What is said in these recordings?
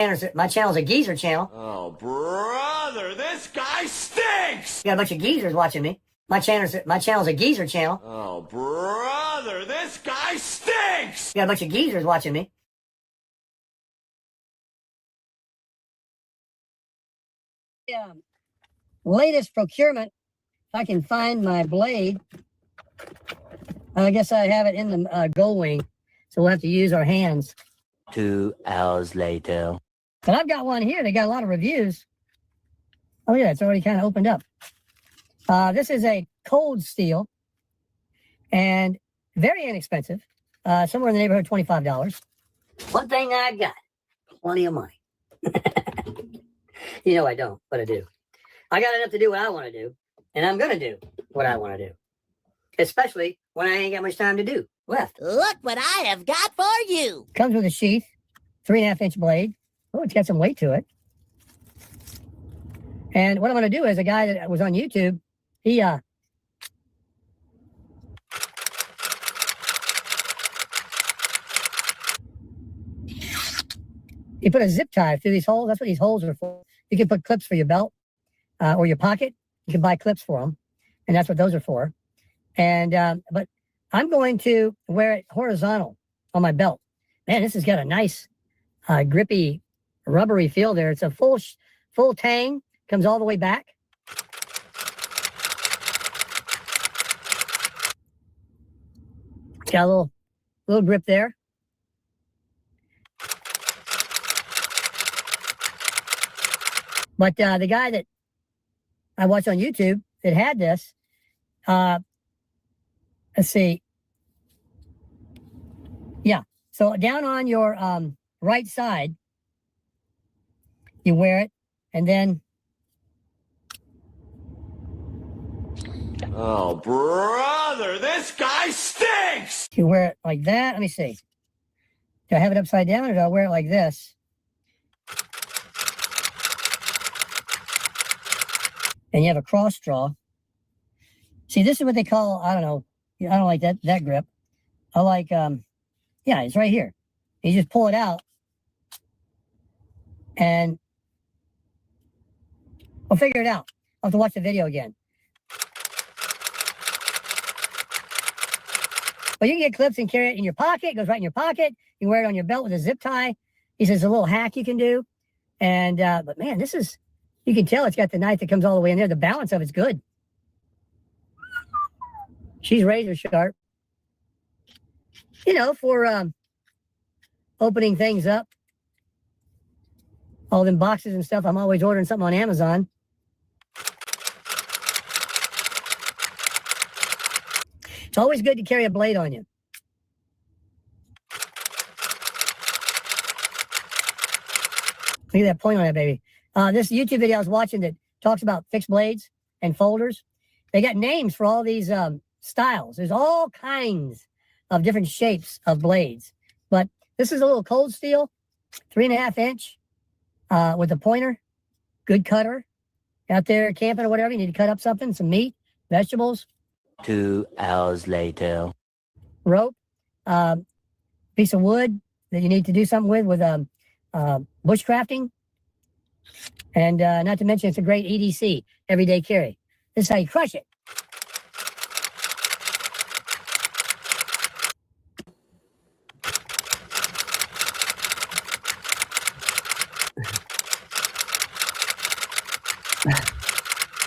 My channel's a geezer channel. Oh, brother, this guy stinks! Got a bunch of geezers watching me. My channel's a geezer channel. Oh, brother, this guy stinks! Got a bunch of geezers watching me. Latest procurement. If I can find my blade. I guess I have it in the gold wing, so we'll have to use our hands. 2 hours later. But I've got one here. They got a lot of reviews. Oh yeah, it's already kind of opened up. This is a cold steel and very inexpensive. Somewhere in the neighborhood of $25. One thing I got, plenty of money. You know I don't, but I do. I got enough to do what I want to do, and I'm going to do what I want to do. Especially when I ain't got much time to do left. Look what I have got for you. Comes with a sheath, 3.5-inch blade. Oh, it's got some weight to it. And what I'm going to do is a guy that was on YouTube, he put a zip tie through these holes. That's what these holes are for. You can put clips for your belt or your pocket. You can buy clips for them, and that's what those are for. And but I'm going to wear it horizontal on my belt. Man, this has got a nice grippy, rubbery feel there. It's a full tang, comes all the way back. Got a little grip there. But the guy that I watched on YouTube that had this, let's see. Yeah. So down on your right side, you wear it, and then. Oh, brother, this guy stinks! You wear it like that. Let me see. Do I have it upside down, or do I wear it like this? And you have a cross straw. See, this is what they call, I don't know. I don't like that grip. I like, yeah, it's right here. You just pull it out. And we'll figure it out. I'll have to watch the video again. But you can get clips and carry it in your pocket. It goes right in your pocket. You can wear it on your belt with a zip tie. He says a little hack you can do. And, but man, this is, you can tell it's got the knife that comes all the way in there. The balance of it's good. She's razor sharp. You know, for opening things up. All them boxes and stuff. I'm always ordering something on Amazon. It's always good to carry a blade on you. Look at that point on that baby. This YouTube video I was watching that talks about fixed blades and folders. They got names for all these styles. There's all kinds of different shapes of blades. But this is a little cold steel, 3.5-inch with a pointer. Good cutter. Out there camping or whatever, you need to cut up something, some meat, vegetables. 2 hours later. Rope, piece of wood that you need to do something with bushcrafting. And not to mention, it's a great EDC, everyday carry. This is how you crush it.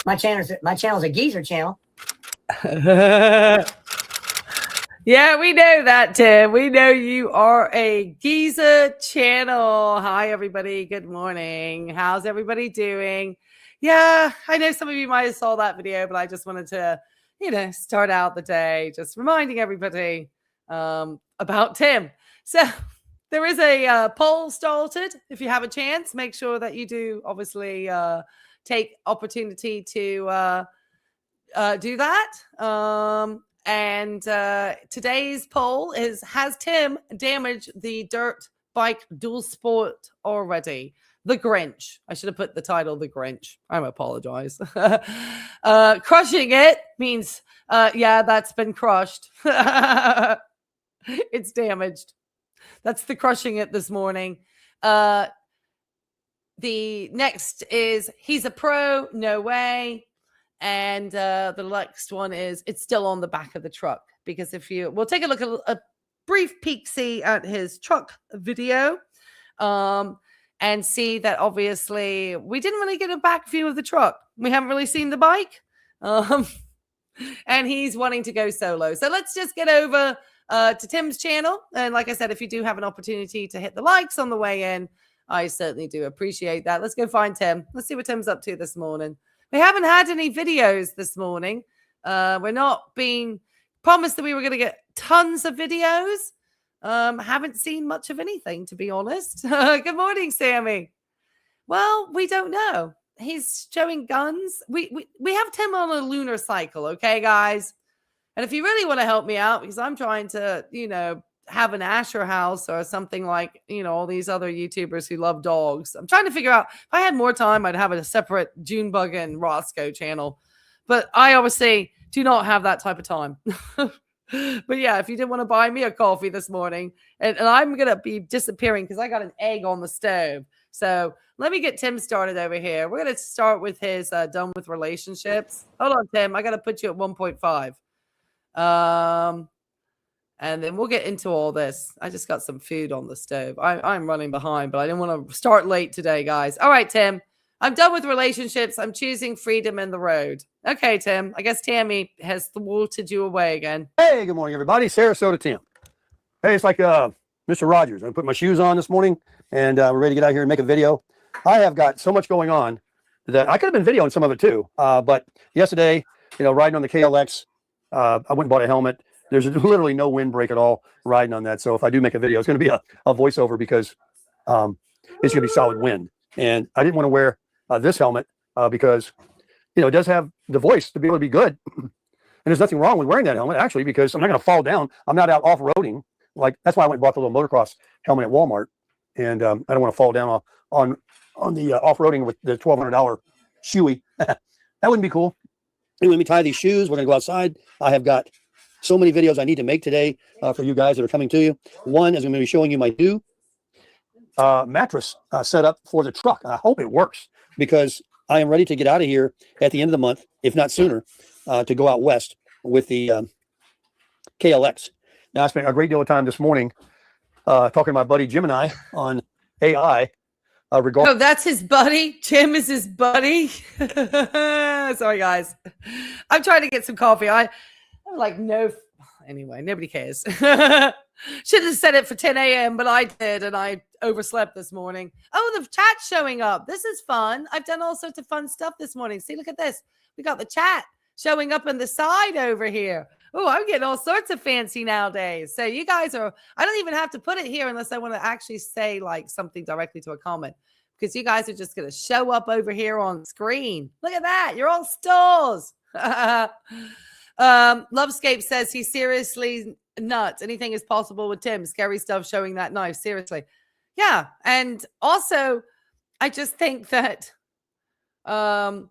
My channel's a geezer channel. Yeah, we know that, Tim. We know you are a geezer channel. Hi, everybody. Good morning. How's everybody doing? Yeah, I know some of you might have saw that video, but I just wanted to, start out the day just reminding everybody about Tim. So there is a poll started. If you have a chance, make sure that you do obviously take opportunity to do that. And today's poll is, has Tim damaged the dirt bike dual sport already? The Grinch. I should have put the title The Grinch. I apologize. Crushing it means, yeah, that's been crushed. It's damaged. That's the crushing it this morning. the next is he's a pro, no way. And the next one is it's still on the back of the truck. Because we'll take a look at a brief peek-see at his truck video and see that obviously we didn't really get a back view of the truck. We haven't really seen the bike. And he's wanting to go solo. So let's just get over to Tim's channel. And like I said, if you do have an opportunity to hit the likes on the way in, I certainly do appreciate that. Let's go find Tim. Let's see what Tim's up to this morning. We haven't had any videos this morning. We're not being promised that we were going to get tons of videos. Haven't seen much of anything, to be honest. Good morning, Sammy. Well, we don't know. He's showing guns. We have Tim on a lunar cycle, okay, guys? And if you really want to help me out, because I'm trying to, have an Asher house or something like, all these other YouTubers who love dogs. I'm trying to figure out, if I had more time, I'd have a separate Junebug and Roscoe channel. But I obviously do not have that type of time. But yeah, if you did want to buy me a coffee this morning, and I'm going to be disappearing because I got an egg on the stove. So let me get Tim started over here. We're going to start with his done with relationships. Hold on, Tim. I got to put you at 1.5. And then we'll get into all this. I just got some food on the stove. I'm running behind, but I didn't want to start late today, guys. All right, Tim. I'm done with relationships. I'm choosing freedom and the road. Okay, Tim. I guess Tammy has thwarted you away again. Hey, good morning, everybody. Sarasota Tim. Hey, it's like Mr. Rogers. I put my shoes on this morning, and we're ready to get out here and make a video. I have got so much going on that I could have been videoing some of it too. But yesterday, riding on the KLX, I went and bought a helmet. There's literally no windbreak at all riding on that. So if I do make a video, it's going to be a voiceover because it's going to be solid wind. And I didn't want to wear this helmet because, it does have the voice to be able to be good. And there's nothing wrong with wearing that helmet, actually, because I'm not going to fall down. I'm not out off-roading. That's why I went and bought the little motocross helmet at Walmart. And I don't want to fall down on the off-roading with the $1,200 shoey. That wouldn't be cool. Anyway, let me tie these shoes. We're going to go outside. I have got so many videos I need to make today for you guys that are coming to you. One is I'm going to be showing you my new mattress setup for the truck. I hope it works because I am ready to get out of here at the end of the month, if not sooner, to go out west with the KLX. Now, I spent a great deal of time this morning talking to my buddy Jim and I on AI. Oh, that's his buddy. Jim is his buddy. Sorry, guys. I'm trying to get some coffee. I'm like, no. Anyway, nobody cares. Should have said it for 10 a.m., but I did, and I overslept this morning. Oh, the chat's showing up. This is fun. I've done all sorts of fun stuff this morning. See, look at this. We got the chat showing up on the side over here. Oh, I'm getting all sorts of fancy nowadays. So you guys I don't even have to put it here unless I want to actually say like something directly to a comment, because you guys are just going to show up over here on screen. Look at that. You're all stars. Lovescape says he's seriously nuts. Anything is possible with Tim. Scary stuff showing that knife. Seriously. Yeah. And also, I just think that I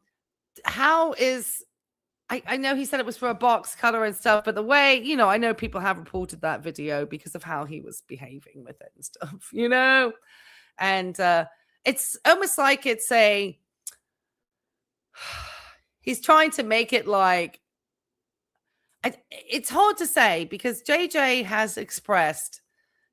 know he said it was for a box cutter and stuff, but the way, I know people have reported that video because of how he was behaving with it and stuff, and it's almost like he's trying to make it like, it's hard to say because JJ has expressed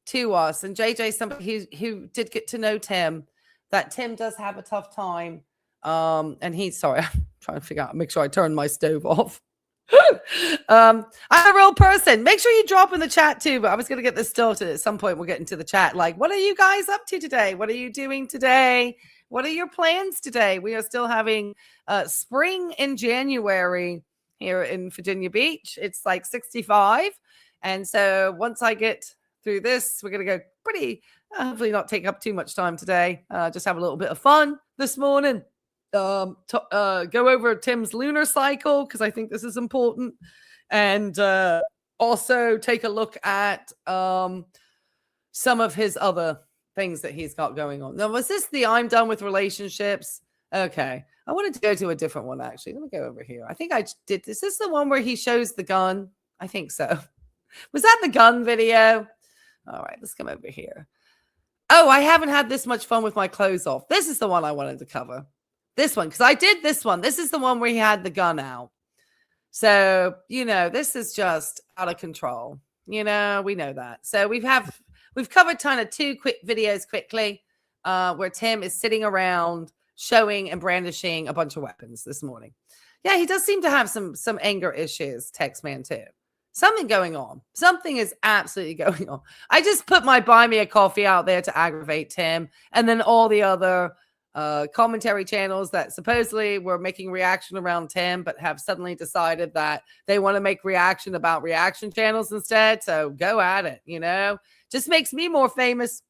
to us, and JJ, somebody who did get to know Tim, that Tim does have a tough time. And sorry, I'm trying to make sure I turn my stove off. I'm a real person. Make sure you drop in the chat too, but I was going to get this started at some point. We'll get into the chat. Like, what are you guys up to today? What are you doing today? What are your plans today? We are still having spring in January here in Virginia Beach. It's like 65. And so once I get through this, we're going to go pretty, hopefully not take up too much time today. Just have a little bit of fun this morning. Go over Tim's lunar cycle because I think this is important, and also take a look at some of his other things that he's got going on. Now, was this the I'm done with relationships? Okay, I wanted to go to a different one actually. Let me go over here. I think I did. Is this the one where he shows the gun? I think so. Was that the gun video? All right, let's come over here. Oh, I haven't had this much fun with my clothes off. This is the one I wanted to cover. This one, because I did this one. This is the one where he had the gun out. So, this is just out of control. We know that. So we've covered kind of 2 quick videos quickly where Tim is sitting around showing and brandishing a bunch of weapons this morning. Yeah, he does seem to have some anger issues, Textman too. Something going on. Something is absolutely going on. I just put my buy me a coffee out there to aggravate Tim, and then all the other commentary channels that supposedly were making reaction around Tim, but have suddenly decided that they want to make reaction about reaction channels instead. So go at it, just makes me more famous.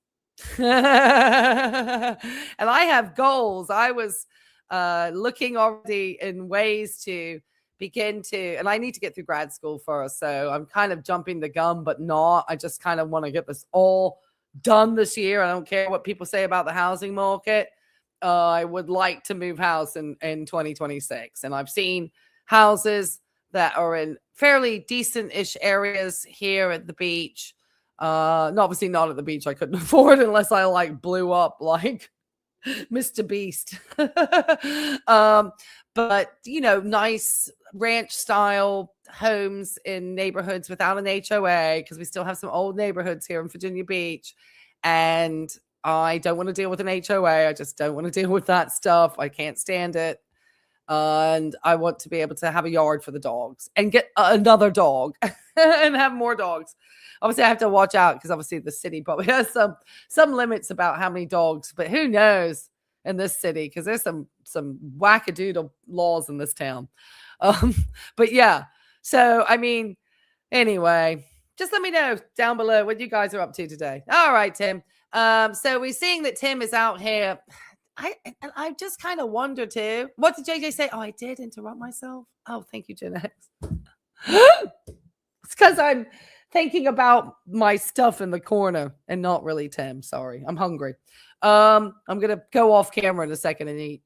And I have goals. I was looking already in ways to begin to, and I need to get through grad school first. So I'm kind of jumping the gun, but not. I just kind of want to get this all done this year. I don't care what people say about the housing market. I would like to move house in 2026. And I've seen houses that are in fairly decent-ish areas here at the beach. Obviously not at the beach. I couldn't afford unless I blew up like Mr. Beast. But nice ranch style homes in neighborhoods without an HOA, because we still have some old neighborhoods here in Virginia Beach. And I don't want to deal with an HOA. I just don't want to deal with that stuff. I can't stand it. And I want to be able to have a yard for the dogs and get another dog and have more dogs. Obviously, I have to watch out because obviously the city probably has some limits about how many dogs. But who knows in this city, because there's some wackadoodle laws in this town. But yeah. So, anyway, just let me know down below what you guys are up to today. All right, Tim. So we're seeing that Tim is out here. I just kind of wonder too. What did JJ say? Oh, I did interrupt myself. Oh, thank you, Gen X. It's because I'm thinking about my stuff in the corner and not really Tim. Sorry, I'm hungry. I'm gonna go off camera in a second and eat,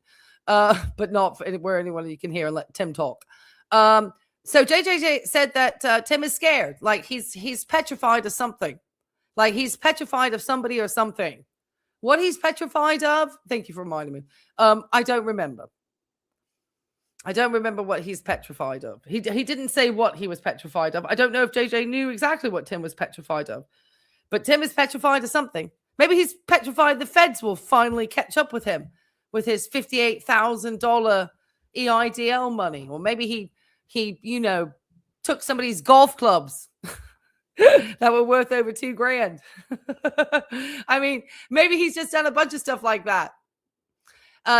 but not where anyone you can hear and let Tim talk. So JJ said that Tim is scared, like he's petrified of something. Like he's petrified of somebody or something. What he's petrified of? Thank you for reminding me. I don't remember. I don't remember what he's petrified of. He didn't say what he was petrified of. I don't know if JJ knew exactly what Tim was petrified of. But Tim is petrified of something. Maybe he's petrified the feds will finally catch up with him with his $58,000 EIDL money. Or maybe he took somebody's golf clubs that were worth over $2,000. Maybe he's just done a bunch of stuff like that.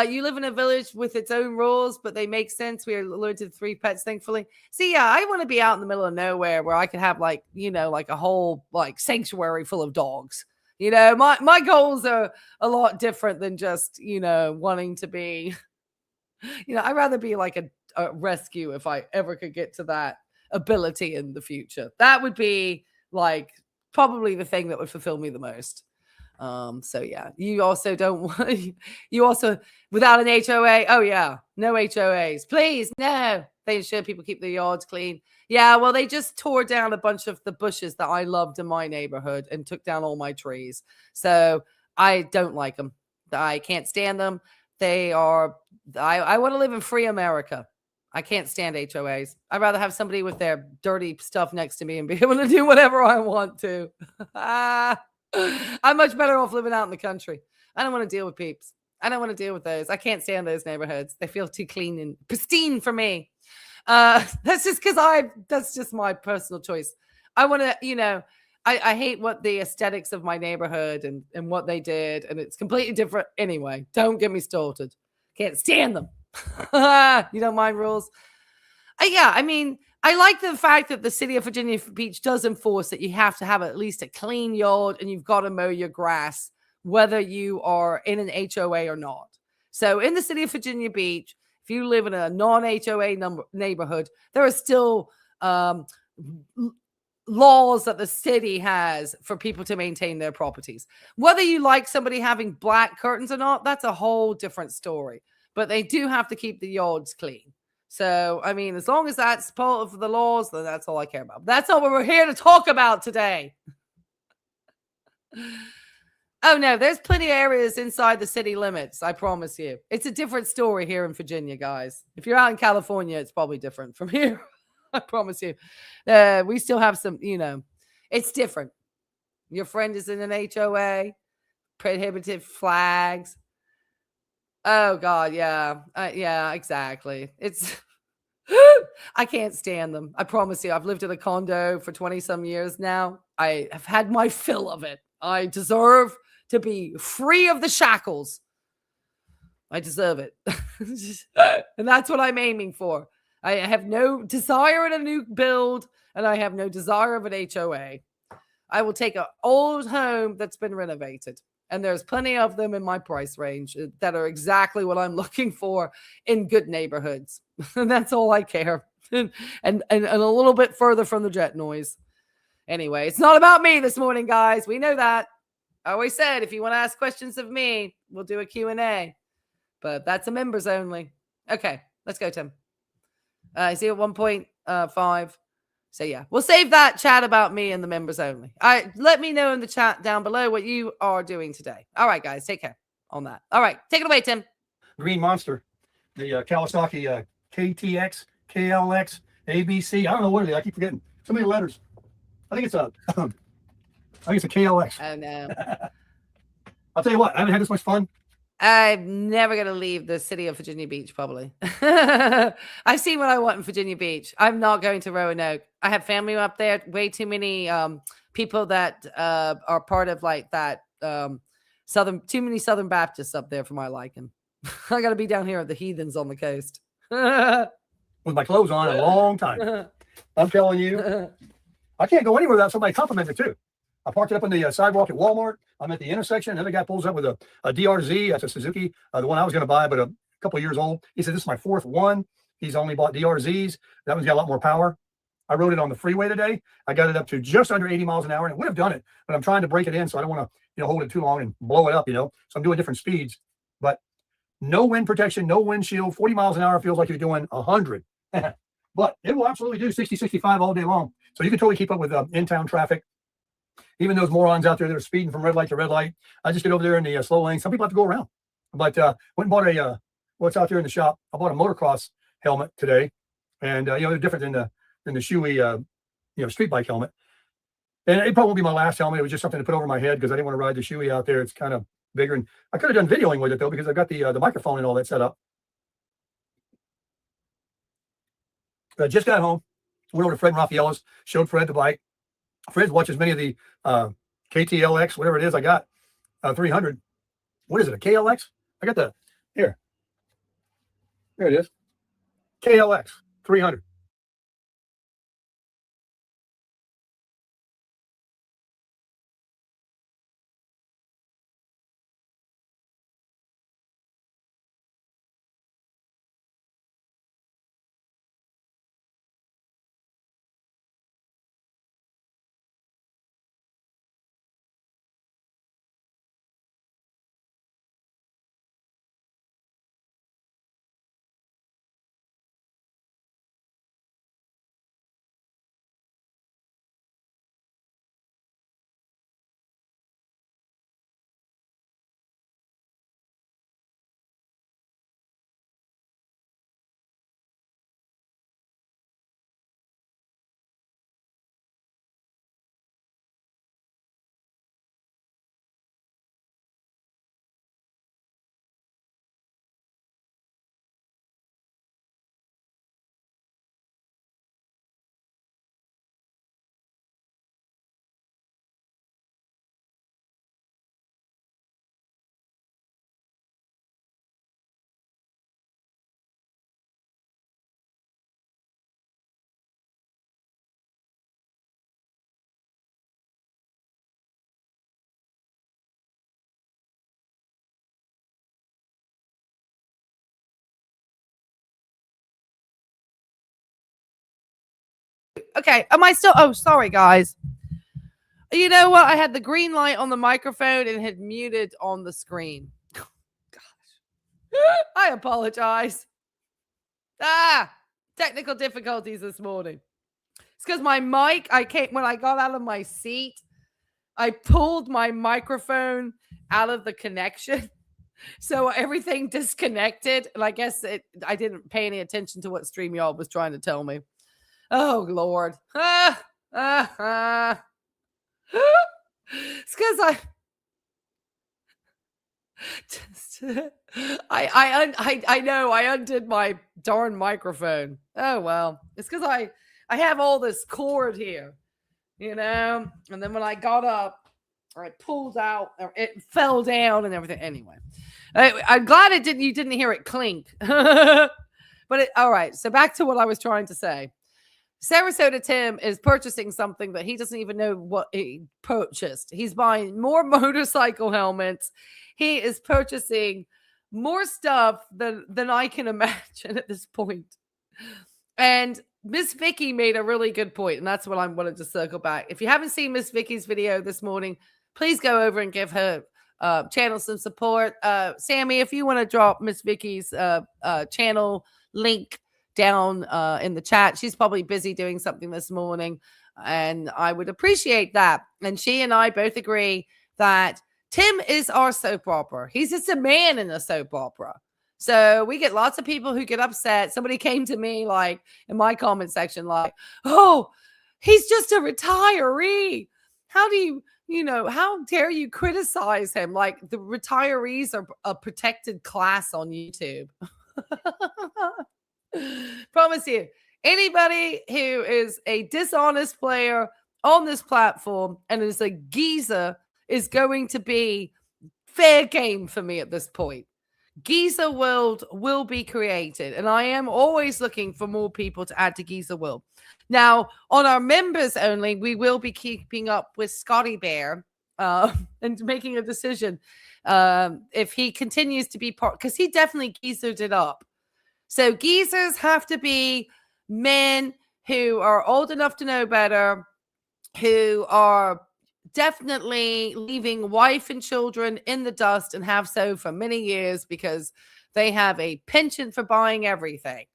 You live in a village with its own rules, but they make sense. We are limited to 3 pets, thankfully. See, yeah, I want to be out in the middle of nowhere where I could have like a whole sanctuary full of dogs. My goals are a lot different than just, wanting to be, I'd rather be like a rescue if I ever could get to that ability in the future. That would be like probably the thing that would fulfill me the most. So yeah, you also don't want, you also without an HOA. Oh yeah, no HOAs, please. No, they ensure people keep their yards clean. Yeah, well, they just tore down a bunch of the bushes that I loved in my neighborhood and took down all my trees. So I don't like them. I can't stand them. They are, I want to live in free America. I can't stand HOAs. I'd rather have somebody with their dirty stuff next to me and be able to do whatever I want to. I'm much better off living out in the country. I don't want to deal with peeps. I don't want to deal with those. I can't stand those neighborhoods. They feel too clean and pristine for me. That's just because that's just my personal choice. I want to, I hate what the aesthetics of my neighborhood and what they did. And it's completely different anyway. Don't get me started. Can't stand them. You don't mind rules? I like the fact that the city of Virginia Beach does enforce that you have to have at least a clean yard and you've got to mow your grass, whether you are in an HOA or not. So in the city of Virginia Beach, if you live in a non-HOA neighborhood, there are still laws that the city has for people to maintain their properties. Whether you like somebody having black curtains or not, that's a whole different story. But they do have to keep the yards clean. So, as long as that's part of the laws, then that's all I care about. That's not what we're here to talk about today. Oh, no, there's plenty of areas inside the city limits. I promise you. It's a different story here in Virginia, guys. If you're out in California, it's probably different from here. I promise you. We still have some, it's different. Your friend is in an HOA, prohibitive flags. Oh, God, yeah. Yeah, exactly. It's, I can't stand them. I promise you. I've lived in a condo for 20-some years now. I have had my fill of it. I deserve to be free of the shackles. I deserve it. And that's what I'm aiming for. I have no desire in a new build, and I have no desire of an HOA. I will take an old home that's been renovated. And there's plenty of them in my price range that are exactly what I'm looking for in good neighborhoods. And that's all I care. And a little bit further from the jet noise. Anyway, it's not about me this morning, guys. We know that. I always said, if you want to ask questions of me, we'll do a Q&A. But that's a members only. Okay, let's go, Tim. I see at 1.5. So yeah, we'll save that chat about me and the members only. All right, let me know in the chat down below what you are doing today. All right, guys, take care on that. All right, take it away, Tim. Green Monster, the Kawasaki KTX, KLX, ABC. I don't know what it is. I keep forgetting. So many letters. I think it's a KLX. Oh no. I'll tell you what, I haven't had this much fun. I'm never going to leave the city of Virginia Beach, probably. I've seen what I want in Virginia Beach. I'm not going to Roanoke. I have family up there. Way too many people that are part of like that too many Southern Baptists up there for my liking. I got to be down here at the heathens on the coast. With my clothes on a long time. I'm telling you, I can't go anywhere without somebody complimenting me too. I parked it up on the sidewalk at Walmart. I'm at the intersection. Another guy pulls up with a DRZ. That's a Suzuki, the one I was going to buy, but a couple of years old. He said, this is my fourth one. He's only bought DRZs. That one's got a lot more power. I rode it on the freeway today. I got it up to just under 80 miles an hour, and it would have done it, but I'm trying to break it in, so I don't want to hold it too long and blow it up, So I'm doing different speeds, but no wind protection, no windshield. 40 miles an hour feels like you're doing 100. But it will absolutely do 60, 65 all day long. So you can totally keep up with in-town traffic. Even those morons out there that are speeding from red light to red light, I just get over there in the slow lane. Some people have to go around. But went and bought what's out there in the shop. I bought a motocross helmet today, and they're different than the shoey street bike helmet. And it probably won't be my last helmet. It was just something to put over my head because I didn't want to ride the shoey out there. It's kind of bigger, and I could have done videoing with it though because I've got the microphone and all that set up. I just got home. Went over to Fred and Raphaela's, showed Fred the bike. Fred watches many of the KTLX, whatever it is I got, 300. What is it, a KLX? I got here it is, KLX 300. Okay, am I still? Oh, sorry, guys. You know what? I had the green light on the microphone and had muted on the screen. Gosh. I apologize. Technical difficulties this morning. It's because my mic, when I got out of my seat, I pulled my microphone out of the connection. So everything disconnected. And I guess I didn't pay any attention to what StreamYard was trying to tell me. Oh, Lord. It's because I know I undid my darn microphone. Oh, well. It's because I have all this cord here, you know? And then when I got up, I pulled out, it fell down and everything. Anyway, I'm glad you didn't hear it clink. But all right. So back to what I was trying to say. Sarasota Tim is purchasing something that he doesn't even know what he purchased. He's buying more motorcycle helmets. He is purchasing more stuff than I can imagine at this point. And Miss Vicky made a really good point, and that's what I wanted to circle back. If you haven't seen Miss Vicky's video this morning, please go over and give her channel some support. Sammy, if you want to drop Miss Vicky's channel link down in the chat. She's probably busy doing something this morning, and I would appreciate that. And she and I both agree that Tim is our soap opera. He's just a man in a soap opera. So we get lots of people who get upset. Somebody came to me like in my comment section like, oh, he's just a retiree. How do how dare you criticize him? Like the retirees are a protected class on YouTube. Promise you, anybody who is a dishonest player on this platform and is a geezer is going to be fair game for me at this point. Geezer World will be created, and I am always looking for more people to add to Geezer World. Now, on our members only, we will be keeping up with Scotty Bear and making a decision if he continues to be part, because he definitely geezered it up. So geezers have to be men who are old enough to know better, who are definitely leaving wife and children in the dust and have so for many years because they have a penchant for buying everything.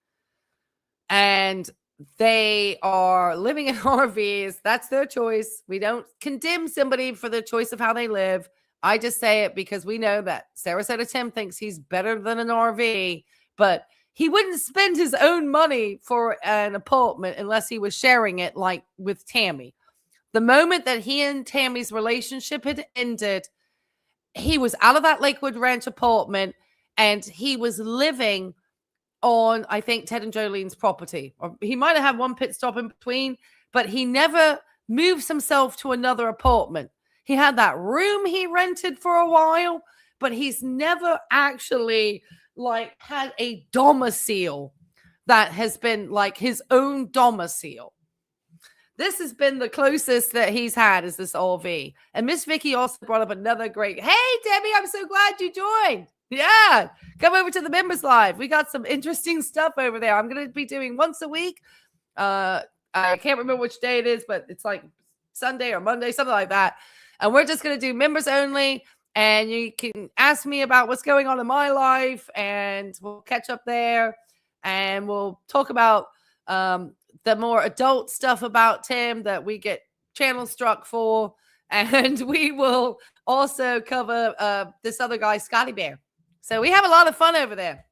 And they are living in RVs. That's their choice. We don't condemn somebody for the choice of how they live. I just say it because we know that Sarasota Tim thinks he's better than an RV, but he wouldn't spend his own money for an apartment unless he was sharing it like with Tammy. The moment that he and Tammy's relationship had ended, he was out of that Lakewood Ranch apartment and he was living on, I think, Ted and Jolene's property. Or he might have had one pit stop in between, but he never moves himself to another apartment. He had that room he rented for a while, but he's never actually like had a domicile that has been like his own domicile. This has been the closest that he's had is this RV. And Miss Vicky also brought up another great, hey, Debbie, I'm so glad you joined. Yeah, come over to the members live. We got some interesting stuff over there. I'm going to be doing once a week. I can't remember which day it is, but it's like Sunday or Monday, something like that. And we're just going to do members only. And you can ask me about what's going on in my life, and we'll catch up there. And we'll talk about the more adult stuff about Tim that we get channel struck for. And we will also cover this other guy, Scotty Bear. So we have a lot of fun over there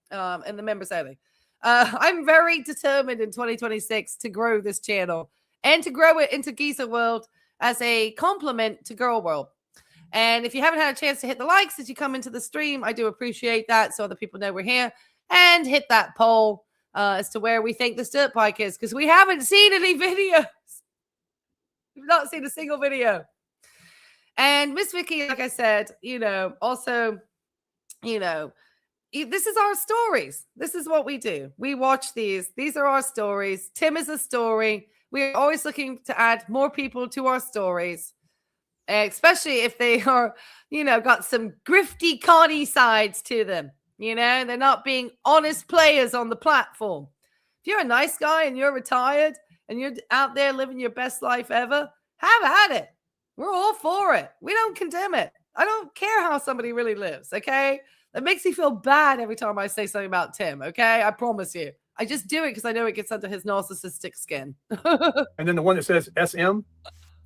in the members only. I'm very determined in 2026 to grow this channel and to grow it into Geezer World as a complement to Girl World. And if you haven't had a chance to hit the likes as you come into the stream, I do appreciate that so other people know we're here. And hit that poll as to where we think this dirt bike is, because we haven't seen any videos. We've not seen a single video. And Miss Vicky, like I said, also, this is our stories. This is what we do. We watch these. These are our stories. Tim is a story. We're always looking to add more people to our stories, especially if they are, got some grifty, conny sides to them. They're not being honest players on the platform. If you're a nice guy and you're retired and you're out there living your best life ever, have at it. We're all for it. We don't condemn it. I don't care how somebody really lives, okay? That makes me feel bad every time I say something about Tim, okay? I promise you. I just do it because I know it gets under his narcissistic skin. And then the one that says SM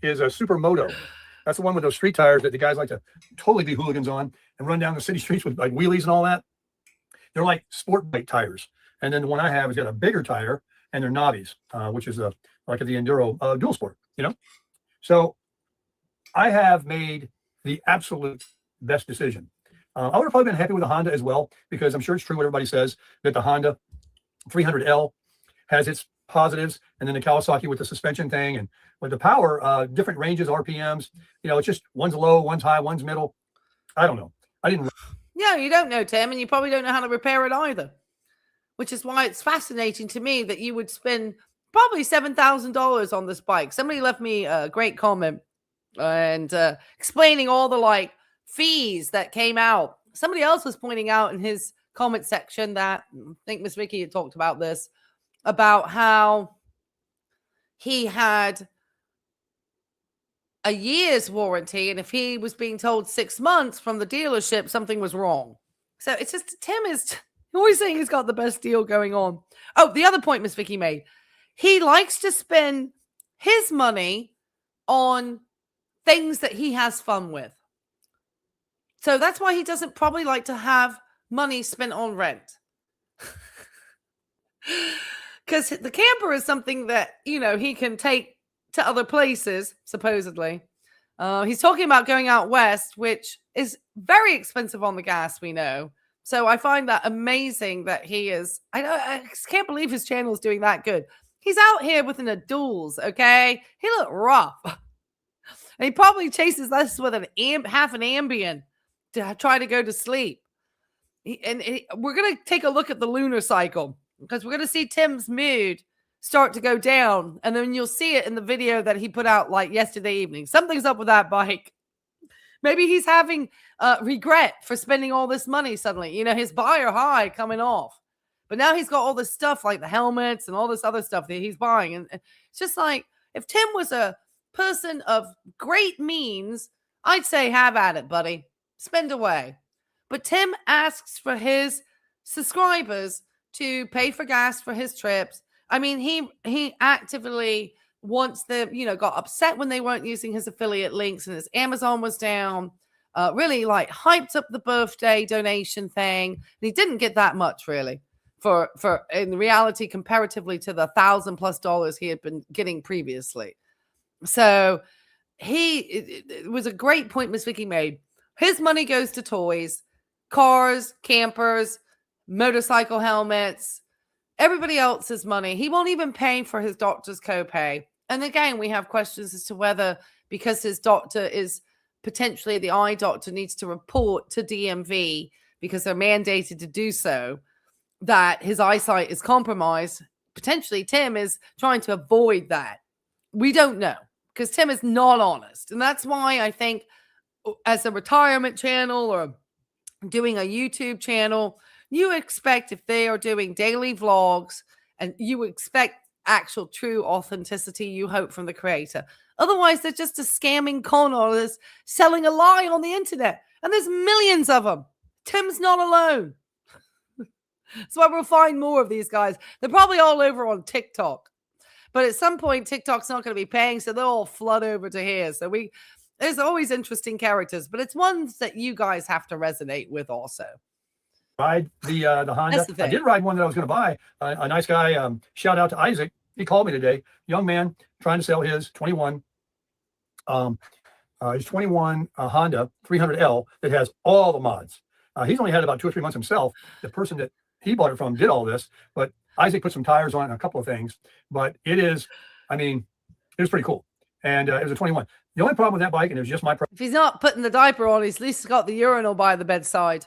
is a supermoto. That's the one with those street tires that the guys like to totally be hooligans on and run down the city streets with like wheelies and all that. They're like sport bike tires. And then the one I have has got a bigger tire and they're knobbies, which is like the Enduro dual sport, you know? So I have made the absolute best decision. I would have probably been happy with the Honda as well, because I'm sure it's true what everybody says, that the Honda 300L has its positives, and then the Kawasaki with the suspension thing and with the power, different ranges, RPMs, you know, it's just one's low, one's high, one's middle. I don't know. I didn't. Yeah, you don't know, Tim, and you probably don't know how to repair it either, which is why it's fascinating to me that you would spend probably $7,000 on this bike. Somebody left me a great comment and explaining all the like fees that came out. Somebody else was pointing out in his comment section that I think Miss Vicky had talked about this, about how he had a year's warranty, and if he was being told 6 months from the dealership, something was wrong. So it's just, Tim is always saying he's got the best deal going on. Oh, the other point Miss Vicky made, he likes to spend his money on things that he has fun with. So that's why he doesn't probably like to have money spent on rent. Because the camper is something that, you know, he can take to other places, supposedly. He's talking about going out west, which is very expensive on the gas, we know. So I find that amazing that he is, I can't believe his channel is doing that good. He's out here with an duals, okay? He looked rough. And he probably chases us with half an Ambien to try to go to sleep. We're going to take a look at the lunar cycle, because we're going to see Tim's mood start to go down. And then you'll see it in the video that he put out like yesterday evening. Something's up with that bike. Maybe he's having regret for spending all this money suddenly. You know, his buyer high coming off. But now he's got all this stuff like the helmets and all this other stuff that he's buying. And it's just like, if Tim was a person of great means, I'd say have at it, buddy. Spend away. But Tim asks for his subscribers to pay for gas for his trips. I mean, he actively wants them, you know, got upset when they weren't using his affiliate links and his Amazon was down, really like hyped up the birthday donation thing. And he didn't get that much really for in reality, comparatively to the $1,000+ he had been getting previously. So it was a great point Miss Vicky made. His money goes to toys, cars, campers, motorcycle helmets, everybody else's money. He won't even pay for his doctor's copay. And again, we have questions as to whether, because his doctor is potentially the eye doctor, needs to report to DMV because they're mandated to do so, that his eyesight is compromised. Potentially, Tim is trying to avoid that. We don't know, because Tim is not honest. And that's why I think as a retirement channel or doing a YouTube channel, you expect, if they are doing daily vlogs, and you expect actual true authenticity, you hope, from the creator. Otherwise, they're just a scamming con artist selling a lie on the internet. And there's millions of them. Tim's not alone. That's why we'll find more of these guys. They're probably all over on TikTok. But at some point, TikTok's not going to be paying, so they'll all flood over to here. So there's always interesting characters, but it's ones that you guys have to resonate with also. Ride the Honda. I did ride one that I was going to buy. A nice guy, shout out to Isaac. He called me today. Young man trying to sell his 21 Honda 300L that has all the mods. He's only had about 2 or 3 months himself. The person that he bought it from did all this, but Isaac put some tires on it and a couple of things. But it is, I mean, it was pretty cool. And it was a 21. The only problem with that bike, and it was just my problem. If he's not putting the diaper on, he's at least got the urinal by the bedside.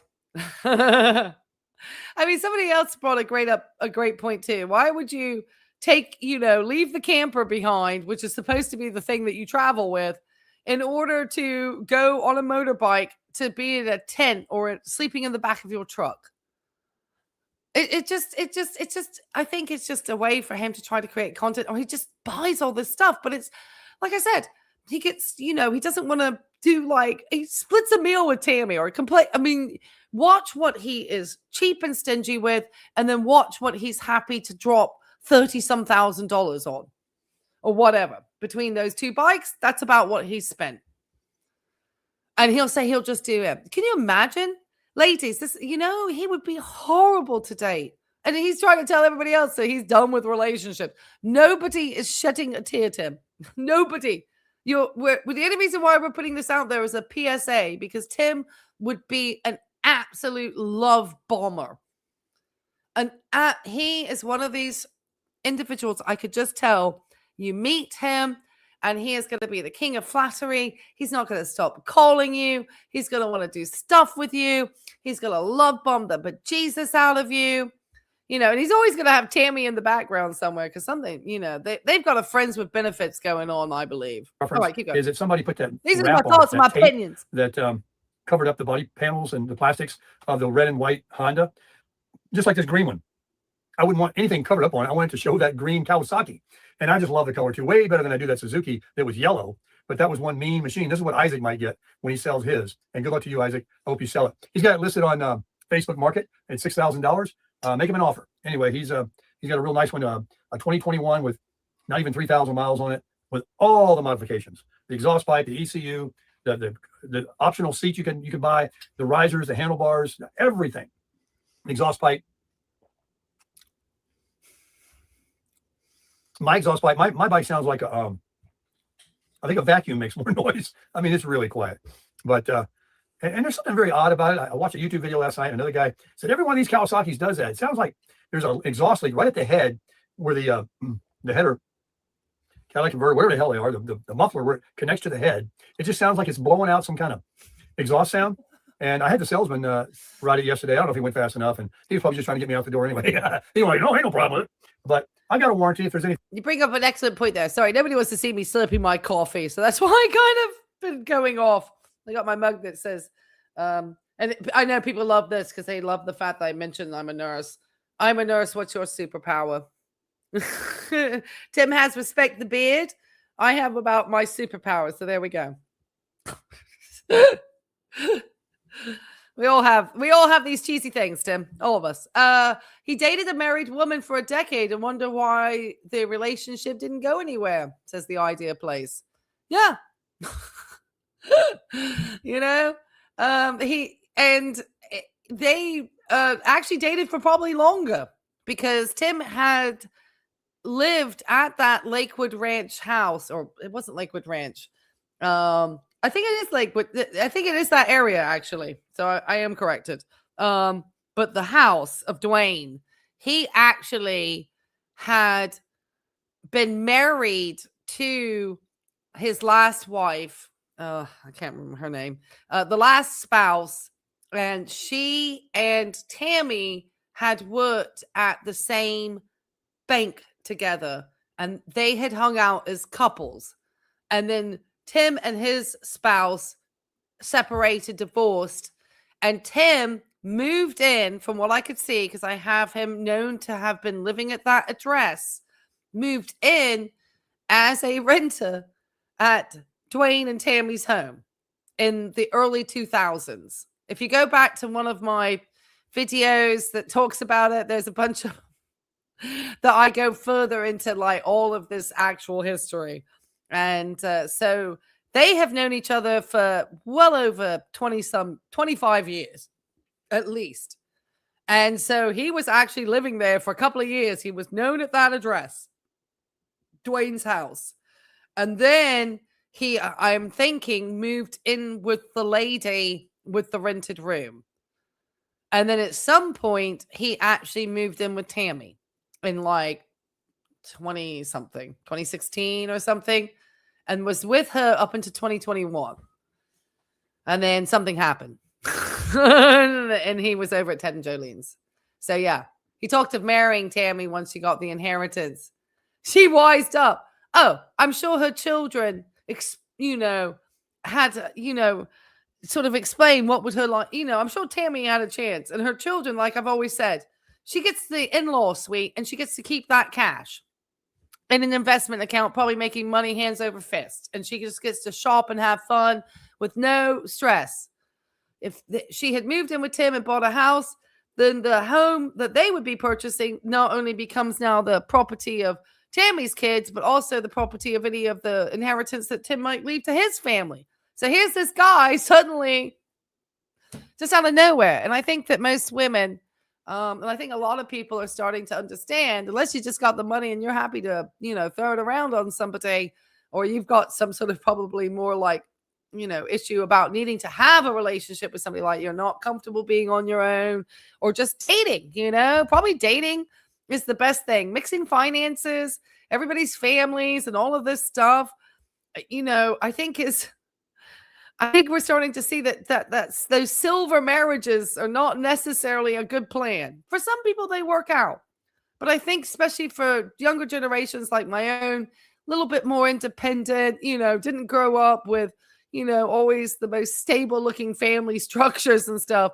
I mean, somebody else brought a great point too. Why would you leave the camper behind, which is supposed to be the thing that you travel with, in order to go on a motorbike to be in a tent or sleeping in the back of your truck? It just, I think it's just a way for him to try to create content, or he just buys all this stuff. But it's, like I said, he gets, he doesn't want to do, like, he splits a meal with Tammy or watch what he is cheap and stingy with, and then watch what he's happy to drop $30-some thousand on or whatever. Between those two bikes, that's about what he's spent. And he'll say he'll just do it. Can you imagine? Ladies, this, he would be horrible to date. And he's trying to tell everybody else that he's done with relationships. Nobody is shedding a tear to him. Nobody. The only reason why we're putting this out there is a PSA, because Tim would be an absolute love bomber. And he is one of these individuals I could just tell. You meet him, and he is going to be the king of flattery. He's not going to stop calling you. He's going to want to do stuff with you. He's going to love bomb the bejesus out of you. And he's always going to have Tammy in the background somewhere because something, they've got a friends with benefits going on, I believe. All right, keep going. Is that somebody put that? These are my thoughts, my opinions. That covered up the body panels and the plastics of the red and white Honda, just like this green one. I wouldn't want anything covered up on it. I wanted to show that green Kawasaki. And I just love the color too, way better than I do that Suzuki that was yellow. But that was one mean machine. This is what Isaac might get when he sells his. And good luck to you, Isaac. I hope you sell it. He's got it listed on Facebook Market at $6,000. Make him an offer. Anyway, he's got a real nice one, a 2021 with not even 3,000 miles on it, with all the modifications: the exhaust pipe, the ECU, the optional seat you can buy, the risers, the handlebars, everything. The exhaust pipe. My exhaust pipe, my bike sounds like I think a vacuum makes more noise. I mean, it's really quiet. But and there's something very odd about it. I watched a YouTube video last night. Another guy said every one of these Kawasaki's does that. It sounds like there's an exhaust leak right at the head where the header, Cadillac converter, whatever the hell they are, the muffler where it connects to the head. It just sounds like it's blowing out some kind of exhaust sound. And I had the salesman ride it yesterday. I don't know if he went fast enough, and he was probably just trying to get me out the door anyway. He was like, no, ain't no problem with it. But I got a warranty if there's any. You bring up an excellent point there. Sorry, nobody wants to see me slurping my coffee, so that's why I kind of been going off. I got my mug that says, and I know people love this because they love the fact that I mentioned I'm a nurse. I'm a nurse. What's your superpower? Tim has respect the beard. I have about my superpower. So there we go. We all have these cheesy things, Tim. All of us. He dated a married woman for a decade and wonder why the relationship didn't go anywhere, says the idea place. Yeah. They actually dated for probably longer because Tim had lived at that Lakewood Ranch house, or it wasn't Lakewood Ranch. I think it is Lakewood. I think it is that area, actually. So I am corrected. But the house of Dwayne, he actually had been married to his last wife. I can't remember her name. The last spouse. And she and Tammy had worked at the same bank together. And they had hung out as couples. And then Tim and his spouse separated, divorced, and Tim moved in, from what I could see, because I have him known to have been living at that address, moved in as a renter at Dwayne and Tammy's home in the early 2000s. If you go back to one of my videos that talks about it, there's a bunch of that I go further into like all of this actual history. And so they have known each other for well over 25 years, at least. And so he was actually living there for a couple of years. He was known at that address, Dwayne's house. And then he, I'm thinking, moved in with the lady with the rented room. And then at some point, he actually moved in with Tammy in like 2016 or something, and was with her up into 2021. And then something happened. And he was over at Ted and Jolene's. So yeah, he talked of marrying Tammy once she got the inheritance. She wised up. Oh, I'm sure her children, had, sort of explain what would her like, I'm sure Tammy had a chance. And her children, like I've always said, she gets the in-law suite and she gets to keep that cash in an investment account, probably making money hands over fist. And she just gets to shop and have fun with no stress. If she had moved in with Tim and bought a house, then the home that they would be purchasing not only becomes now the property of Tammy's kids, but also the property of any of the inheritance that Tim might leave to his family. So here's this guy suddenly just out of nowhere. And I think that most women, and I think a lot of people are starting to understand, unless you just got the money and you're happy to, throw it around on somebody, or you've got some sort of probably more like, issue about needing to have a relationship with somebody, like you're not comfortable being on your own, or just dating, probably dating is the best thing. Mixing finances, everybody's families and all of this stuff, I think we're starting to see that's those silver marriages are not necessarily a good plan. For some people, they work out. But I think especially for younger generations like my own, a little bit more independent, didn't grow up with, always the most stable looking family structures and stuff.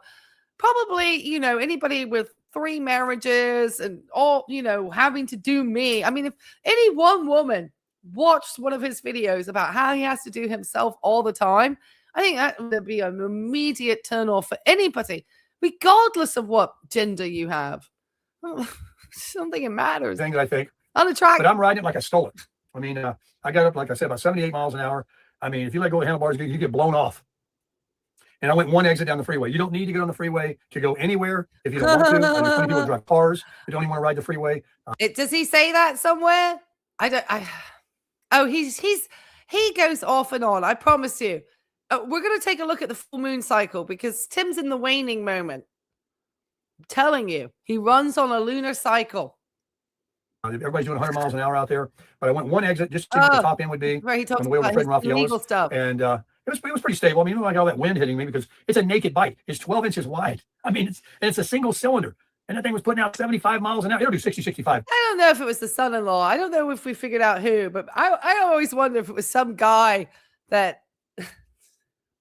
Probably, anybody with 3 marriages and all, having to do me. I mean, if any one woman watched one of his videos about how he has to do himself all the time, I think that would be an immediate turn off for anybody, regardless of what gender you have. I don't think it matters. Thing that I think. Unattractive. But I'm riding it like I stole it. I mean, I got up, like I said, about 78 miles an hour. I mean, if you let go of the handlebars, you get blown off. And I went one exit down the freeway. You don't need to get on the freeway to go anywhere if you don't want to. And there's plenty of people who drive cars that don't even want to ride the freeway. Does he say that somewhere? He goes off and on. I promise you. We're going to take a look at the full moon cycle because Tim's in the waning moment. I'm telling you, he runs on a lunar cycle. Everybody's doing 100 miles an hour out there, but I went one exit just to see what the top end would be. Right, he talks about his illegal stuff. And it was pretty stable. I mean, like all that wind hitting me because it's a naked bike. It's 12 inches wide. I mean, it's a single cylinder. And that thing was putting out 75 miles an hour. It'll do 60, 65. I don't know if it was the son-in-law. I don't know if we figured out who, but I always wonder if it was some guy that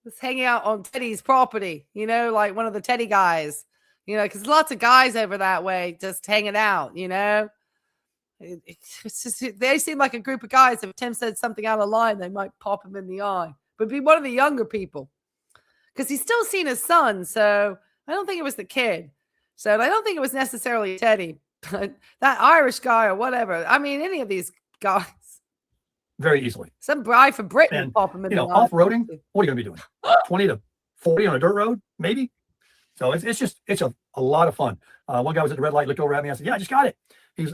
was hanging out on Teddy's property, like one of the Teddy guys, because lots of guys over that way just hanging out, It's just, they seem like a group of guys. If Tim said something out of line, they might pop him in the eye. But be one of the younger people because he's still seen his son. So I don't think it was the kid. So I don't think it was necessarily Teddy, but that Irish guy or whatever. I mean, any of these guys. Very easily. Some guy from Britain and, pop him in the eye. Off-roading, what are you going to be doing? 20 to 40 on a dirt road, maybe? So it's a lot of fun. One guy was at the red light, looked over at me. I said, yeah, I just got it. He was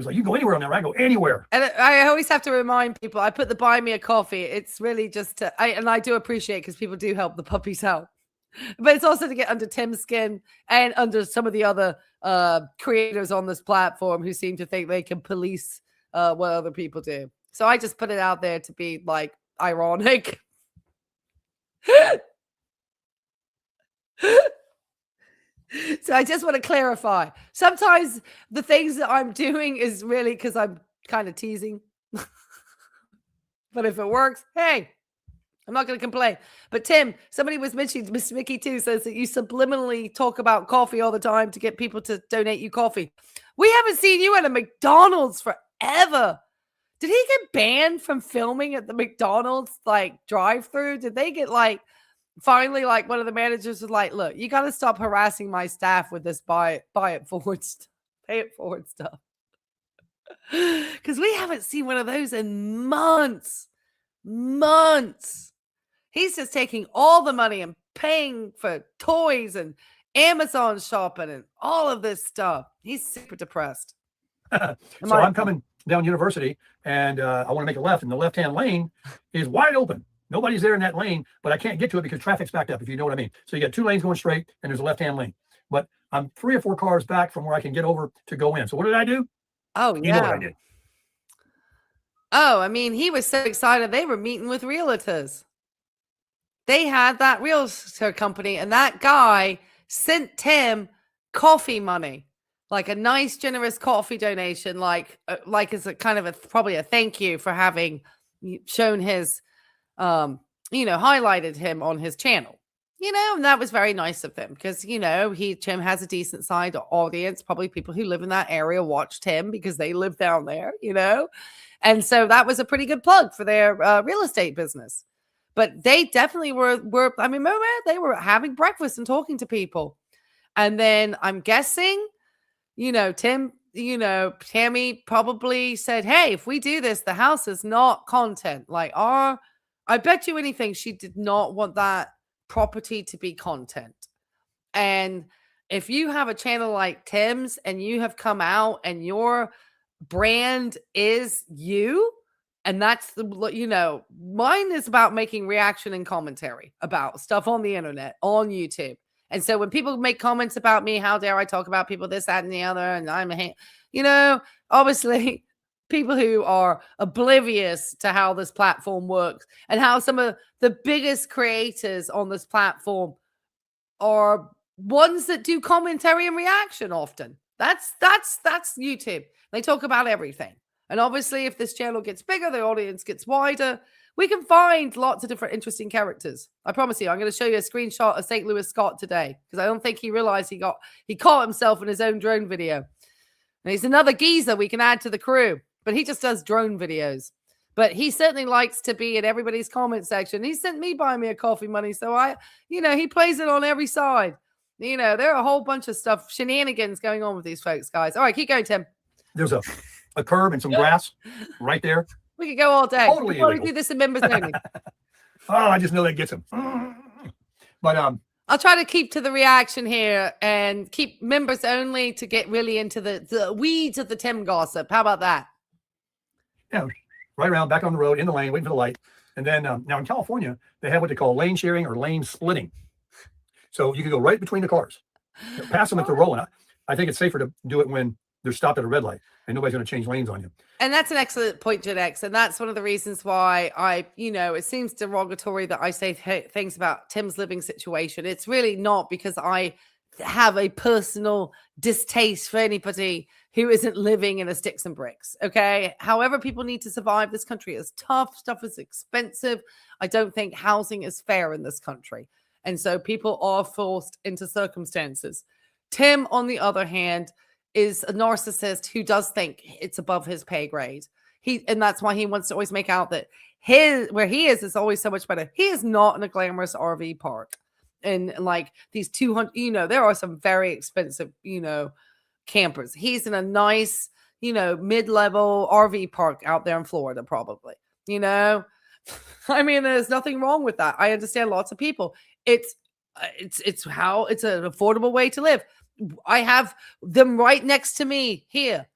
like, you can go anywhere on that ride. I go anywhere. And I always have to remind people, I put the buy me a coffee. It's really just, I do appreciate because people do help the puppies out. But it's also to get under Tim's skin and under some of the other creators on this platform who seem to think they can police what other people do. So I just put it out there to be like ironic. So I just want to clarify. Sometimes the things that I'm doing is really because I'm kind of teasing. But if it works, hey, I'm not going to complain. But Tim, somebody was mentioning, Miss Mickey too, says that you subliminally talk about coffee all the time to get people to donate you coffee. We haven't seen you at a McDonald's forever. Did he get banned from filming at the McDonald's drive-through? Did they get finally one of the managers was like, look, you got to stop harassing my staff with this buy it forward stuff, pay it forward stuff. Because we haven't seen one of those in months. He's just taking all the money and paying for toys and Amazon shopping and all of this stuff. He's super depressed. So I'm coming down University and I want to make a left, and the left-hand lane is wide open. Nobody's there in that lane, but I can't get to it because traffic's backed up, if you know what I mean. So you got 2 lanes going straight and there's a left-hand lane. But I'm 3 or 4 cars back from where I can get over to go in. So what did I do? Oh, yeah. You know what I did. Oh, I mean, he was so excited. They were meeting with realtors. They had that realtor company, and that guy sent Tim coffee money, like a nice, generous coffee donation, like as a kind of probably a thank you for having shown his, highlighted him on his channel, and that was very nice of him because, Tim has a decent sized audience. Probably people who live in that area watched him because they live down there, And so that was a pretty good plug for their real estate business. But they definitely were, I mean, remember they were having breakfast and talking to people. And then I'm guessing, Tammy probably said, hey, if we do this, the house is not content. Like our I bet you anything she did not want that property to be content. And if you have a channel like Tim's and you have come out and your brand is you, and that's the, mine is about making reaction and commentary about stuff on the internet, on YouTube. And so when people make comments about me, how dare I talk about people, this, that, and the other, and I'm obviously people who are oblivious to how this platform works and how some of the biggest creators on this platform are ones that do commentary and reaction often. That's YouTube. They talk about everything. And obviously, if this channel gets bigger, the audience gets wider, we can find lots of different interesting characters. I promise you, I'm going to show you a screenshot of St. Louis Scott today because I don't think he realized he caught himself in his own drone video. And he's another geezer we can add to the crew, but he just does drone videos. But he certainly likes to be in everybody's comment section. He sent me buy me a coffee money, so he plays it on every side. There are a whole bunch of stuff, shenanigans going on with these folks, guys. All right, keep going, Tim. There's a curb and some grass right there. We could go all day. Totally we illegal. do this in members only. Oh, I just know that gets him. But I'll try to keep to the reaction here and keep members only to get really into the weeds of the Tim gossip. How about that? Yeah, right around, back on the road, in the lane, waiting for the light. And then now in California, they have what they call lane sharing or lane splitting. So you can go right between the cars, pass them if they're rolling. I think it's safer to do it when they're stopped at a red light and nobody's going to change lanes on you. And that's an excellent point, Gen X. And that's one of the reasons why it seems derogatory that I say things about Tim's living situation. It's really not because I have a personal distaste for anybody who isn't living in a sticks and bricks. Okay. However, people need to survive. This country is tough. Stuff is expensive. I don't think housing is fair in this country. And so people are forced into circumstances. Tim, on the other hand, is a narcissist who does think it's above his pay grade. And that's why he wants to always make out that where he is always so much better. He is not in a glamorous RV park. And like these 200, there are some very expensive, campers. He's in a nice, mid-level RV park out there in Florida, probably, I mean, there's nothing wrong with that. I understand lots of people. It's an affordable way to live. I have them right next to me here.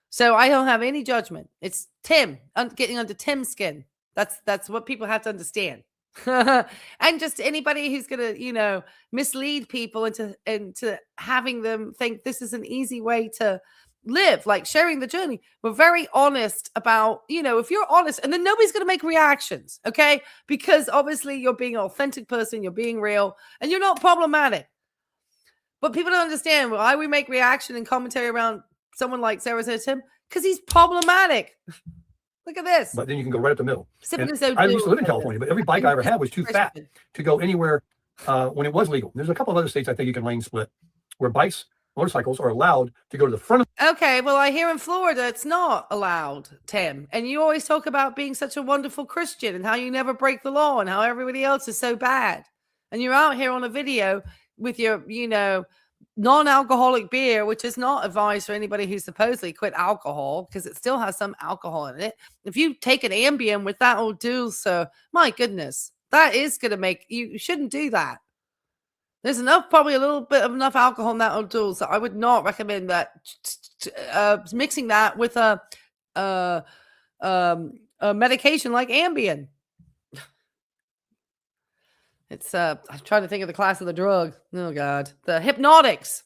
So I don't have any judgment. It's Tim. I'm getting under Tim's skin. That's what people have to understand. And just anybody who's going to, mislead people into having them think this is an easy way to live, like sharing the journey. We're very honest about, if you're honest, and then nobody's going to make reactions, okay? Because obviously you're being an authentic person, you're being real, and you're not problematic. But people don't understand why we make reaction and commentary around someone like Sarasota Tim, because he's problematic. Look at this. But then you can go right up the middle. I used to live in California, but every bike I ever had was too fat to go anywhere when it was legal. There's a couple of other states I think you can lane split where motorcycles are allowed to go to the front of. Okay, well, I hear in Florida it's not allowed, Tim. And you always talk about being such a wonderful Christian and how you never break the law and how everybody else is so bad. And you're out here on a video with your, non-alcoholic beer, which is not advised for anybody who supposedly quit alcohol because it still has some alcohol in it. If you take an Ambien with that old deal, sir, my goodness, that is going to make you shouldn't do that. There's probably a little bit of enough alcohol in that old deal, so I would not recommend that mixing that with a medication like Ambien. It's I'm trying to think of the class of the drug. Oh God, the hypnotics.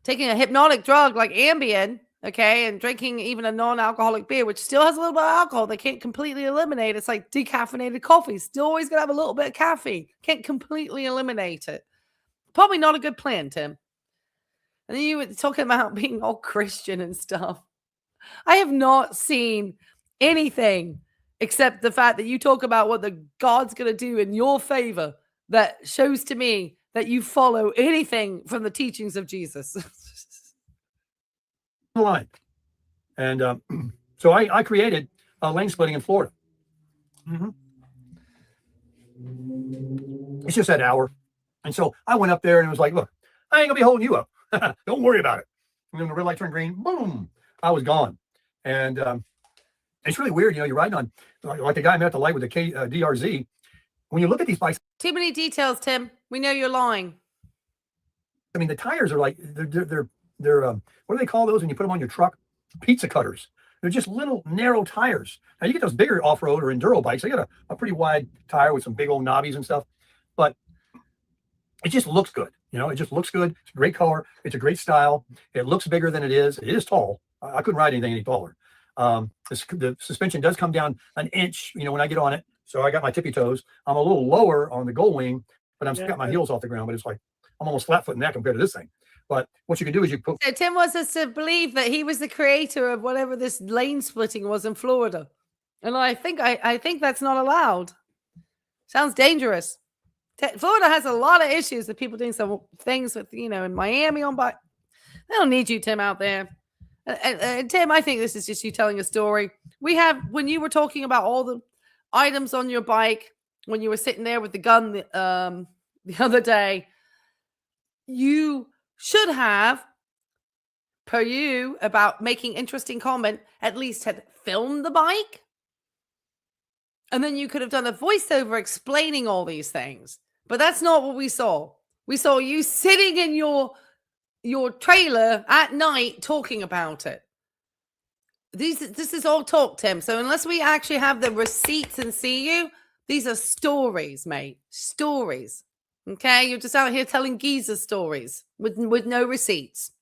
Taking a hypnotic drug like Ambien, okay, and drinking even a non-alcoholic beer, which still has a little bit of alcohol, they can't completely eliminate. It's like decaffeinated coffee. Still always gonna have a little bit of caffeine. Can't completely eliminate it. Probably not a good plan, Tim. And then you were talking about being all Christian and stuff. I have not seen anything except the fact that you talk about what the God's going to do in your favor that shows to me that you follow anything from the teachings of Jesus. Line. And so I created lane splitting in Florida. Mm-hmm. It's just that hour. And so I went up there and it was like, look, I ain't going to be holding you up. Don't worry about it. And then the red light turned green. Boom. I was gone. And It's really weird. You're riding on, like the guy I met at the light with the DRZ. When you look at these bikes, Too many details, Tim. We know you're lying. I mean, the tires are like, they're what do they call those when you put them on your truck? Pizza cutters. They're just little narrow tires. Now you get those bigger off-road or enduro bikes. They got a pretty wide tire with some big old knobbies and stuff, but it just looks good. It just looks good. It's a great color. It's a great style. It looks bigger than it is. It is tall. I couldn't ride anything any taller. The suspension does come down an inch, when I get on it. So I got my tippy toes. I'm a little lower on the Gold Wing, but I'm still got my heels off the ground. But it's like I'm almost flat footing that compared to this thing. But what you can do is you put. So Tim wants us to believe that he was the creator of whatever this lane splitting was in Florida, and I think that's not allowed. Sounds dangerous. Florida has a lot of issues with people doing some things with in Miami on bike. They don't need you, Tim, out there. And Tim, I think this is just you telling a story. When you were talking about all the items on your bike, when you were sitting there with the gun the other day, you should have, per you, about making interesting comment, at least had filmed the bike. And then you could have done a voiceover explaining all these things. But that's not what we saw. We saw you sitting in your trailer at night talking about it. This is all talk, Tim. So unless we actually have the receipts and see you, these are stories, mate. Stories. Okay? You're just out here telling geezer stories with no receipts.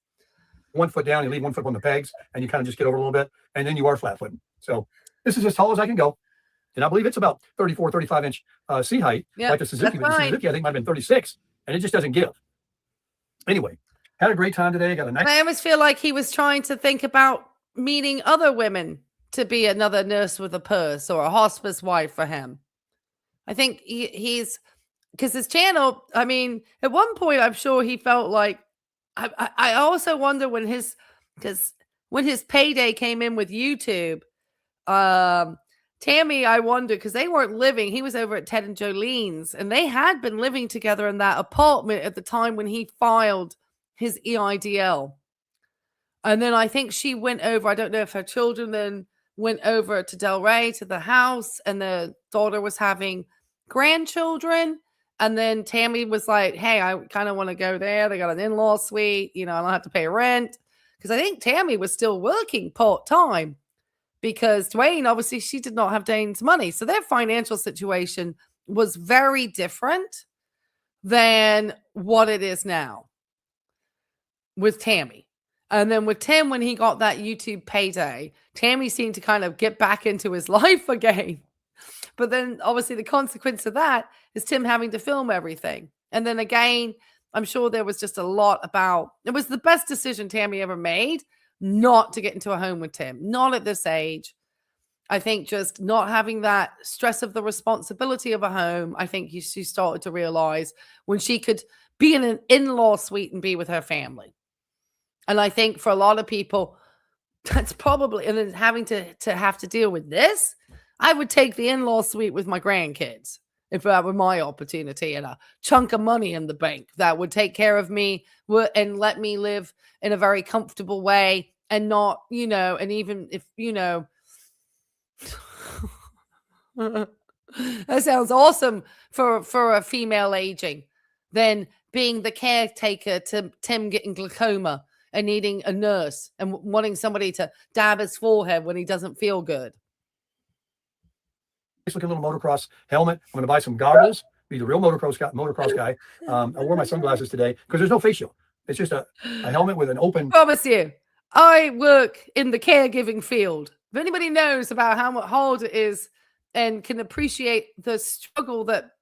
1 foot down, you leave 1 foot on the pegs, and you kind of just get over a little bit, and then you are flat footing. So this is as tall as I can go. And I believe it's about 34, 35 inch seat height, like the Suzuki. But the Suzuki, I think, might have been 36, and it just doesn't give. Anyway, had a great time today. Got a nice. I almost feel like he was trying to think about meeting other women to be another nurse with a purse or a hospice wife for him. I think he's, because his channel, I mean, at one point, I'm sure he felt like, I also wonder when his payday came in with YouTube, Tammy, I wonder, because they weren't living. He was over at Ted and Jolene's, and they had been living together in that apartment at the time when he filed his EIDL. And then I think she went over. I don't know if her children then went over to Delray to the house, and the daughter was having grandchildren. And then Tammy was like, hey, I kind of want to go there. They got an in-law suite. I don't have to pay rent. Because I think Tammy was still working part-time. Because Dwayne, obviously, she did not have Dane's money. So their financial situation was very different than what it is now with Tammy. And then with Tim, when he got that YouTube payday, Tammy seemed to kind of get back into his life again. But then, obviously, the consequence of that is Tim having to film everything. And then again, I'm sure there was just a lot about, it was the best decision Tammy ever made not to get into a home with Tim, not at this age. I think just not having that stress of the responsibility of a home, I think she started to realize when she could be in an in-law suite and be with her family. And I think for a lot of people, that's probably, and then having to have to deal with this, I would take the in-law suite with my grandkids if that were my opportunity, and a chunk of money in the bank that would take care of me and let me live in a very comfortable way, and not, and even if, that sounds awesome for a female aging, then being the caretaker to Tim getting glaucoma and needing a nurse and wanting somebody to dab his forehead when he doesn't feel good. Nice looking little motocross helmet. I'm going to buy some goggles. Be the real motocross guy. I wore my sunglasses today because there's no face shield. It's just a helmet with an open. I promise you, I work in the caregiving field. If anybody knows about how hard it is and can appreciate the struggle that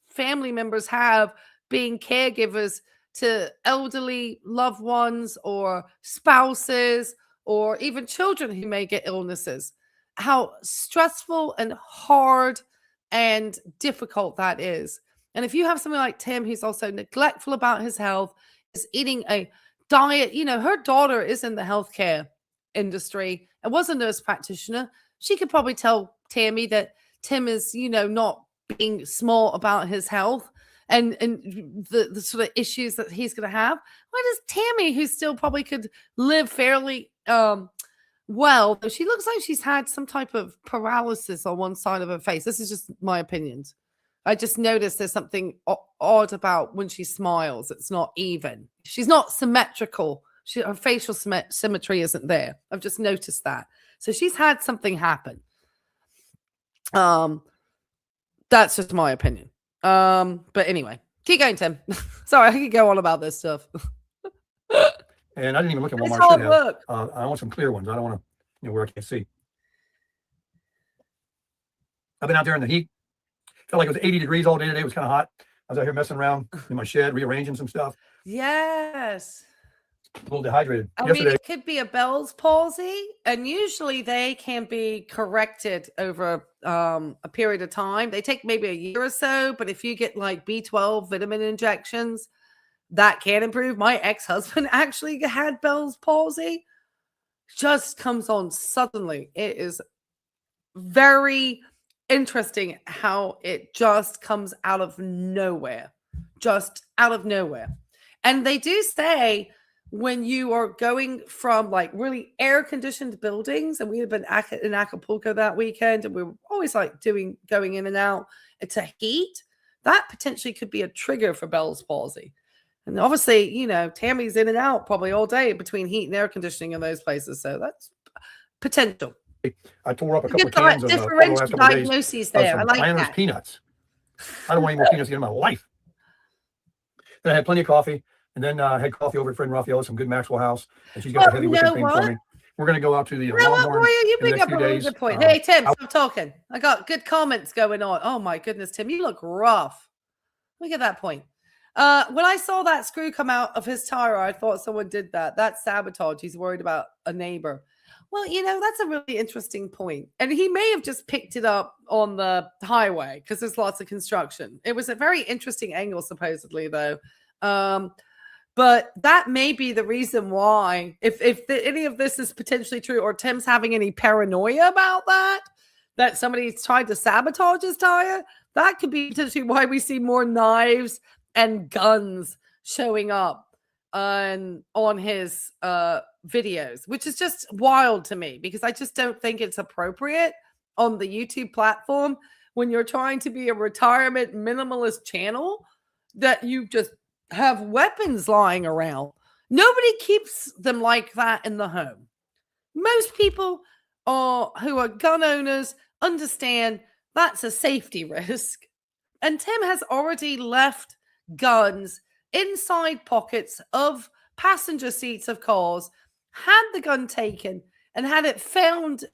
family members have being caregivers to elderly loved ones or spouses or even children who may get illnesses, how stressful and hard and difficult that is. And if you have somebody like Tim, who's also neglectful about his health, is eating a diet, her daughter is in the healthcare industry and was a nurse practitioner. She could probably tell Tammy that Tim is, not being smart about his health and the sort of issues that he's going to have. Why does Tammy, who still probably could live fairly well. She looks like she's had some type of paralysis on one side of her face. This is just my opinions. I just noticed there's something odd about when she smiles. It's not even. She's not symmetrical. Her facial symmetry isn't there. I've just noticed that. So she's had something happen. That's just my opinion. But anyway, keep going, Tim. Sorry, I could go on about this stuff. And I didn't even look at It's Walmart. hard work. I want some clear ones. I don't want to, where I can't see. I've been out there in the heat. Felt like it was 80 degrees all day today. It was kind of hot. I was out here messing around in my shed, rearranging some stuff. Yes. A little dehydrated. I mean, it could be a Bell's palsy, and usually they can be corrected over a period of time. They take maybe a year or so, but if you get like B12 vitamin injections, that can improve. My ex-husband actually had Bell's palsy. Just comes on suddenly. It is very interesting how it just comes out of nowhere. Just out of nowhere. And they do say when you are going from like really air-conditioned buildings, and we had been in Acapulco that weekend, and we were always like going in and out to heat, that potentially could be a trigger for Bell's palsy. And obviously, Tammy's in and out probably all day between heat and air conditioning in those places. So that's potential. I tore up a couple of cans of differential diagnoses there. I like Planters that. Peanuts. I don't want any more peanuts in my life. Then I had plenty of coffee, and then I had coffee over at friend Raphael, some good Maxwell House, and she's got the heavy whipping cream for me. We're going to go out to the Longhorn. You in the bring next up few a really days. good point. Hey, Tim, stop talking. I got good comments going on. Oh my goodness, Tim, you look rough. Look at that point. When I saw that screw come out of his tire, I thought someone did that. That's sabotage. He's worried about a neighbor. Well, that's a really interesting point. And he may have just picked it up on the highway because there's lots of construction. It was a very interesting angle, supposedly, though. But that may be the reason why, if any of this is potentially true, or Tim's having any paranoia about that somebody's tried to sabotage his tire, that could be potentially why we see more knives and guns showing up on his videos, which is just wild to me, because I just don't think it's appropriate on the YouTube platform when you're trying to be a retirement minimalist channel that you just have weapons lying around. Nobody keeps them like that in the home. Most people who are gun owners understand that's a safety risk. And Tim has already left guns inside pockets of passenger seats of cars, had the gun taken, and had it found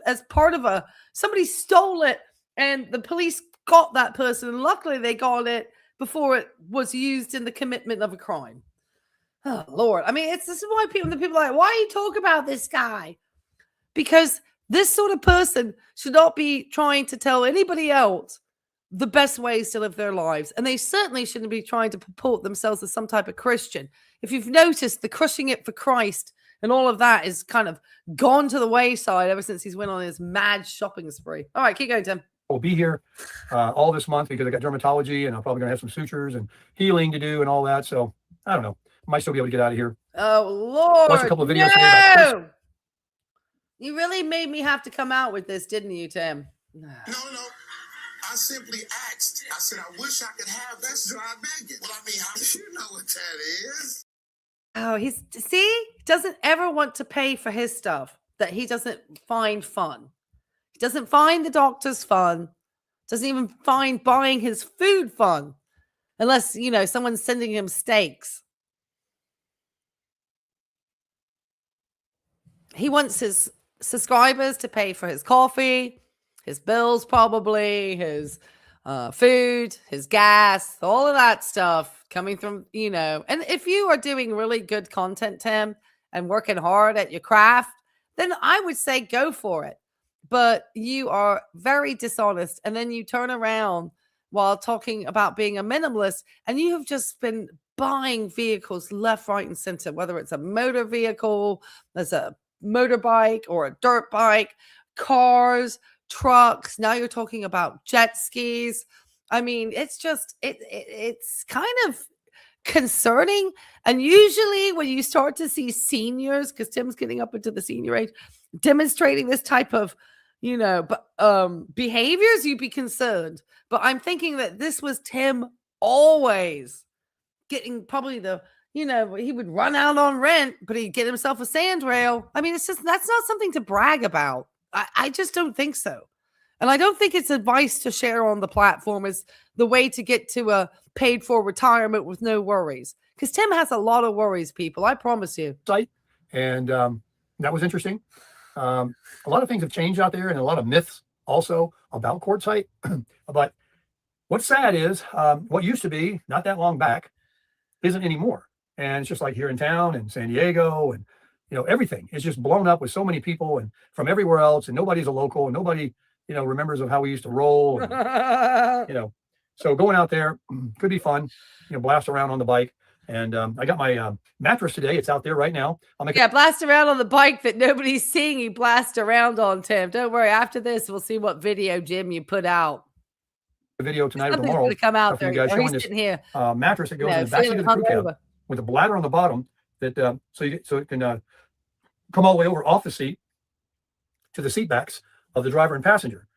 as part of somebody stole it, and the police got that person, and luckily they got it before it was used in the commitment of a crime. Oh, Lord. I mean, this is why people are like, why you talk about this guy? Because this sort of person should not be trying to tell anybody else the best ways to live their lives. And they certainly shouldn't be trying to purport themselves as some type of Christian. If you've noticed, the crushing it for Christ and all of that is kind of gone to the wayside ever since he's went on his mad shopping spree. All right, keep going, Tim. I'll be here all this month because I got dermatology, and I'm probably going to have some sutures and healing to do and all that. So I don't know. I might still be able to get out of here. Oh, Lord. Watch a couple of videos No! You really made me have to come out with this, didn't you, Tim? No. I simply asked. I said, I wish I could have that dry bacon. Well, I mean, you know what that is. Oh, he doesn't ever want to pay for his stuff that he doesn't find fun. He doesn't find the doctors fun. Doesn't even find buying his food fun. Unless, someone's sending him steaks. He wants his subscribers to pay for his coffee, his bills, probably his food, his gas, all of that stuff coming from, and if you are doing really good content, Tim, and working hard at your craft, then I would say go for it. But you are very dishonest. And then you turn around while talking about being a minimalist, and you have just been buying vehicles left, right, and center, whether it's a motor vehicle, there's a motorbike or a dirt bike, cars, trucks. Now you're talking about jet skis. I mean, it's just, it's kind of concerning. And usually when you start to see seniors, because Tim's getting up into the senior age, demonstrating this type of, behaviors, you'd be concerned. But I'm thinking that this was Tim always getting probably he would run out on rent, but he'd get himself a sandrail. I mean, it's just, that's not something to brag about. I just don't think so. And I don't think it's advice to share on the platform is the way to get to a paid for retirement with no worries. Because Tim has a lot of worries, people. I promise you. And that was interesting. A lot of things have changed out there, and a lot of myths also about quartzite. But what's sad is what used to be not that long back isn't anymore. And it's just like here in town and San Diego, and everything is just blown up with so many people and from everywhere else, and nobody's a local, and nobody remembers of how we used to roll. And, so going out there could be fun. Blast around on the bike. And I got my mattress today. It's out there right now. Blast around on the bike that nobody's seeing you blast around on, Tim. Don't worry. After this, we'll see what video, Jim, you put out. The video tonight or Something's tomorrow. Gonna come out there. You guys showing this mattress that goes in the back seat of the crew cab with a bladder on the bottom that so it can come all the way over off the seat to the seat backs of the driver and passenger.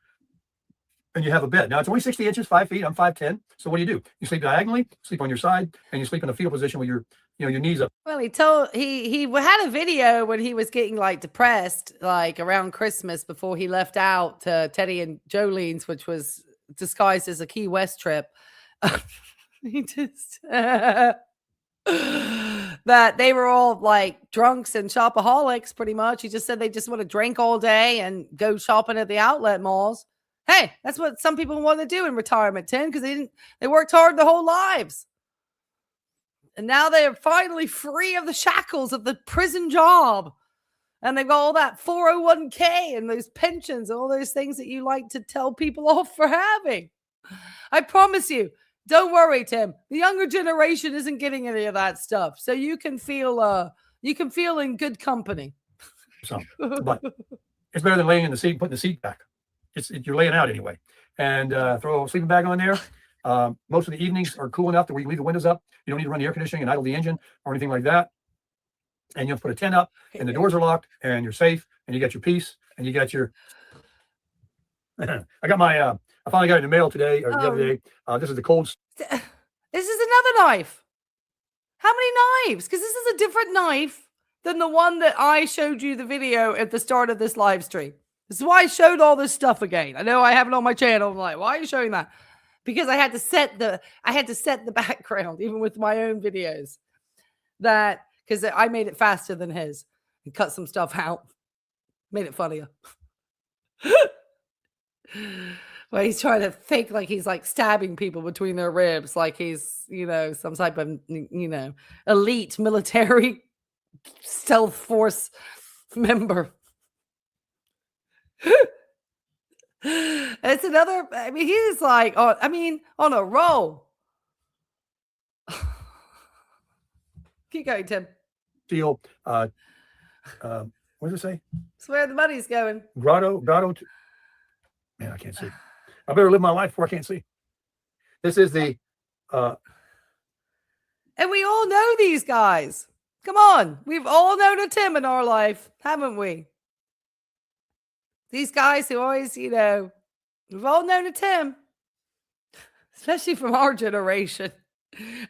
And you have a bed. Now it's only 60 inches, 5 feet. I'm 5'10". So what do? You sleep diagonally, sleep on your side, and you sleep in a fetal position with your knees up. Well, he had a video when he was getting like depressed, like around Christmas before he left out to Teddy and Jolene's, which was disguised as a Key West trip. He just that they were all like drunks and shopaholics pretty much. He just said they just want to drink all day and go shopping at the outlet malls. Hey, that's what some people want to do in retirement, Tim, because they worked hard their whole lives. And now they're finally free of the shackles of the prison job. And they've got all that 401k and those pensions and all those things that you like to tell people off for having. I promise you, don't worry, Tim. The younger generation isn't getting any of that stuff. So you can feel in good company. So, but it's better than laying in the seat and putting the seat back. You're laying out anyway. And throw a sleeping bag on there. Most of the evenings are cool enough that we can leave the windows up. You don't need to run the air conditioning and idle the engine or anything like that. And you have to put a tent up, and the doors are locked, and you're safe, and you got your peace, and you got your. I finally got it in the mail today or the other day. This is the cold. This is another knife. How many knives? Because this is a different knife than the one that I showed you the video at the start of this live stream. This is why I showed all this stuff again. I know I have it on my channel. I'm like, why are you showing that? Because I had to set the background, even with my own videos. Because I made it faster than his and cut some stuff out. Made it funnier. Well, he's trying to fake like he's like stabbing people between their ribs, like he's, some type of, elite military stealth force member. It's another, he's like, on a roll. Keep going, Tim. Steel, what does it say? It's where the money's going. Grotto. Man, I can't see. I better live my life before I can't see. This is the. And we all know these guys. Come on. We've all known a Tim in our life, haven't we? These guys who always, we've all known a Tim, especially from our generation.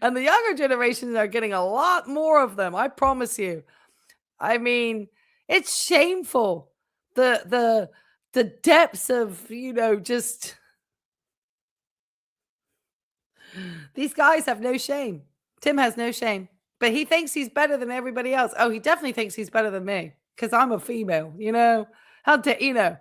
And the younger generations are getting a lot more of them. I promise you. I mean, it's shameful. The depths of, just these guys have no shame. Tim has no shame, but he thinks he's better than everybody else. Oh, he definitely thinks he's better than me because I'm a female, How dare,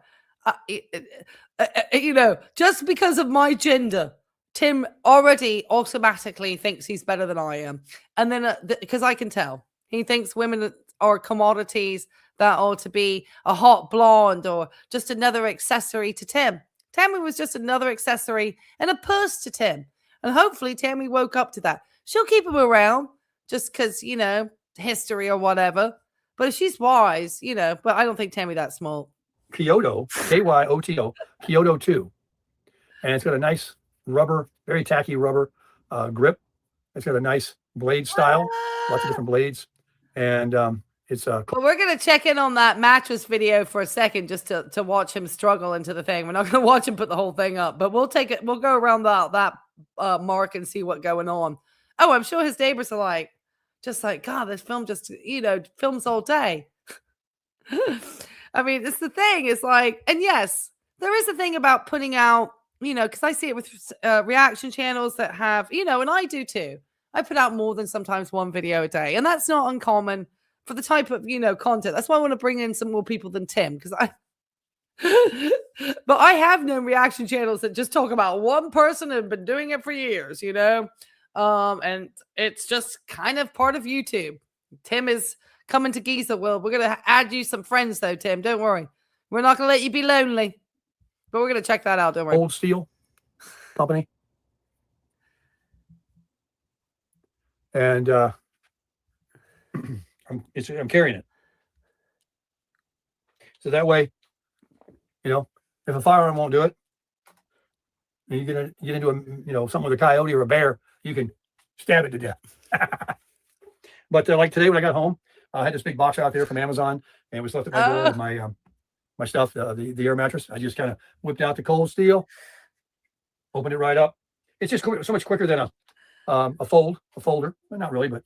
just because of my gender, Tim already automatically thinks he's better than I am. And then, because I can tell, he thinks women are commodities that ought to be a hot blonde or just another accessory to Tim. Tammy was just another accessory and a purse to Tim. And hopefully Tammy woke up to that. She'll keep him around just because, history or whatever. But if she's wise, but I don't think Tammy that smart. Kyoto, Kyoto, Kyoto 2. And it's got a nice rubber, very tacky rubber grip. It's got a nice blade style, lots of different blades. And it's Well, we're going to check in on that mattress video for a second just to watch him struggle into the thing. We're not going to watch him put the whole thing up, but we'll take it. We'll go around that mark and see what's going on. Oh, I'm sure his neighbors are like, just like, God, this film just, films all day. I mean, it's the thing. It's like, and yes, there is a thing about putting out, because I see it with reaction channels that have, and I do too. I put out more than sometimes one video a day, and that's not uncommon for the type of, content. That's why I want to bring in some more people than Tim, because but I have known reaction channels that just talk about one person and have been doing it for years, and it's just kind of part of YouTube. Tim is coming to Giza World. We're going to add you some friends though, Tim. Don't worry. We're not going to let you be lonely, but we're going to check that out. Don't worry. Old Steel Company. And I'm carrying it. So that way, if a firearm won't do it, and you get into something with a coyote or a bear, you can stab it to death. But like today when I got home, I had this big box out there from Amazon, and it was left at my door with my stuff, the air mattress. I just kind of whipped out the cold steel, opened it right up. It's just so much quicker than a folder. Well, not really, but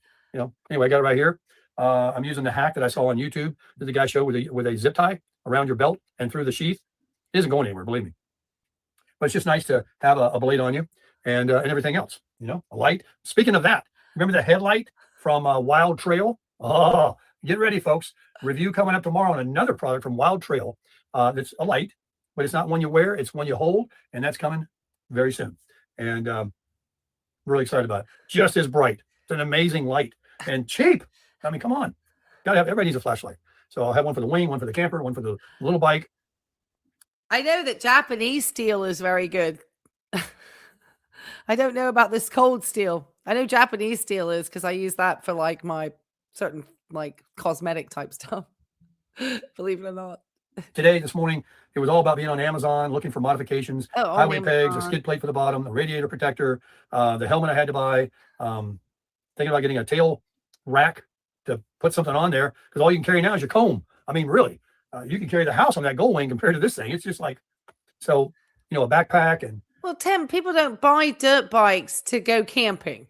anyway, I got it right here. I'm using the hack that I saw on YouTube that the guy showed with a zip tie around your belt and through the sheath. It isn't going anywhere, believe me. But it's just nice to have a blade on you and everything else. A light. Speaking of that, remember the headlight from Wild Trail? Oh, get ready, folks. Review coming up tomorrow on another product from Wild Trail. That's a light, but it's not one you wear. It's one you hold, and that's coming very soon. And really excited about it. Just as bright. It's an amazing light and cheap. I mean, come on. Everybody needs a flashlight. So I'll have one for the wing, one for the camper, one for the little bike. I know that Japanese steel is very good. I don't know about this cold steel. I know Japanese steel is because I use that for like my certain like cosmetic type stuff. Believe it or not. This morning, it was all about being on Amazon, looking for modifications, highway pegs, a skid plate for the bottom, a radiator protector, the helmet I had to buy, thinking about getting a tail rack to put something on there, because all you can carry now is your comb. I mean, really, you can carry the house on that gold wing compared to this thing. It's just like, so, a backpack. And well, Tim, people don't buy dirt bikes to go camping.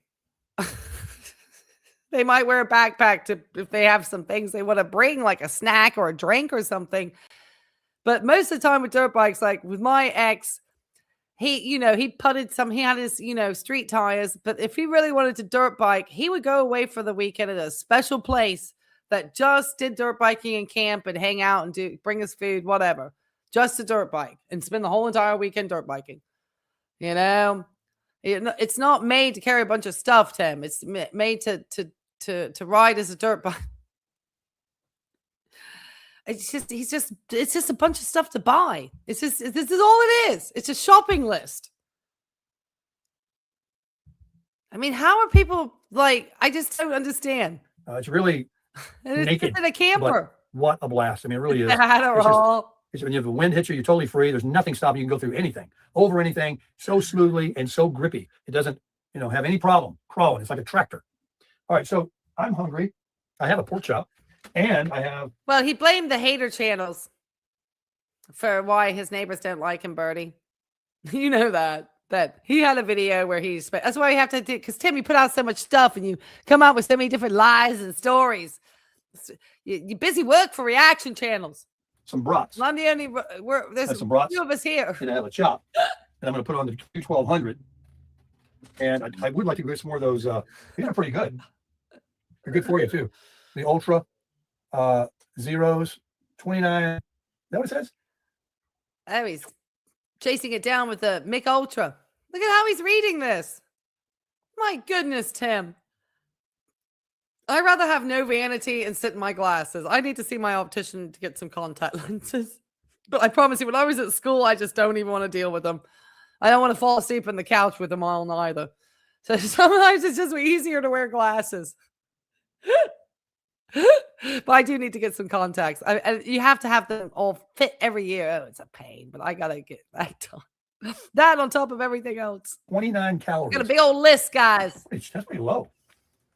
They might wear a backpack if they have some things they want to bring, like a snack or a drink or something. But most of the time with dirt bikes, like with my ex, he putted some, he had his, street tires. But if he really wanted to dirt bike, he would go away for the weekend at a special place that just did dirt biking and camp and hang out and bring us food, whatever. Just a dirt bike and spend the whole entire weekend dirt biking. It's not made to carry a bunch of stuff, Tim. It's made to ride as a dirt bike. It's just a bunch of stuff to buy. This is all it is. It's a shopping list. I mean, how are people like? I just don't understand. It's really naked. In a camper. What a blast! I mean, it really is. It's when you have the wind hits you, you're totally free. There's nothing stopping you. You can go through anything, over anything, so smoothly and so grippy. It doesn't, have any problem crawling. It's like a tractor. All right, so I'm hungry. I have a pork chop, and I have. Well, he blamed the hater channels for why his neighbors don't like him, Bertie. You know that he had a video where that's why you have to do, because Tim, you put out so much stuff and you come out with so many different lies and stories. You busy work for reaction channels. Some brats. I'm the only. There's some brats. Few of us here. And I have a chop, and I'm going to put on the 1200. And I would like to get some more of those. These are pretty good. They're good for you too. The Ultra Zeros 29. Is that what it says? Oh, he's chasing it down with the Mick Ultra. Look at how he's reading this. My goodness, Tim. I'd rather have no vanity and sit in my glasses. I need to see my optician to get some contact lenses. But I promise you, when I was at school, I just don't even want to deal with them. I don't want to fall asleep on the couch with them on either. So sometimes it's just easier to wear glasses. But I do need to get some contacts. You have to have them all fit every year. Oh, it's a pain, but I got to get that done. That on top of everything else. 29 calories. Got a big old list, guys. That's pretty low.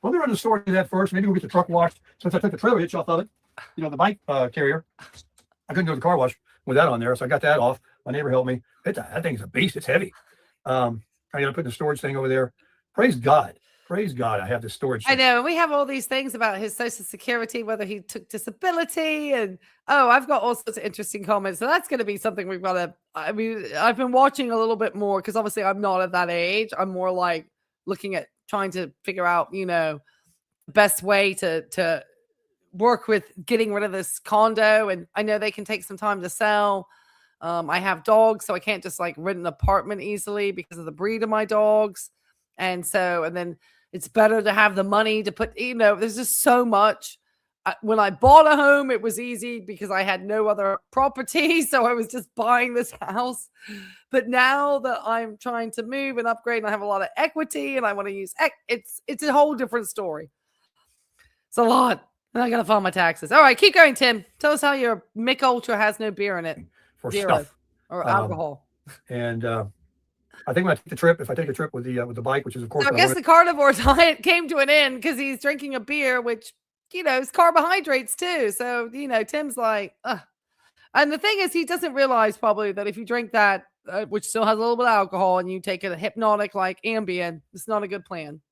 We'll run the store to do that first. Maybe we'll get the truck washed. Since I took the trailer hitch off of it, the bike carrier, I couldn't do the car wash with that on there, so I got that off. My neighbor helped me. That thing's a beast. It's heavy. I got to put the storage thing over there. Praise God. Praise God. I have this storage thing. I know. And we have all these things about his Social Security, whether he took disability. And, I've got all sorts of interesting comments. So that's going to be something we've got to, I've been watching a little bit more because obviously I'm not at that age. I'm more like looking at trying to figure out, the best way to work with getting rid of this condo. And I know they can take some time to sell. I have dogs, so I can't just like rent an apartment easily because of the breed of my dogs. And then it's better to have the money to put, there's just so much. When I bought a home, it was easy because I had no other property. So I was just buying this house. But now that I'm trying to move and upgrade and I have a lot of equity and I want to use, it's a whole different story. It's a lot. And I got to file my taxes. All right, keep going, Tim. Tell us how your Mick Ultra has no beer in it. For Zero. stuff. Or alcohol. And I think when I take the trip, if I take a trip with the bike, which is of course, So I guess the carnivore diet came to an end because he's drinking a beer, which, is carbohydrates too. So, Tim's like, ugh. And the thing is, he doesn't realize probably that if you drink that, which still has a little bit of alcohol, and you take a hypnotic like Ambien, it's not a good plan.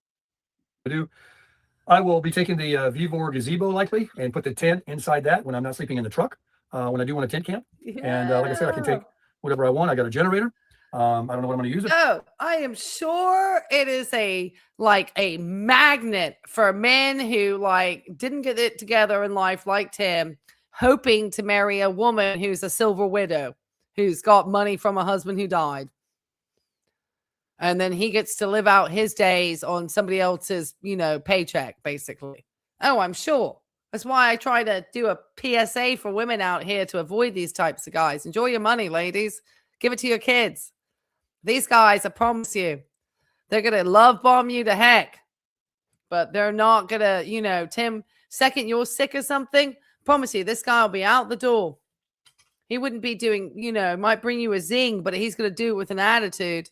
I will be taking the Vivor gazebo likely and put the tent inside that when I'm not sleeping in the truck. When I do want a tent camp. Yeah. And like I said, I can take whatever I want. I got a generator. I don't know what I'm going to use it. Oh, I am sure it is a magnet for men who didn't get it together in life like Tim, hoping to marry a woman who's a silver widow, who's got money from a husband who died. And then he gets to live out his days on somebody else's, paycheck, basically. Oh, I'm sure. That's why I try to do a PSA for women out here to avoid these types of guys. Enjoy your money, ladies. Give it to your kids. These guys, I promise you, they're going to love bomb you to heck. But they're not going to, Tim, second you're sick or something, promise you, this guy will be out the door. He wouldn't be doing, might bring you a zing, but he's going to do it with an attitude.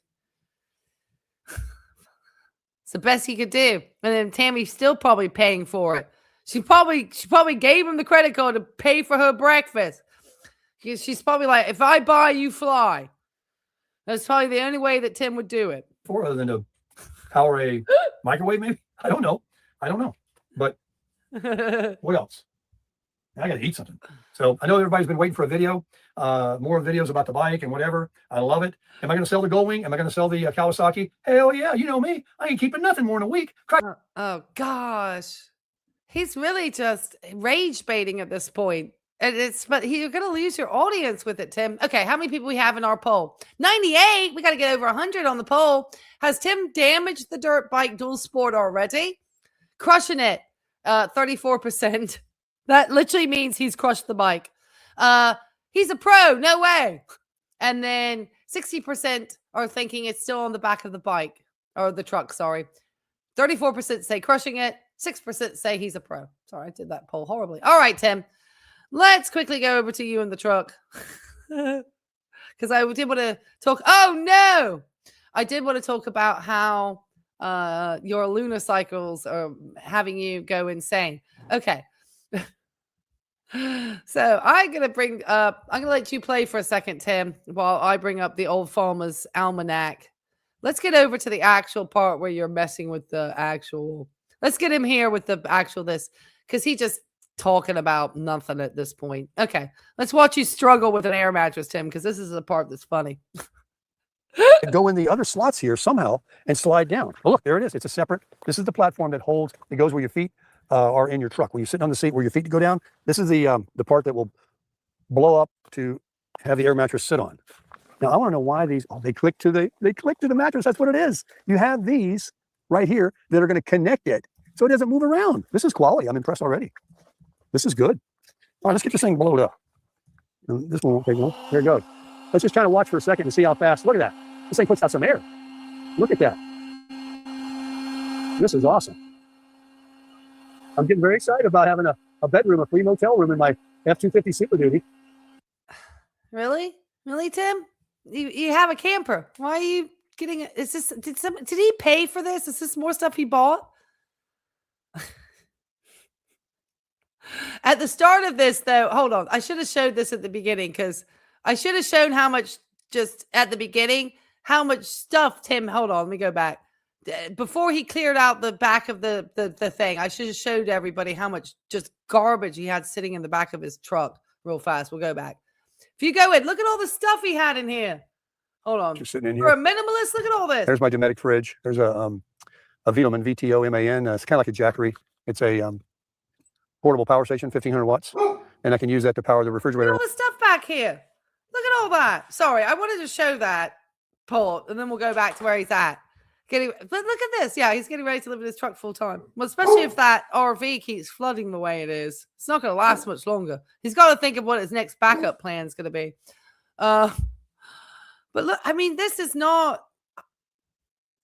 It's the best he could do. And then Tammy's still probably paying for it. She probably gave him the credit card to pay for her breakfast. She's probably like, if I buy, you fly. That's probably the only way that Tim would do it. Other than to power a microwave, maybe? I don't know. But what else? I got to eat something. So I know everybody's been waiting for a video, more videos about the bike and whatever. I love it. Am I going to sell the Goldwing? Am I going to sell the Kawasaki? Hell yeah. You know me. I ain't keeping nothing more than a week. Oh, gosh. He's really just rage baiting at this point. But you're going to lose your audience with it, Tim. Okay, how many people we have in our poll? 98. We got to get over 100 on the poll. Has Tim damaged the dirt bike dual sport already? Crushing it. 34%. That literally means he's crushed the bike. He's a pro. No way. And then 60% are thinking it's still on the back of the bike or the truck. Sorry. 34% say crushing it. 6% say he's a pro. Sorry, I did that poll horribly. All right, Tim. Let's quickly go over to you in the truck. Because I did want to talk. Oh, no. I did want to talk about how your lunar cycles are having you go insane. Okay. So I'm going to let you play for a second, Tim, while I bring up the Old Farmer's Almanac. Let's get over to the actual part where you're messing with the actual. Let's get him here with the actual this, because he just talking about nothing at this point. Okay, let's watch you struggle with an air mattress, Tim, because this is the part that's funny. Go in the other slots here somehow and slide down. Oh, look, there it is. It's a separate. This is the platform that holds. It goes where your feet are in your truck. When you're sitting on the seat where your feet go down, this is the part that will blow up to have the air mattress sit on. Now I want to know why these. Oh, they click to the mattress. That's what it is. You have these right here that are going to connect it so it doesn't move around. This is quality. I'm impressed already. This is good. All right, let's get this thing blowed up. This one won't take long. There it goes. Let's just try to watch for a second and see how fast. Look at that. This thing puts out some air. Look at that. This is awesome. I'm getting very excited about having a bedroom, a free motel room in my F-250 Super Duty. Really? Really, Tim? you have a camper. Why are you getting it? Is this did he pay for this? Is this more stuff he bought? At the start of this, though, hold on. I should have showed this at the beginning because I should have shown how much just at the beginning, how much stuff Tim. Hold on, let me go back. Before he cleared out the back of the thing, I should have showed everybody how much just garbage he had sitting in the back of his truck real fast. We'll go back. If you go in, look at all the stuff he had in here. Hold on. Just sitting in For here. a minimalist, look at all this. There's my Dometic fridge. There's a Vitoman, VTOMAN. It's kind of like a Jackery. It's a portable power station, 1500 watts. And I can use that to power the refrigerator. Look at all the stuff back here. Look at all that. Sorry, I wanted to show that, Paul, and then we'll go back to where he's at. But look at this. Yeah, he's getting ready to live in his truck full time. Well, especially if that RV keeps flooding the way it is. It's not going to last much longer. He's got to think of what his next backup plan is going to be. But look, I mean, this is not.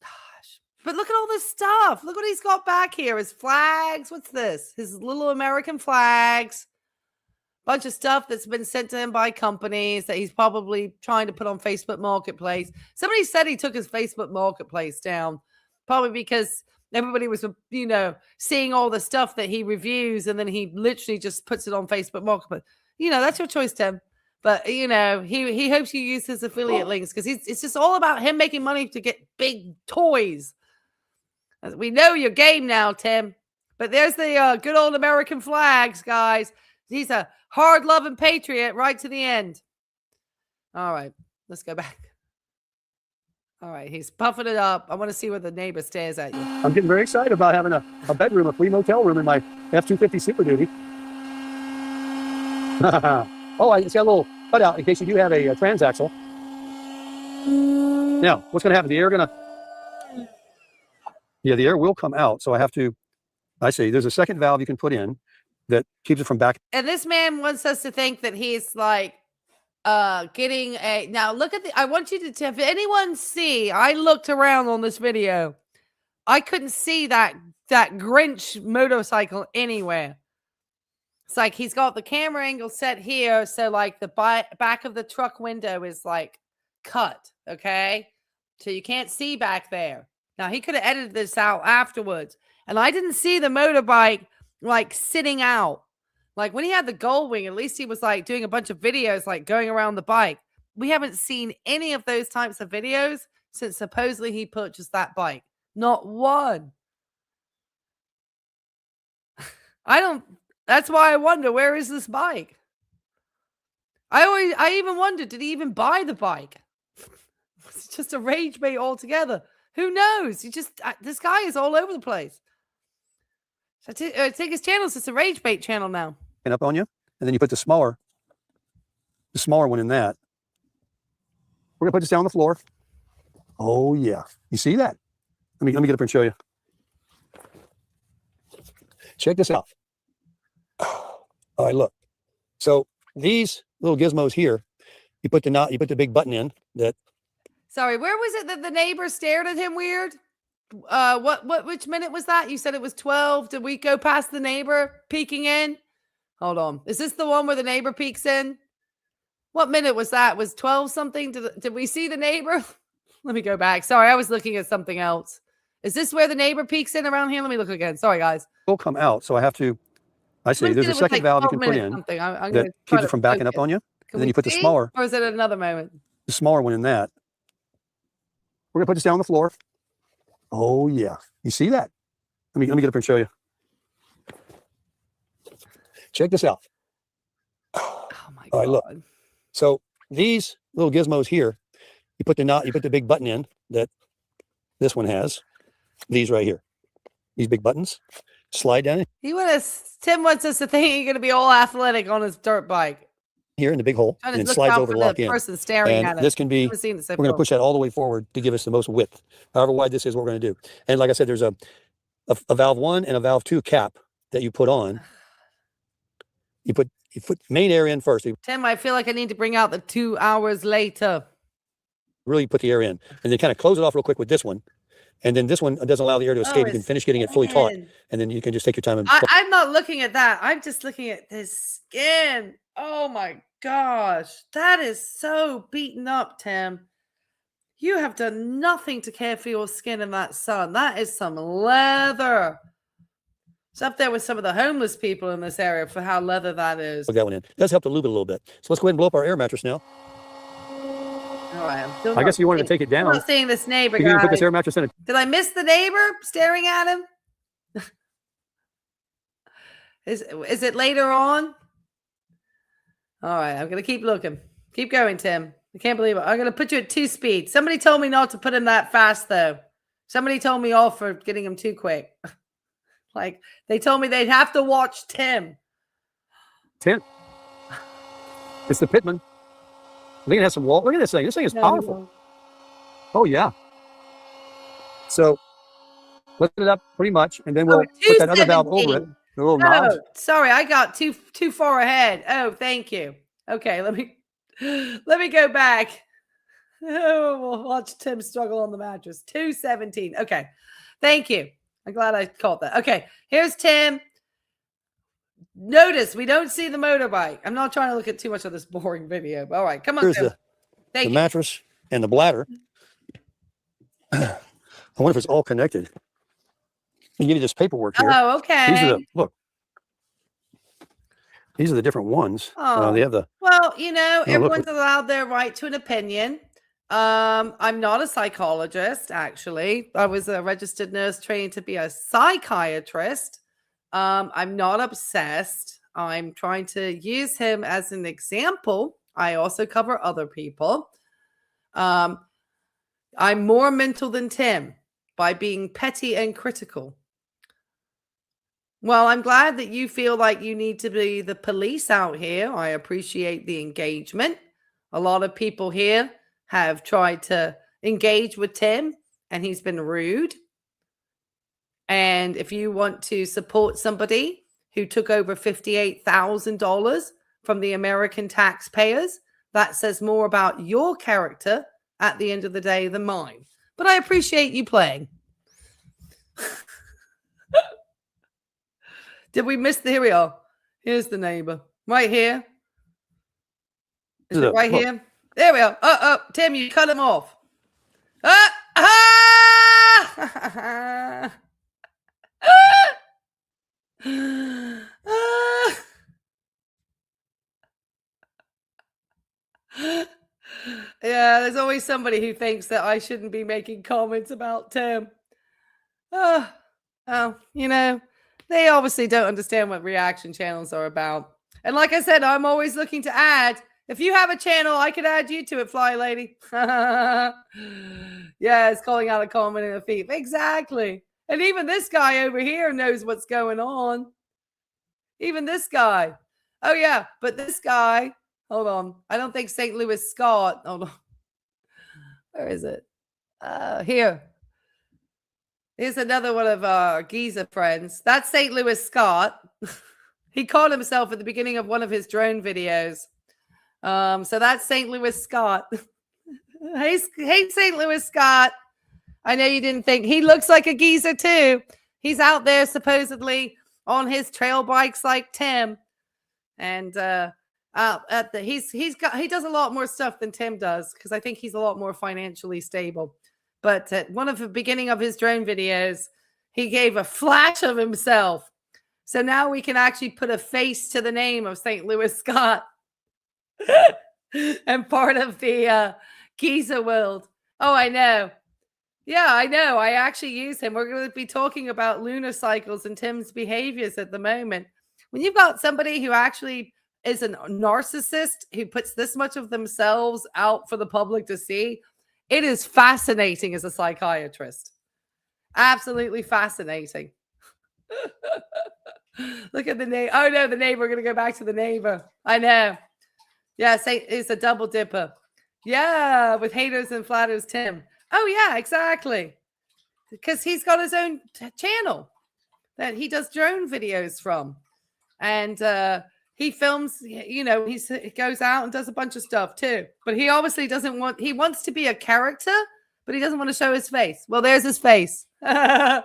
Gosh. But look at all this stuff. Look what he's got back here. His flags. What's this? His little American flags. Bunch of stuff that's been sent to him by companies that he's probably trying to put on Facebook Marketplace. Somebody said he took his Facebook Marketplace down, probably because everybody was, seeing all the stuff that he reviews, and then he literally just puts it on Facebook Marketplace. That's your choice, Tim. But he hopes you use his affiliate links because it's just all about him making money to get big toys. We know your game now, Tim. But there's the good old American flags, guys. He's a hard-loving patriot right to the end. All right, let's go back. All right, he's puffing it up. I want to see where the neighbor stares at you. I'm getting very excited about having a bedroom, a free motel room in my F-250 Super Duty. Oh, I see a little cutout in case you do have a transaxle. Now, what's going to happen? The air will come out. So I see, there's a second valve you can put in that keeps it from back. And this man wants us to think that he's like getting a. Now look at I want you to, if anyone see, I looked around on this video. I couldn't see that Grinch motorcycle anywhere. It's like he's got the camera angle set here. So like the back of the truck window is like cut. Okay. So you can't see back there. Now he could have edited this out afterwards. And I didn't see the motorbike like sitting out. Like when he had the Gold Wing, at least he was like doing a bunch of videos, like going around the bike. We haven't seen any of those types of videos since supposedly he purchased that bike. Not one. That's why I wonder, where is this bike? I even wondered, did he even buy the bike? It's just a rage bait altogether. Who knows? This guy is all over the place. I think his channel is just a rage bait channel now. And up on you, and then you put the smaller one in that. We're gonna put this down on the floor. Oh yeah, you see that? Let me get up here and show you. Check this out. All right, look. So these little gizmos here, you put the big button in that. Sorry, where was it that the neighbor stared at him weird? Which minute was that? You said it was 12. Did we go past the neighbor peeking in? Hold on. Is this the one where the neighbor peeks in? What minute was that? Was 12 something? Did we see the neighbor? Let me go back. Sorry, I was looking at something else. Is this where the neighbor peeks in around here? Let me look again. Sorry, guys. Will come out, so I see. There's a second valve you can put in that keeps it from backing up on you. And then you put the smaller. Or is it another moment? The smaller one in that. We're gonna put this down on the floor. Oh yeah, you see that? Let me get up here and show you. Check this out. Oh my God. All right, look. So these little gizmos here, you put the big button in that this one has. These right here, these big buttons, slide down. Tim wants us to think he's gonna be all athletic on his dirt bike. Here in the big hole, and it slides over to lock in. Person staring at it. This can be, we're going to push that all the way forward to give us the most width. However wide this is, what we're going to do. And like I said, there's a valve 1 and a valve 2 cap that you put on. You put main air in first. Tim, I feel like I need to bring out the 2 hours later. Really put the air in, and then kind of close it off real quick with this one, And then this one doesn't allow the air to escape. You can it's finish getting it fully taut, skin. and then you can just take your time and I'm not looking at that. I'm just looking at this skin. Oh my gosh. That is so beaten up, Tim. You have done nothing to care for your skin in that sun. That is some leather. It's up there with some of the homeless people in this area for how leather that is. plug that one in. It does help to lube it a little bit. So let's go ahead and blow up our air mattress now. All right, I'm still I guess not if you wanted to seeing- take it I'm down, not seeing this neighbor you can put this guy. air mattress in it. Did I miss the neighbor staring at him? Is it later on? All right, I'm going to keep looking. Keep going, Tim. I can't believe it. I'm going to put you at 2 speed. Somebody told me not to put him that fast, though. Somebody told me off for getting him too quick. Like, they told me they'd have to watch Tim. 10. It's the Pitman. I think it has some wall. Look at this thing. This thing is powerful. Oh, yeah. So, lift it up pretty much, and then we'll put that other valve over it. The little knobs. Oh, sorry, I got too far ahead. Oh, thank you. Okay, let me go back. Oh, we'll watch Tim struggle on the mattress. 217. Okay, thank you. I'm glad I caught that. Okay, here's Tim. Notice we don't see the motorbike. I'm not trying to look at too much of this boring video. But all right, come on. Here's Tim. the Thank you. mattress and the bladder. I wonder if it's all connected. I'll give you this paperwork here. Oh, okay. These are the look. These are the different ones. Oh. They have the Well, you know, look everyone's what- allowed their right to an opinion. I'm not a psychologist, actually. I was a registered nurse trained to be a psychiatrist. I'm not obsessed. I'm trying to use him as an example. I also cover other people. I'm more mental than Tim by being petty and critical. Well, I'm glad that you feel like you need to be the police out here. I appreciate the engagement. A lot of people here have tried to engage with Tim, and he's been rude. And if you want to support somebody who took over $58,000 from the American taxpayers, that says more about your character at the end of the day than mine. But I appreciate you playing. Did we miss the, here we are. Here's the neighbor. Right here. Is it right here? There we are. Tim, you cut him off. Yeah, there's always somebody who thinks that I shouldn't be making comments about Tim. Oh, you know, they obviously don't understand what reaction channels are about. And like I said, I'm always looking to add. If you have a channel, I could add you to it, Fly Lady. Yeah, it's calling out a comment in a feed. Exactly. And even this guy over here knows what's going on. Even this guy. Oh, yeah. But this guy, hold on. I don't think St. Louis Scott. Hold on. Where is it? Here. Here's another one of our Giza friends. That's St. Louis Scott. He called himself at the beginning of one of his drone videos. So that's St. Louis Scott. Hey, St. Louis Scott. I know you didn't think he looks like a geezer too. He's out there supposedly on his trail bikes like Tim, and he does a lot more stuff than Tim does because I think he's a lot more financially stable. But at one of the beginning of his drone videos, he gave a flash of himself. So now we can actually put a face to the name of St. Louis Scott. And part of the Giza world. Oh, I know. Yeah, I know. I actually use him. We're going to be talking about lunar cycles and Tim's behaviors at the moment. When you've got somebody who actually is a narcissist who puts this much of themselves out for the public to see, it is fascinating as a psychiatrist. Absolutely fascinating. Look at the neighbor. Oh, no, the neighbor. We're going to go back to the neighbor. I know. Yeah, it's a double dipper. Yeah, with haters and flatters, Tim. Oh, yeah, exactly. Because he's got his own channel that he does drone videos from. And he films, you know, he goes out and does a bunch of stuff too. But he obviously doesn't want, he wants to be a character, but he doesn't want to show his face. Well, there's his face. I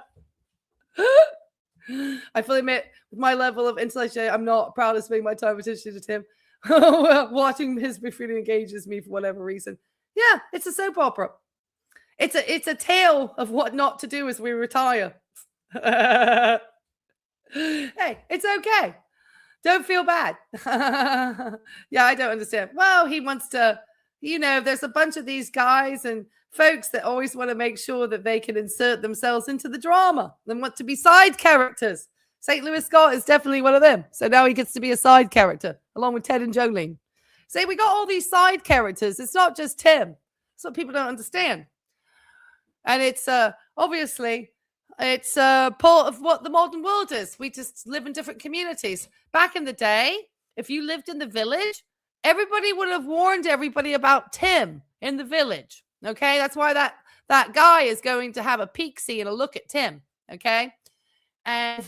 fully admit, with my level of intellectuality, I'm not proud of spending my time attention to Tim. Watching his befriending engages me for whatever reason. Yeah, it's a soap opera. It's a tale of what not to do as we retire. Hey, it's okay. Don't feel bad. Yeah, I don't understand. Well, he wants to, there's a bunch of these guys and folks that always want to make sure that they can insert themselves into the drama and want to be side characters. St. Louis Scott is definitely one of them. So now he gets to be a side character along with Ted and Jolene. See, we got all these side characters. It's not just Tim. That's what people don't understand. And it's obviously, it's part of what the modern world is. We just live in different communities. Back in the day, if you lived in the village, everybody would have warned everybody about Tim in the village. Okay, that's why that guy is going to have a peek-see and a look at Tim. Okay, and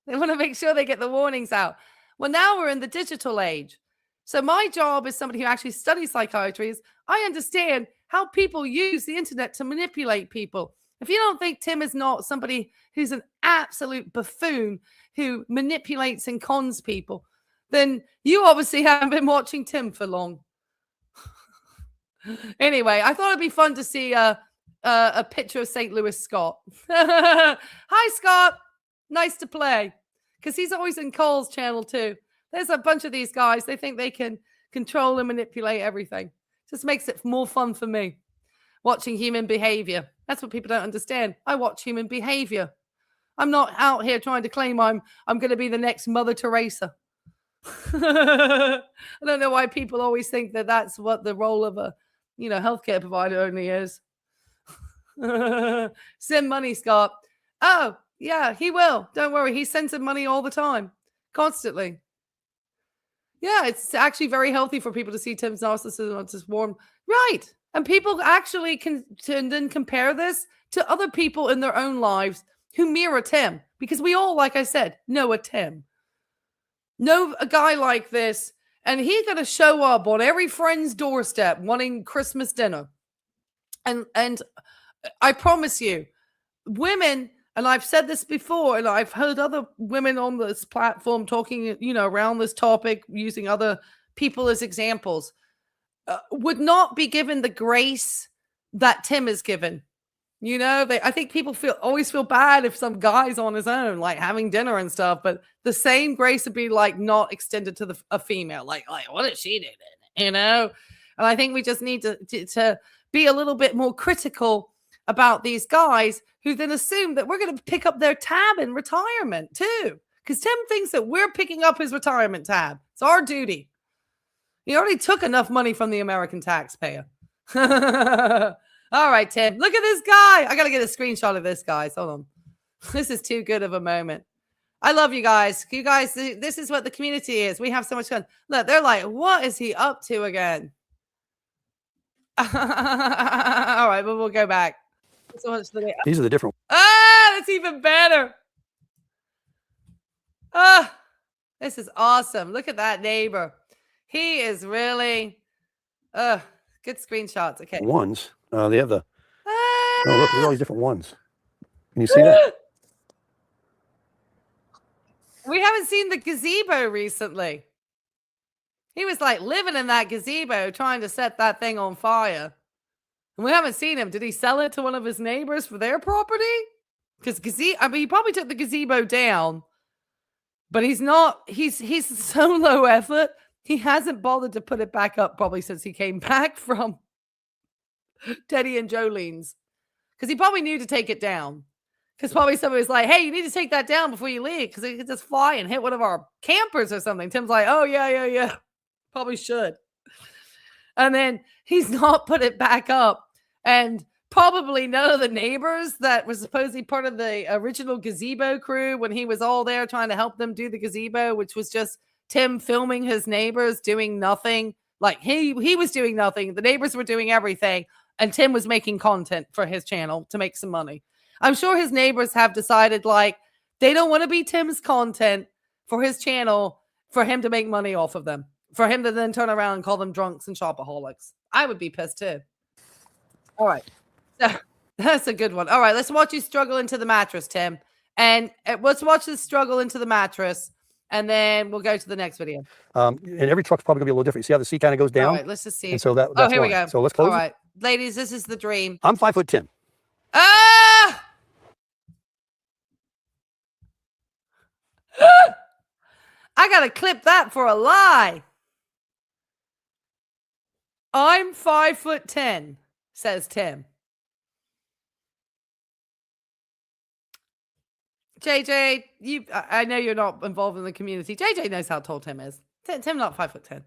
they want to make sure they get the warnings out. Well, now we're in the digital age. So my job as somebody who actually studies psychiatry is I understand how people use the internet to manipulate people. If you don't think Tim is not somebody who's an absolute buffoon who manipulates and cons people, then you obviously haven't been watching Tim for long. Anyway, I thought it'd be fun to see a picture of St. Louis Scott. Hi, Scott. Nice to play. Because he's always in Cole's channel too. There's a bunch of these guys. They think they can control and manipulate everything. Just makes it more fun for me. Watching human behavior. That's what people don't understand. I watch human behavior. I'm not out here trying to claim I'm going to be the next Mother Teresa. I don't know why people always think that that's what the role of a, healthcare provider only is. Send money, Scott. Oh, yeah, he will. Don't worry. He sends him money all the time, constantly. Yeah, it's actually very healthy for people to see Tim's narcissism on this warm. Right. And people actually can then compare this to other people in their own lives who mirror Tim. Because we all, like I said, know a Tim. Know a guy like this, and he's going to show up on every friend's doorstep wanting Christmas dinner. And I promise you, women, and I've said this before, and I've heard other women on this platform talking, around this topic, using other people as examples, would not be given the grace that Tim is given. I think people always feel bad if some guy's on his own, like having dinner and stuff, but the same grace would be like not extended to a female. Like what is she doing? And I think we just need to be a little bit more critical about these guys who then assume that we're going to pick up their tab in retirement too. Because Tim thinks that we're picking up his retirement tab. It's our duty. He already took enough money from the American taxpayer. All right, Tim. Look at this guy. I got to get a screenshot of this, guys. Hold on. This is too good of a moment. I love you guys. You guys, this is what the community is. We have so much fun. Look, they're like, what is he up to again? All right, but we'll go back. So much for These are the different. that's even better. This is awesome. Look at that neighbor. He is really good screenshots. Okay. Ones. They have the. Oh, look, there's all these different ones. Can you see that? We haven't seen the gazebo recently. He was like living in that gazebo trying to set that thing on fire. And we haven't seen him. Did he sell it to one of his neighbors for their property? Because he probably took the gazebo down, but he's so low effort. He hasn't bothered to put it back up probably since he came back from Teddy and Jolene's. Because he probably knew to take it down. Because probably somebody was like, hey, you need to take that down before you leave because it could just fly and hit one of our campers or something. Tim's like, oh, yeah. Probably should. And then he's not put it back up. And probably none of the neighbors that was supposedly part of the original gazebo crew when he was all there trying to help them do the gazebo, which was just Tim filming his neighbors doing nothing. Like he was doing nothing. The neighbors were doing everything. And Tim was making content for his channel to make some money. I'm sure his neighbors have decided like they don't want to be Tim's content for his channel for him to make money off of them. For him to then turn around and call them drunks and shopaholics. I would be pissed too. All right. That's a good one. All right, let's watch you struggle into the mattress, Tim. And let's watch this struggle into the mattress, and then we'll go to the next video. And every truck's probably gonna be a little different. You see how the seat kind of goes down? All right, let's just see. And so that's here we why. go. So let's close All it. right, ladies, this is the dream. I'm 5'10". Ah! I gotta clip that for a lie. I'm 5'10", says Tim. JJ, I know you're not involved in the community. JJ knows how tall Tim is. Tim not 5'10".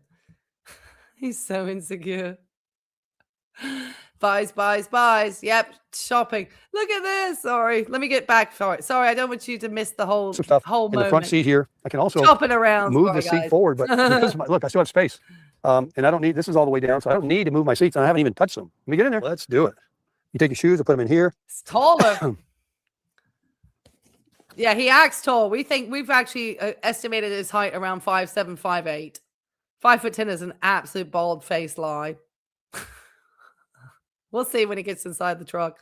He's so insecure. Buys. Yep, shopping. Look at this. Sorry, let me get back for it. Sorry, I don't want you to miss the whole Some stuff whole in moment. the front seat here. I can also Chopping around. move the seat forward, but because look, I still have space. And I don't need, this is all the way down, so I don't need to move my seats, and I haven't even touched them. Let me get in there. Let's do it. You take your shoes and put them in here. It's taller. Yeah, he acts tall. We've actually estimated his height around 5'7", 5'8". 5'10" is an absolute bald-faced lie. We'll see when he gets inside the truck.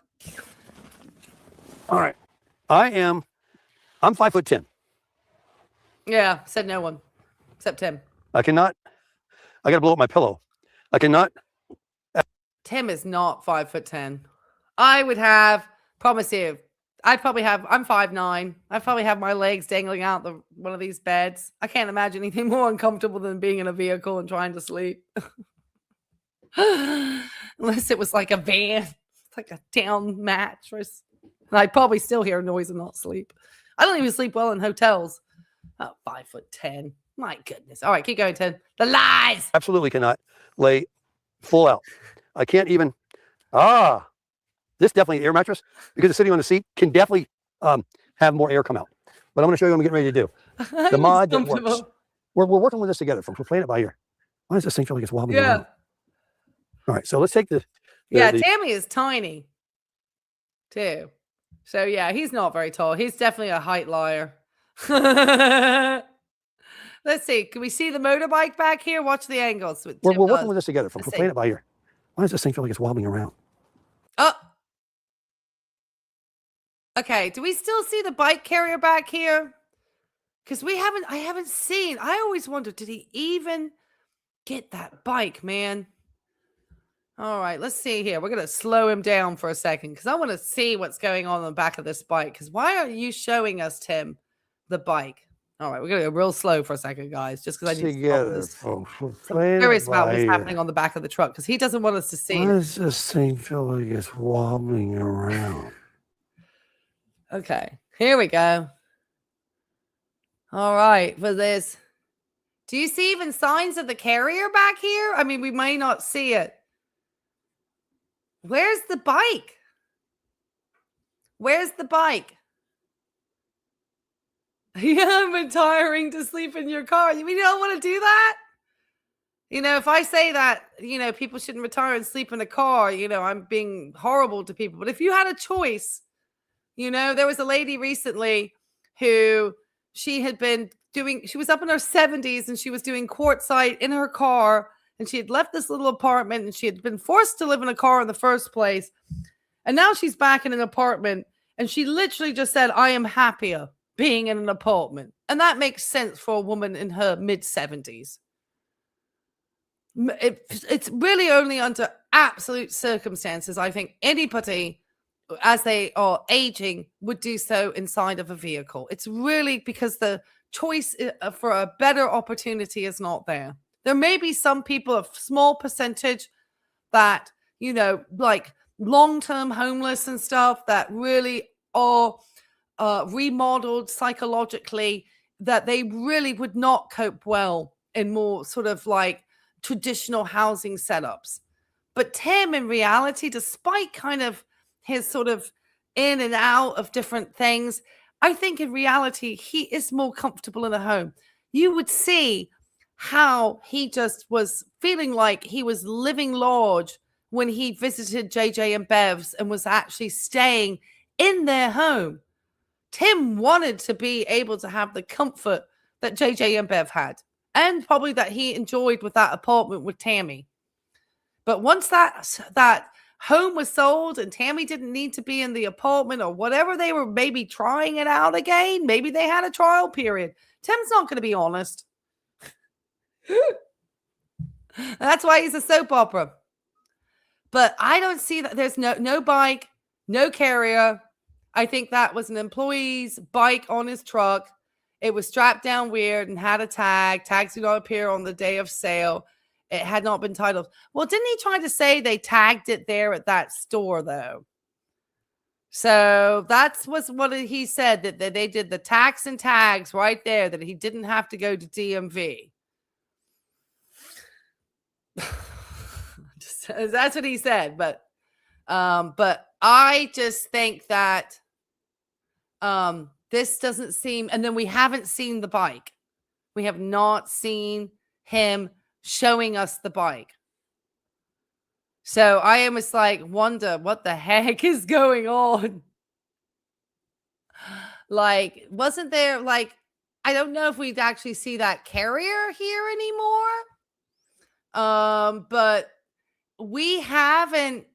All right. I'm 5'10". Yeah, said no one except Tim. I gotta blow up my pillow. I cannot. Tim is not 5'10". I would have, promise you, I'm 5'9". I'd probably have my legs dangling out one of these beds. I can't imagine anything more uncomfortable than being in a vehicle and trying to sleep. Unless it was like a van, like a down mattress. And I'd probably still hear noise and not sleep. I don't even sleep well in hotels. Oh, 5'10". My goodness. All right, keep going, Tim. The lies. Absolutely cannot lay full out. I can't even. This definitely air mattress, because it's sitting on the seat, can definitely have more air come out. But I'm going to show you what I'm getting ready to do. The mod that works. We're working with this together. We're playing it by ear. Why does this thing feel like it's wobbling around? All right, so let's take the Tammy is tiny, too. So, yeah, he's not very tall. He's definitely a height liar. Let's see. Can we see the motorbike back here? Watch the angles. We're working with this together. We're playing it by ear. Why does this thing feel like it's wobbling around? Oh. Okay, do we still see the bike carrier back here? Because I haven't seen. I always wondered, did he even get that bike, man? All right, let's see here. We're going to slow him down for a second because I want to see what's going on the back of this bike. Because why aren't you showing us, Tim, the bike? All right, we're going to go real slow for a second, guys, just because I need to stop this. I'm curious about what's happening on the back of the truck because he doesn't want us to see. Why does this thing feel like it's wobbling around? Okay, here we go. All right, for this. Do you see even signs of the carrier back here? I mean, we may not see it. Where's the bike? Where's the bike? Yeah, I'm retiring to sleep in your car. You mean you don't want to do that? You know, if I say that, you know, people shouldn't retire and sleep in a car, you know, I'm being horrible to people. But if you had a choice, you know, there was a lady recently who she was up in her 70s and she was doing quartzite in her car. And she had left this little apartment and she had been forced to live in a car in the first place. And now she's back in an apartment. And she literally just said, I am happier being in an apartment. And that makes sense for a woman in her mid-70s. It's really only under absolute circumstances, I think anybody, as they are aging, would do so inside of a vehicle. It's really because the choice for a better opportunity is not there. There may be some people, a small percentage that, you know, like long-term homeless and stuff that really are remodeled psychologically, that they really would not cope well in more sort of like traditional housing setups. But Tim, in reality, despite kind of his sort of in and out of different things, I think in reality, he is more comfortable in a home. You would see how he just was feeling like he was living large when he visited JJ and Bev's and was actually staying in their home. Tim wanted to be able to have the comfort that JJ and Bev had, and probably that he enjoyed with that apartment with Tammy. But once that home was sold and Tammy didn't need to be in the apartment or whatever, they were maybe trying it out again. Maybe they had a trial period. Tim's not going to be honest. That's why he's a soap opera. But I don't see that. There's no bike, no carrier. I think that was an employee's bike on his truck. It was strapped down weird and had a tag. Tags do not appear on the day of sale. It had not been titled. Well, didn't he try to say they tagged it there at that store, though? So that's what he said, that they did the tax and tags right there, that he didn't have to go to DMV. That's what he said. But I just think that this doesn't seem, and then we haven't seen the bike. We have not seen him showing us the bike. So I almost like wonder what the heck is going on. Like, wasn't there, like, I don't know if we'd actually see that carrier here anymore. But we haven't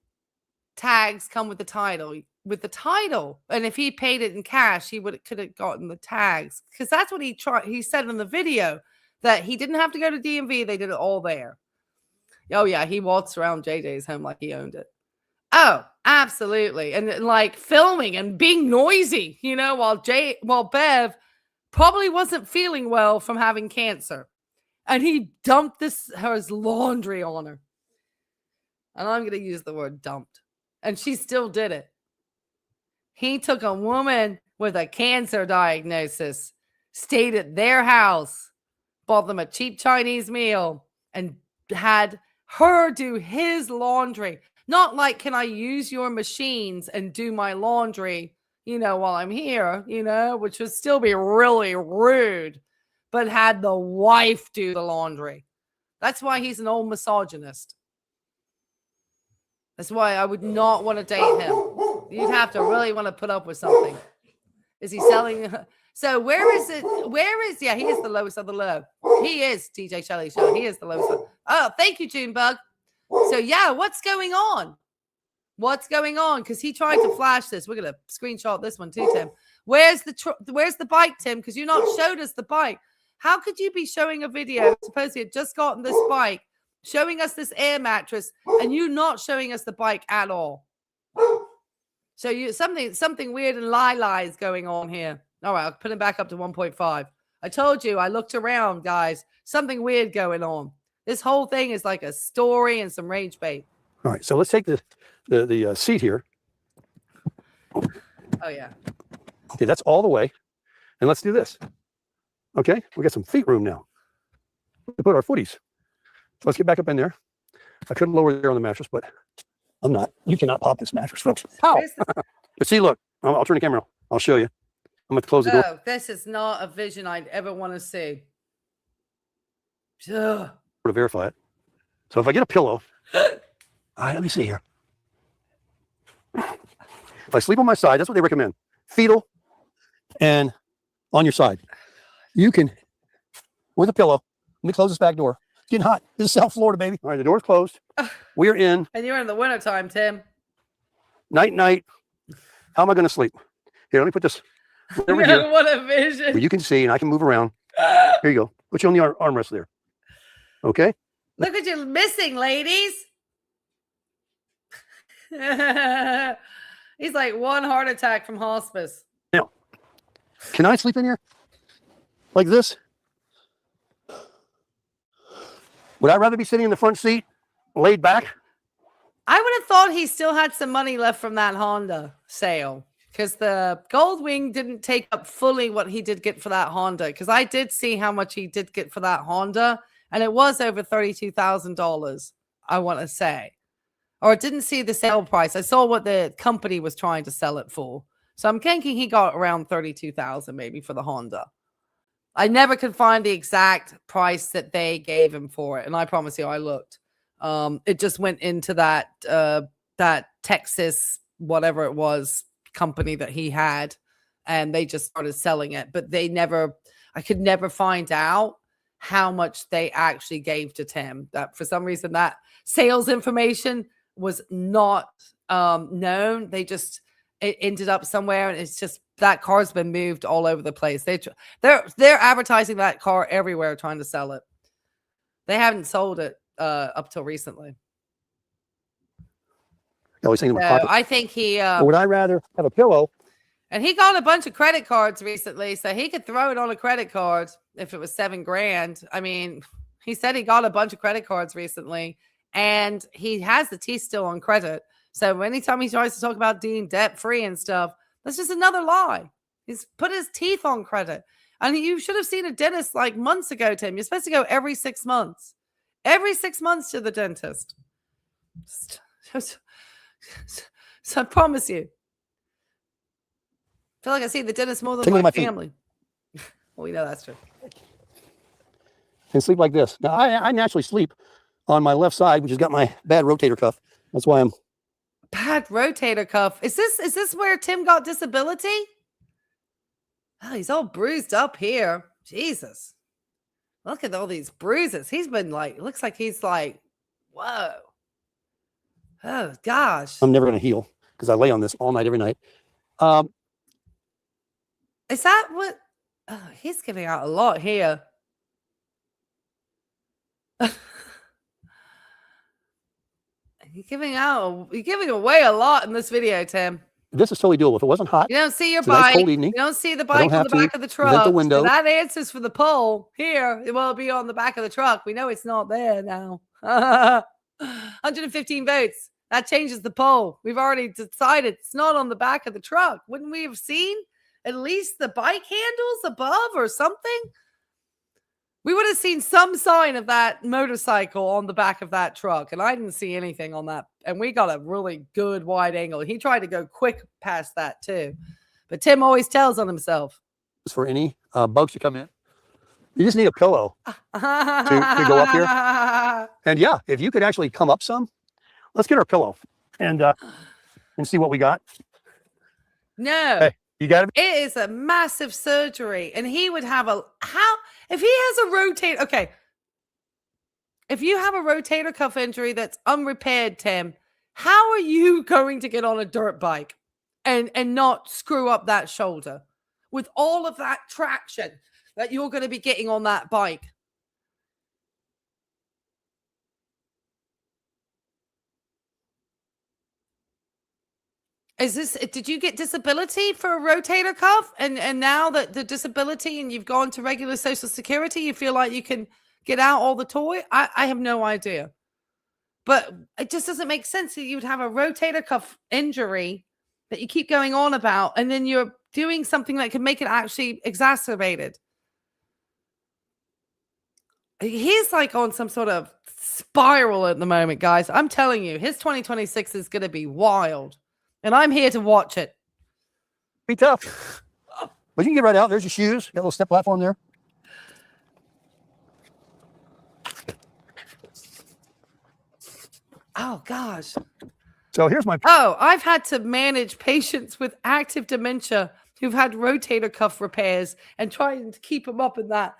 tags come with the title. And if he paid it in cash, he could have gotten the tags, because that's what he said in the video, that he didn't have to go to DMV. They did it all there. Oh yeah, he walks around JJ's home like he owned it. Oh, absolutely. And like filming and being noisy, while Bev probably wasn't feeling well from having cancer. And he dumped his laundry on her. And I'm going to use the word dumped. And she still did it. He took a woman with a cancer diagnosis, stayed at their house, bought them a cheap Chinese meal, and had her do his laundry. Not like, can I use your machines and do my laundry, while I'm here, which would still be really rude, but had the wife do the laundry. That's why he's an old misogynist. That's why I would not want to date him. You'd have to really want to put up with something. Is he selling? So where is it? Yeah, he is the lowest of the low. He is TJ Shelley Show. He is the lowest. Oh, thank you, Junebug. So yeah, what's going on? What's going on? Because he tried to flash this. We're going to screenshot this one too, Tim. Where's the bike, Tim? Because you not showed us the bike. How could you be showing a video? Supposedly had just gotten this bike, showing us this air mattress, and you not showing us the bike at all. So something weird and lie is going on here. All right, I'll put him back up to 1.5. I told you, I looked around, guys. Something weird going on. This whole thing is like a story and some rage bait. All right, so let's take the seat here. Oh yeah. Okay, that's all the way, and let's do this. Okay, we got some feet room now to put our footies. So let's get back up in there. I couldn't lower there on the mattress, but I'm not. You cannot pop this mattress, folks. How? But see, look, I'll turn the camera on. I'll show you. I'm going to close the door. Oh, this is not a vision I'd ever want to see. Ugh. To verify it. So if I get a pillow, all right, let me see here. If I sleep on my side, that's what they recommend. Fetal and on your side. You can, with a pillow, let me close this back door. It's getting hot. This is South Florida, baby. All right, the door's closed. We're in. And you're in the wintertime, Tim. Night. How am I going to sleep? Here, let me put this over here. What a vision. Where you can see and I can move around. Here you go. Put you on the armrest there. Okay? Look what you're missing, ladies. He's like one heart attack from hospice. Now, can I sleep in here? Like this? Would I rather be sitting in the front seat, laid back? I would have thought he still had some money left from that Honda sale, because the Goldwing didn't take up fully what he did get for that Honda, because I did see how much he did get for that Honda, and it was over $32,000, I want to say. Or I didn't see the sale price. I saw what the company was trying to sell it for. So I'm thinking he got around $32,000 maybe for the Honda. I never could find the exact price that they gave him for it. And I promise you, I looked. It just went into that Texas, whatever it was, company that he had. And they just started selling it. But I could never find out how much they actually gave to Tim. That for some reason, that sales information was not known. It ended up somewhere, and it's just that car's been moved all over the place. They're advertising that car everywhere, trying to sell it. They haven't sold it up till recently. I think he would I rather have a pillow? And he got a bunch of credit cards recently, so he could throw it on a credit card if it was $7 grand. I mean, he said he got a bunch of credit cards recently, and he has the teeth still on credit. So anytime he tries to talk about being debt free and stuff, that's just another lie. He's put his teeth on credit. And you should have seen a dentist like months ago, Tim. You're supposed to go every 6 months. Every 6 months to the dentist. So I promise you. I feel like I see the dentist more than my family. Well, we know that's true. And sleep like this. Now, I naturally sleep on my left side, which has got my bad rotator cuff. That's why I'm... Bad rotator cuff. Is this where Tim got disability? Oh, he's all bruised up here. Jesus. Look at all these bruises. He's been like, looks like he's like, whoa. Oh, gosh. I'm never going to heal because I lay on this all night, every night. Is that what? Oh, he's giving out a lot here. You're giving away a lot in this video, Tim. This is totally doable. If it wasn't hot, you don't see your bike. You don't see the bike on the back of the truck. The window. So that answers for the pole here. It will be on the back of the truck. We know it's not there now. 115 votes. That changes the poll. We've already decided it's not on the back of the truck. Wouldn't we have seen at least the bike handles above or something? We would have seen some sign of that motorcycle on the back of that truck. And I didn't see anything on that. And we got a really good wide angle. He tried to go quick past that too. But Tim always tells on himself. For any bugs to come in, you just need a pillow to go up here. And yeah, if you could actually come up some, let's get our pillow and see what we got. No. Hey, you got it. It is a massive surgery. And he would have if he has a rotator, okay. If you have a rotator cuff injury that's unrepaired, Tim, how are you going to get on a dirt bike and not screw up that shoulder with all of that traction that you're going to be getting on that bike? Did you get disability for a rotator cuff? And now that the disability and you've gone to regular Social Security, you feel like you can get out all the toy? I have no idea. But it just doesn't make sense that you would have a rotator cuff injury that you keep going on about, and then you're doing something that could make it actually exacerbated. He's like on some sort of spiral at the moment, guys. I'm telling you, his 2026 is going to be wild. And I'm here to watch it. Be tough. But you can get right out. There's your shoes. Got a little step platform there. Oh, gosh. So here's my... I've had to manage patients with active dementia who've had rotator cuff repairs and trying to keep them up in that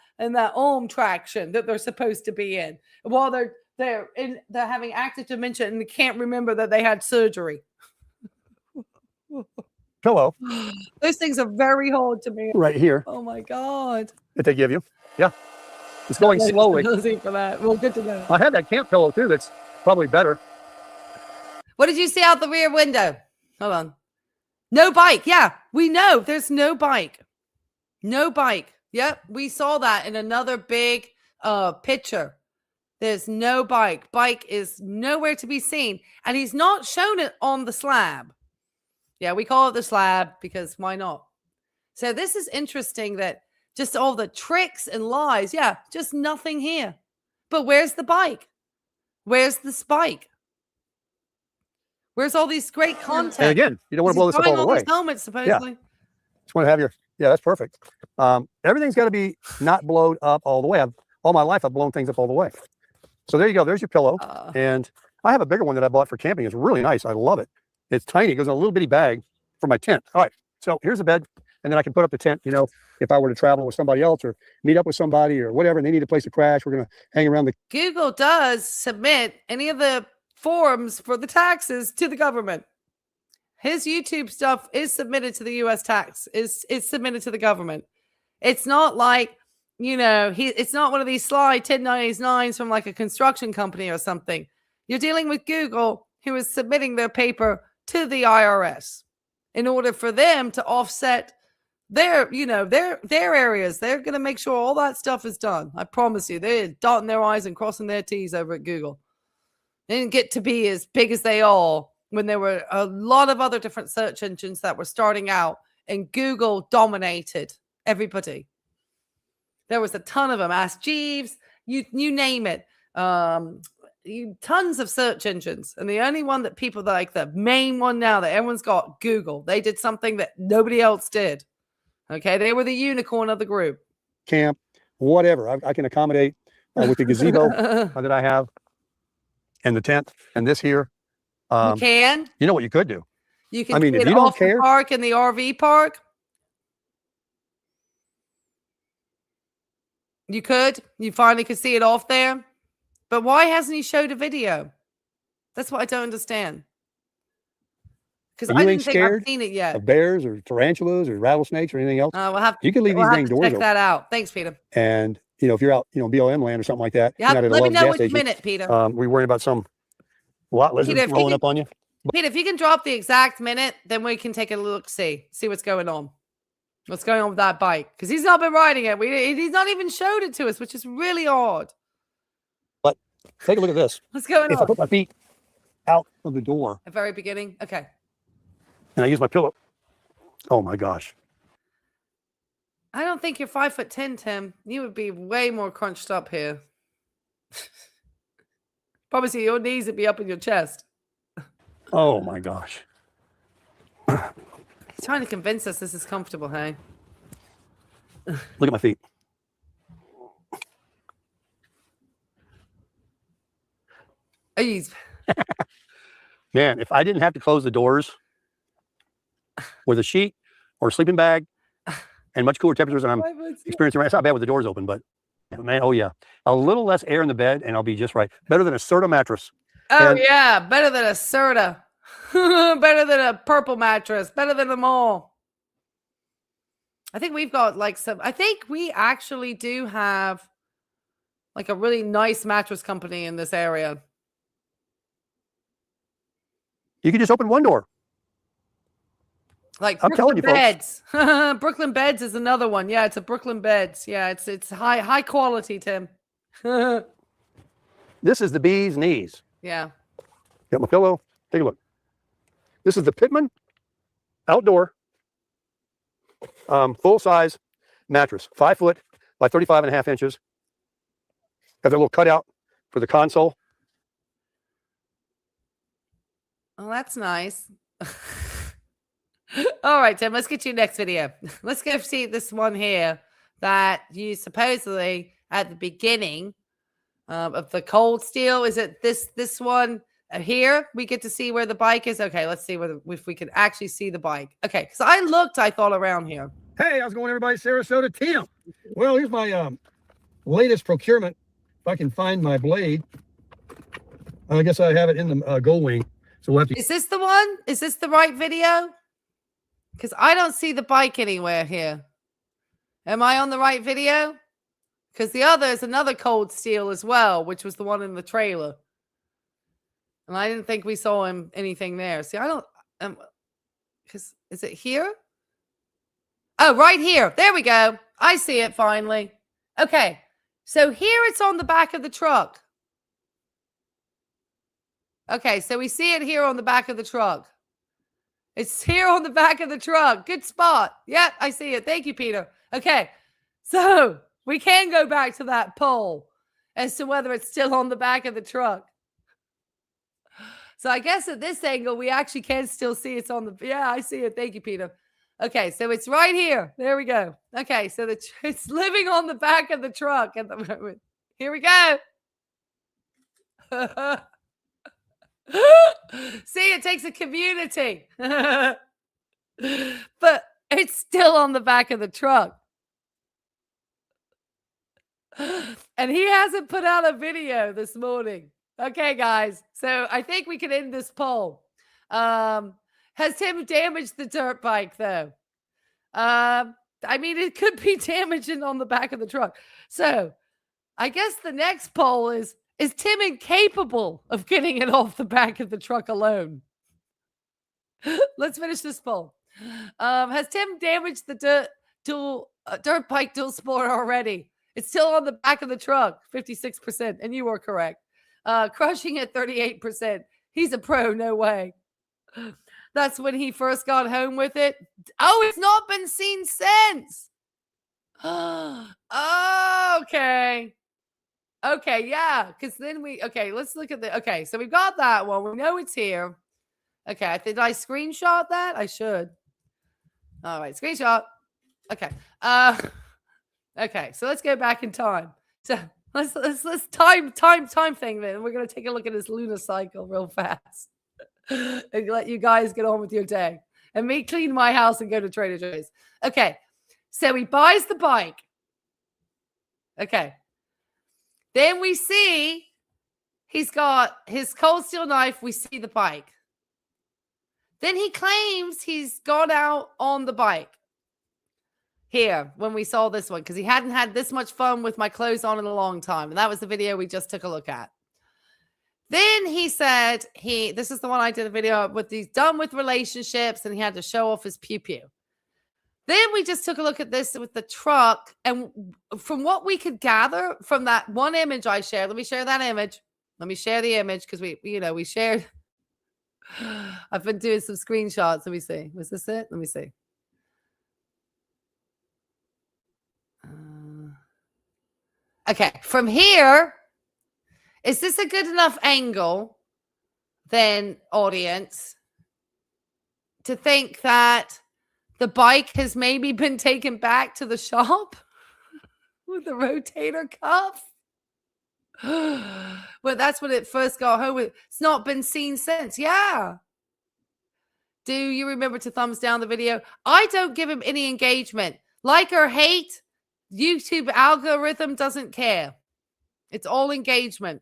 arm traction that they're supposed to be in while they're having active dementia and they can't remember that they had surgery. Pillow. Those things are very hard to me. Right here. Oh my God. That they give you. Yeah. It's going slowly. For that. Well, good to know. I had that camp pillow too. That's probably better. What did you see out the rear window? Hold on. No bike. Yeah, we know there's no bike. No bike. Yep. We saw that in another big picture. There's no bike. Bike is nowhere to be seen. And he's not shown it on the slab. Yeah, we call it the slab because why not? So this is interesting that just all the tricks and lies. Yeah, just nothing here. But where's the bike? Where's the spike? Where's all these great content? And again, you don't want to blow this up all the way. Helmets, supposedly. Yeah. Just want to have yeah, that's perfect. Everything's got to be not blown up all the way. All my life, I've blown things up all the way. So there you go. There's your pillow. And I have a bigger one that I bought for camping. It's really nice. I love it. It's tiny. It goes in a little bitty bag for my tent. All right. So here's a bed. And then I can put up the tent, if I were to travel with somebody else or meet up with somebody or whatever, and they need a place to crash, we're going to hang around the... Google does submit any of the forms for the taxes to the government. His YouTube stuff is submitted to the U.S. tax. Is submitted to the government. It's not like, it's not one of these sly 1099s from like a construction company or something. You're dealing with Google, who is submitting their paper to the IRS in order for them to offset their areas. They're going to make sure all that stuff is done. I promise you, they're dotting their I's and crossing their T's over at Google. They didn't get to be as big as they are when there were a lot of other different search engines that were starting out, and Google dominated everybody. There was a ton of them. Ask Jeeves, you name it. Tons of search engines. And the only one that people like, the main one now that everyone's got, Google. They did something that nobody else did. Okay, they were the unicorn of the group. Camp, whatever. I can accommodate with the gazebo that I have, and the tent, and this here. You can. You know what you could do? You can. I mean, if get you don't off care, the park in the RV park. You could. You finally could see it off there. But why hasn't he showed a video? That's what I don't understand. Because I didn't think I've seen it yet. Of bears or tarantulas or rattlesnakes or anything else. We'll have to, you can leave these dang doors check open. that out. Thanks, Peter. And if you're out, BLM land or something like that. Yeah, let me know which minute, Peter. We're worrying about some lot lizards rolling up on you. Peter, if you can drop the exact minute, then we can take a look, see what's going on. What's going on with that bike? Because he's not been riding it. He's not even showed it to us, which is really odd. But take a look at this. What's going if on? I put my feet out of the door. At the very beginning? Okay. And I use my pillow. Oh my gosh. I don't think you're 5'10", Tim. You would be way more crunched up here. Probably see your knees would be up in your chest. Oh my gosh. He's trying to convince us this is comfortable, hey? Look at my feet. Man, if I didn't have to close the doors with a sheet or a sleeping bag and much cooler temperatures than I'm experiencing right now, it's not bad with the doors open, but man, oh yeah. A little less air in the bed and I'll be just right. Better than a Serta mattress. Oh yeah, better than a Serta. Better than a purple mattress. Better than them all. I think we've got I think we actually do have like a really nice mattress company in this area. You can just open one door. Like I'm telling you, Beds. Brooklyn Beds is another one. Yeah, it's a Brooklyn Beds. Yeah, it's high quality, Tim. This is the bee's knees. Yeah. Got my pillow. Take a look. This is the Pittman outdoor full-size mattress, 5 foot by 35.5 inches. Got that little cutout for the console. Oh, that's nice. All right, Tim, let's get to your next video. Let's go see this one here that you supposedly at the beginning of the cold steel. Is it this one here? We get to see where the bike is. Okay, let's see if we can actually see the bike. Okay, because I thought around here. Hey, how's it going, everybody? Sarasota Tim. Well, here's my latest procurement. If I can find my blade. I guess I have it in the gold wing. So we'll have to... Is this the one? Is this the right video? Because I don't see the bike anywhere here. Am I on the right video? Because the other is another cold steel as well, which was the one in the trailer. And I didn't think we saw anything there. See, I don't... because is it here? Oh, right here. There we go. I see it finally. Okay. So here it's on the back of the truck. Okay, so we see it here on the back of the truck. It's here on the back of the truck. Good spot. Yep, I see it. Thank you, Peter. Okay, so we can go back to that poll as to whether it's still on the back of the truck. So I guess at this angle, we actually can still see it's on the... Yeah, I see it. Thank you, Peter. Okay, so it's right here. There we go. Okay, so it's living on the back of the truck at the moment. Here we go. See, it takes a community. But it's still on the back of the truck. And he hasn't put out a video this morning. Okay, guys. So I think we can end this poll. Has Tim damaged the dirt bike, though? I mean, it could be damaging on the back of the truck. So I guess the next poll is Tim incapable of getting it off the back of the truck alone? Let's finish this poll. Has Tim damaged the dirt bike dual sport already? It's still on the back of the truck, 56%, and you were correct. Crushing at 38%. He's a pro, no way. That's when he first got home with it. Oh, it's not been seen since. Okay. Okay, yeah, because then let's look at okay, so we've got that one. We know it's here. Okay, did I screenshot that? I should. All right, screenshot. Okay. Okay, so let's go back in time. So let's time thing then. We're gonna take a look at this lunar cycle real fast. And let you guys get on with your day. And me clean my house and go to Trader Joe's. Okay. So he buys the bike. Okay. Then we see he's got his cold steel knife. We see the bike. Then he claims he's gone out on the bike. Here, when we saw this one, because he hadn't had this much fun with my clothes on in a long time. And that was the video we just took a look at. Then he said this is the one I did a video with. He's done with relationships and he had to show off his pew-pew. Then we just took a look at this with the truck. And from what we could gather from that one image I shared, let me share that image. Let me share the image because we shared. I've been doing some screenshots. Let me see. Was this it? Let me see. Okay. From here. Is this a good enough angle, then, audience, to think that the bike has maybe been taken back to the shop with the rotator cuff? Well, that's when it first got home with. It's not been seen since. Yeah. Do you remember to thumbs down the video? I don't give him any engagement. Like or hate, YouTube algorithm doesn't care. It's all engagement.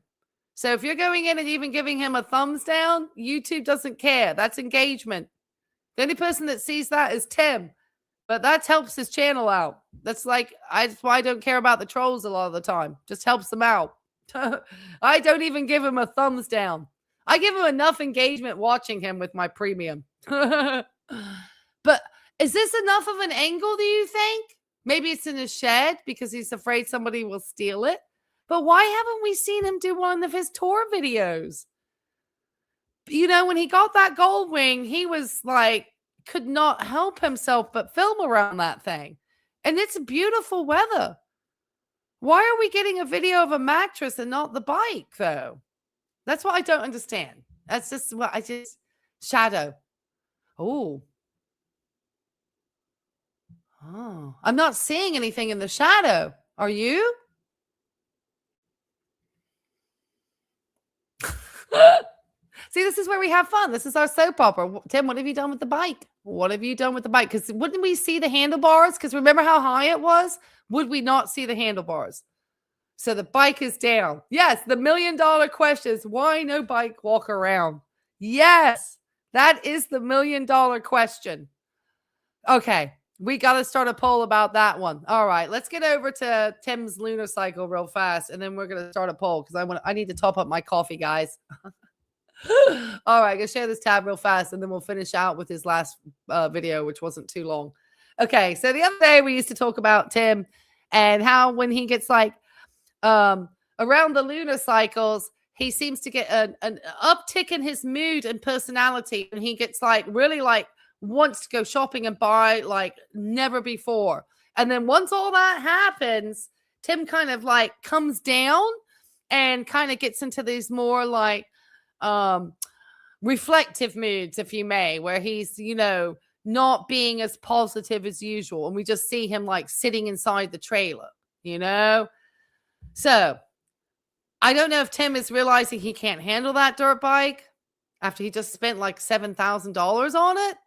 So if you're going in and even giving him a thumbs down, YouTube doesn't care. That's engagement. The only person that sees that is Tim. But that helps his channel out. That's why I don't care about the trolls a lot of the time. Just helps them out. I don't even give him a thumbs down. I give him enough engagement watching him with my premium. But is this enough of an angle, do you think? Maybe it's in his shed because he's afraid somebody will steal it. But why haven't we seen him do one of his tour videos? When he got that gold wing, he was like, could not help himself but film around that thing. And it's beautiful weather. Why are we getting a video of a mattress and not the bike, though? That's what I don't understand. That's just what shadow. Oh, I'm not seeing anything in the shadow. Are you? See, this is where we have fun. This is our soap opera. Tim, what have you done with the bike? What have you done with the bike? Because wouldn't we see the handlebars? Because remember how high it was? Would we not see the handlebars? So the bike is down. Yes, the $1 million question is why no bike walk around? Yes, that is the $1 million question. Okay, we got to start a poll about that one. All right, let's get over to Tim's lunar cycle real fast, and then we're going to start a poll because I need to top up my coffee, guys. All right, I'm going to share this tab real fast, and then we'll finish out with his last video, which wasn't too long. Okay, so the other day we used to talk about Tim and how when he gets around the lunar cycles, he seems to get an uptick in his mood and personality, and he gets really wants to go shopping and buy like never before. And then once all that happens, Tim kind of comes down and kind of gets into these more reflective moods, if you may, where he's, not being as positive as usual. And we just see him sitting inside the trailer, So I don't know if Tim is realizing he can't handle that dirt bike after he just spent $7,000 on it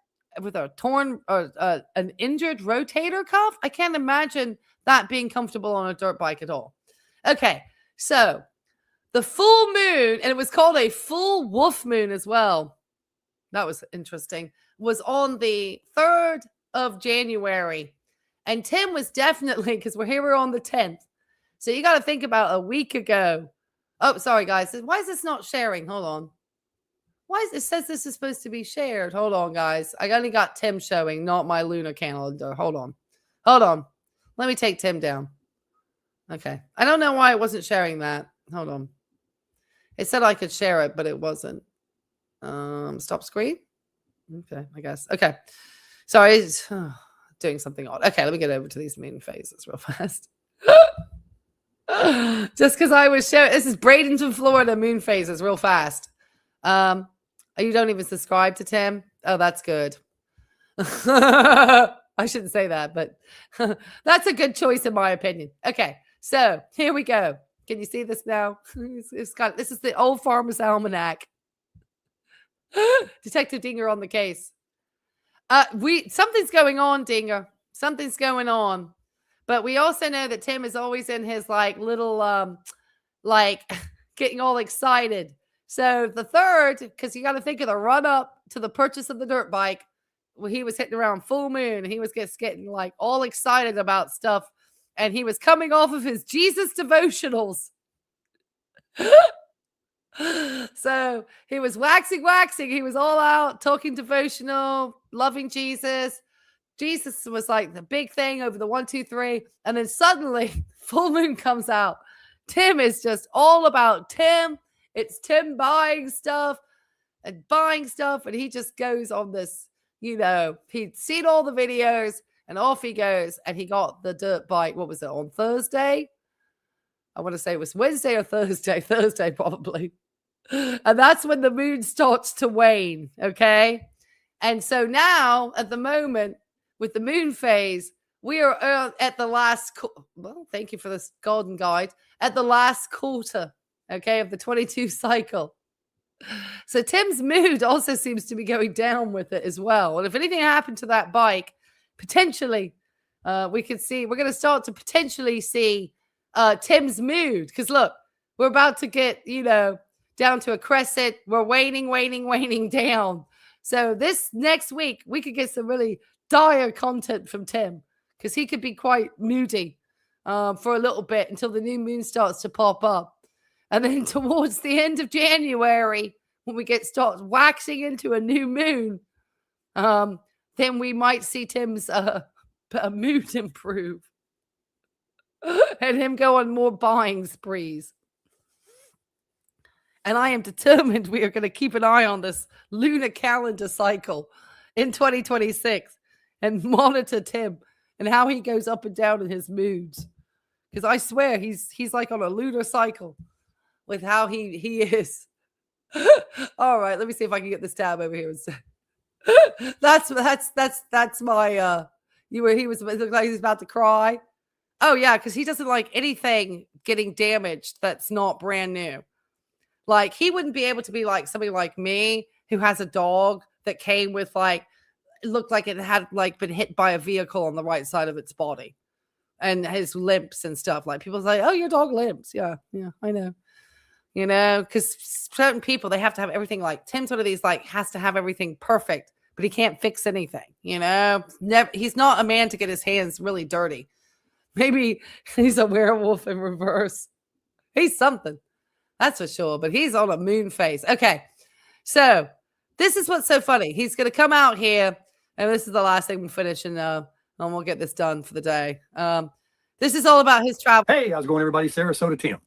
with a torn or an injured rotator cuff. I can't imagine that being comfortable on a dirt bike at all. Okay, so The full moon, and it was called a full wolf moon as well. That was interesting. Was on the 3rd of January. And Tim was definitely, because we're on the 10th. So you got to think about a week ago. Oh, sorry, guys. Why is this not sharing? Hold on. It says this is supposed to be shared. Hold on, guys. I only got Tim showing, not my lunar calendar. Hold on. Let me take Tim down. Okay. I don't know why it wasn't sharing that. Hold on. It said I could share it, but it wasn't. Stop screen. Okay, I guess. Okay. Sorry. Doing something odd. Okay, let me get over to these moon phases real fast. Just because I was showing. This is Bradenton, Florida moon phases real fast. You don't even subscribe to Tim? Oh, that's good. I shouldn't say that, but that's a good choice in my opinion. Okay, so here we go. Can you see this now? This is the Old Farmer's Almanac. Detective Dinger on the case. Something's going on, Dinger. Something's going on. But we also know that Tim is always in his little getting all excited. So the 3rd, because you got to think of the run up to the purchase of the dirt bike, where he was hitting around full moon, and he was just getting all excited about stuff, and he was coming off of his Jesus devotionals. So he was waxing. He was all out talking devotional, loving Jesus. Jesus was like the big thing over the 1, 2, 3. And then suddenly full moon comes out. Tim is just all about Tim. It's Tim buying stuff. And he just goes on this, he'd seen all the videos and off he goes. And he got the dirt bike. What was it, on Thursday? I want to say it was Wednesday or Thursday. Thursday, probably. And that's when the moon starts to wane. Okay. And so now at the moment with the moon phase, we are at the last, thank you for this golden guide, at the last quarter, okay, of the 22 cycle. So Tim's mood also seems to be going down with it as well. And if anything happened to that bike, potentially we're going to start to potentially see Tim's mood. Because look, we're about to get, down to a crescent. We're waning down. So this next week, we could get some really dire content from Tim, because he could be quite moody for a little bit until the new moon starts to pop up. And then towards the end of January, when we start waxing into a new moon, then we might see Tim's mood improve and him go on more buying sprees. And I am determined we are going to keep an eye on this lunar calendar cycle in 2026 and monitor Tim and how he goes up and down in his moods. Because I swear he's like on a lunar cycle with how he is. All right, let me see if I can get this tab over here. That's my he was, it looked like he was about to cry. Oh yeah, because he doesn't like anything getting damaged that's not brand new. Like, he wouldn't be able to be like somebody like me who has a dog that came with it looked like it had been hit by a vehicle on the right side of its body and his limps and stuff. Like, people say, oh, your dog limps. Yeah, I know. Because certain people, they have to have everything Tim's one of these, has to have everything perfect, but he can't fix anything, he's not a man to get his hands really dirty. Maybe he's a werewolf in reverse. He's something. That's for sure. But he's on a moon phase. Okay. So this is what's so funny. He's going to come out here. And this is the last thing we'll finish. And we'll get this done for the day. This is all about his travel. Hey, how's it going, everybody? Sarasota Tim.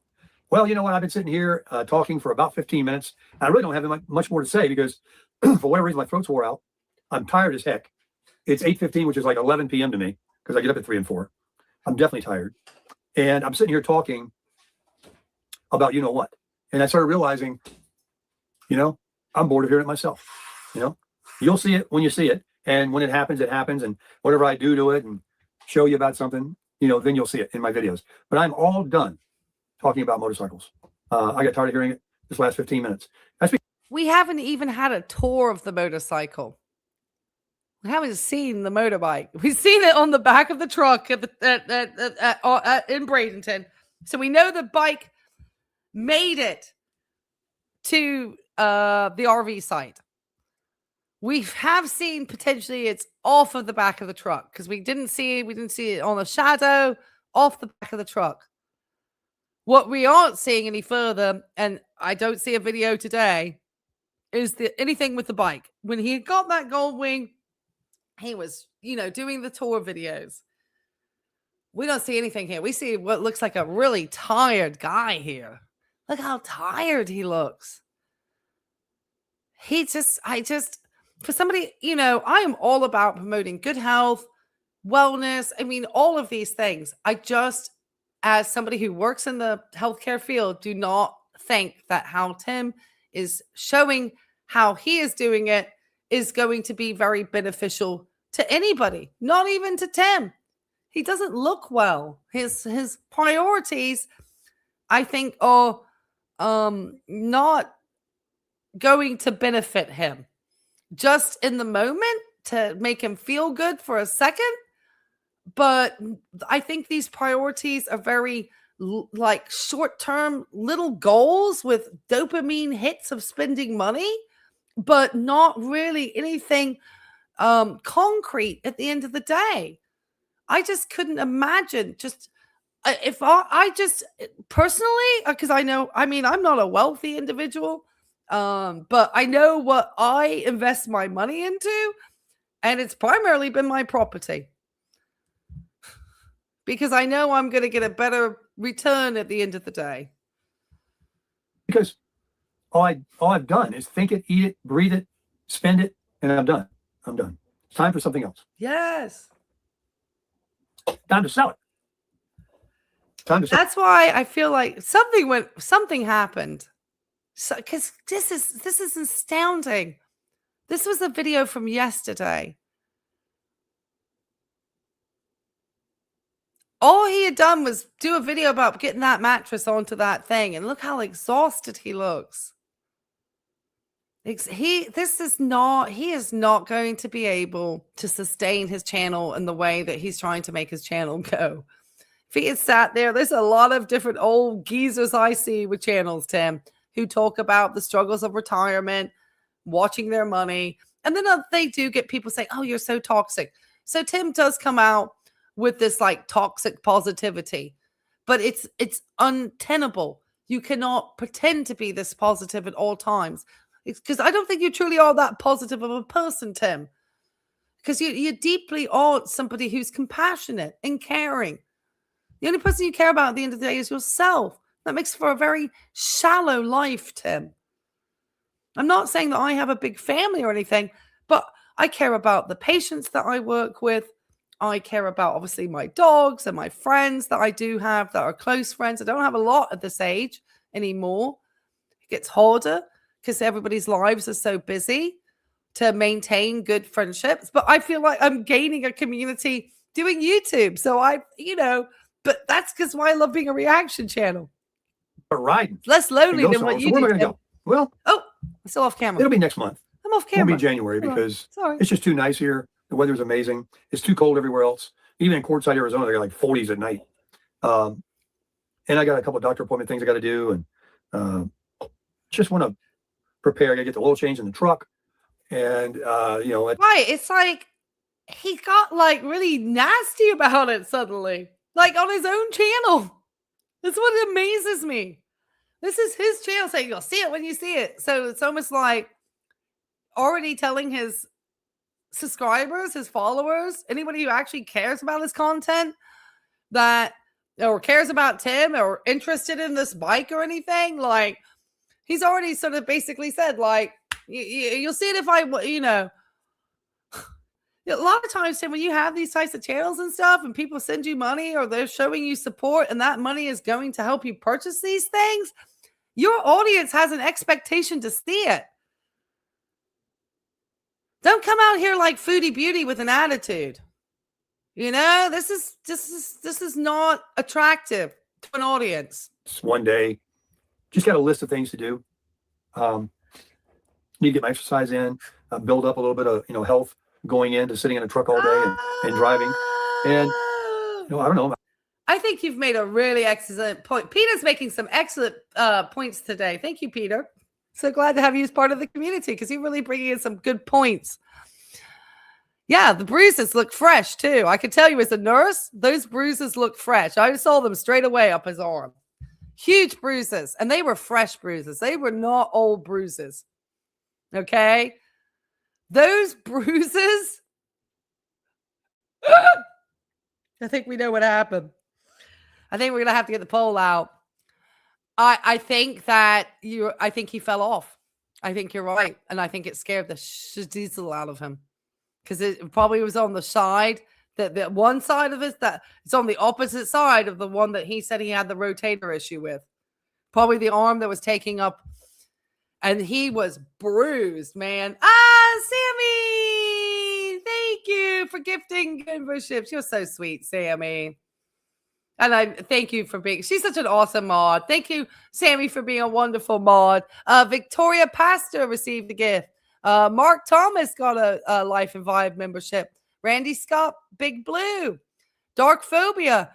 Well, you know what? I've been sitting here talking for about 15 minutes. I really don't have much more to say because for whatever reason, my throat's wore out. I'm tired as heck. It's 8:15, which is 11 p.m. to me because I get up at 3 and 4. I'm definitely tired. And I'm sitting here talking about what. And I started realizing, I'm bored of hearing it myself. You'll see it when you see it. And when it happens, it happens. And whatever I do to it and show you about something, then you'll see it in my videos. But I'm all done talking about motorcycles. I got tired of hearing it this last 15 minutes. We haven't even had a tour of the motorcycle. We haven't seen the motorbike. We've seen it on the back of the truck in Bradenton. So we know the bike made it to the RV site. We have seen potentially it's off of the back of the truck because we didn't see it on the shadow off the back of the truck. What we aren't seeing any further, and I don't see a video today, is anything with the bike. When he got that gold wing, he was, doing the tour videos. We don't see anything here. We see what looks like a really tired guy here. Look how tired he looks. For somebody, I am all about promoting good health, wellness. I mean, all of these things. I just, as somebody who works in the healthcare field, do not think that how Tim is showing how he is doing it is going to be very beneficial to anybody, not even to Tim. He doesn't look well. His priorities, I think, are not going to benefit him. Just in the moment to make him feel good for a second. But I think these priorities are very like short-term little goals with dopamine hits of spending money, but not really anything concrete at the end of the day. I just couldn't imagine if I just personally, because I'm not a wealthy individual, but I know what I invest my money into, and it's primarily been my property. Because I know I'm going to get a better return at the end of the day. Because all I've done is think it, eat it, breathe it, spend it, and I'm done. It's time for something else. Yes. Time to sell it. That's why I feel like something happened. Because this is astounding. This was a video from yesterday. All he had done was do a video about getting that mattress onto that thing, and look how exhausted he looks. He is not going to be able to sustain his channel in the way that he's trying to make his channel go. If he had sat there, there's a lot of different old geezers I see with channels, Tim, who talk about the struggles of retirement, watching their money. And then they do get people saying, oh, you're so toxic. So Tim does come out with this like toxic positivity, but it's untenable. You cannot pretend to be this positive at all times. It's because I don't think you truly are that positive of a person, Tim, because you deeply are somebody who's compassionate and caring. The only person you care about at the end of the day is yourself. That makes for a very shallow life, Tim. I'm not saying that I have a big family or anything, but I care about the patients that I work with. I care about, obviously, my dogs and my friends that I do have that are close friends. I don't have a lot at this age anymore. It gets harder because everybody's lives are so busy to maintain good friendships. But I feel like I'm gaining a community doing YouTube. So but that's because why I love being a reaction channel. But riding. Less lonely than what you do. Where am I going to go? Well, I'm still off camera. It'll be next month. I'm off camera. It'll be January because it's just too nice here. The weather's amazing. It's too cold everywhere else. Even in Quartzsite, Arizona, they got like 40s at night. And I got a couple of doctor appointment things I got to do, and just want to prepare. I got to get the oil change in the truck, and right. It's like he got like really nasty about it suddenly, like on his own channel. That's what amazes me. This is his channel saying you'll see it when you see it. So it's almost like already telling his subscribers, his followers, anybody who actually cares about his content that or cares about Tim or interested in this bike or anything, like he's already sort of basically said, like, you'll see it if I, a lot of times, Tim, when you have these types of channels and stuff and people send you money or they're showing you support and that money is going to help you purchase these things, your audience has an expectation to see it. Don't come out here like Foodie Beauty with an attitude. This is not attractive to an audience. One day, just got a list of things to do. Need to get my exercise in, build up a little bit of health going into sitting in a truck all day and driving. And I don't know. I think you've made a really excellent point. Peter's making some excellent points today. Thank you, Peter. So glad to have you as part of the community because you're really bringing in some good points. Yeah, the bruises look fresh too. I could tell you as a nurse, those bruises look fresh. I saw them straight away up his arm. Huge bruises. And they were fresh bruises. They were not old bruises. Okay? Those bruises. I think we know what happened. I think we're going to have to get the poll out. I think he fell off. I think you're right. And I think it scared the shizzle out of him. Because it probably was on the side, that one side of it, that it's on the opposite side of the one that he said he had the rotator issue with. Probably the arm that was taking up. And he was bruised, man. Sammy! Thank you for gifting memberships. You're so sweet, Sammy. And I thank you for being, she's such an awesome mod. Thank you, Sammy, for being a wonderful mod. Victoria Pastor received a gift. Mark Thomas got a Life and Vibe membership. Randy Scott, Big Blue. Dark Phobia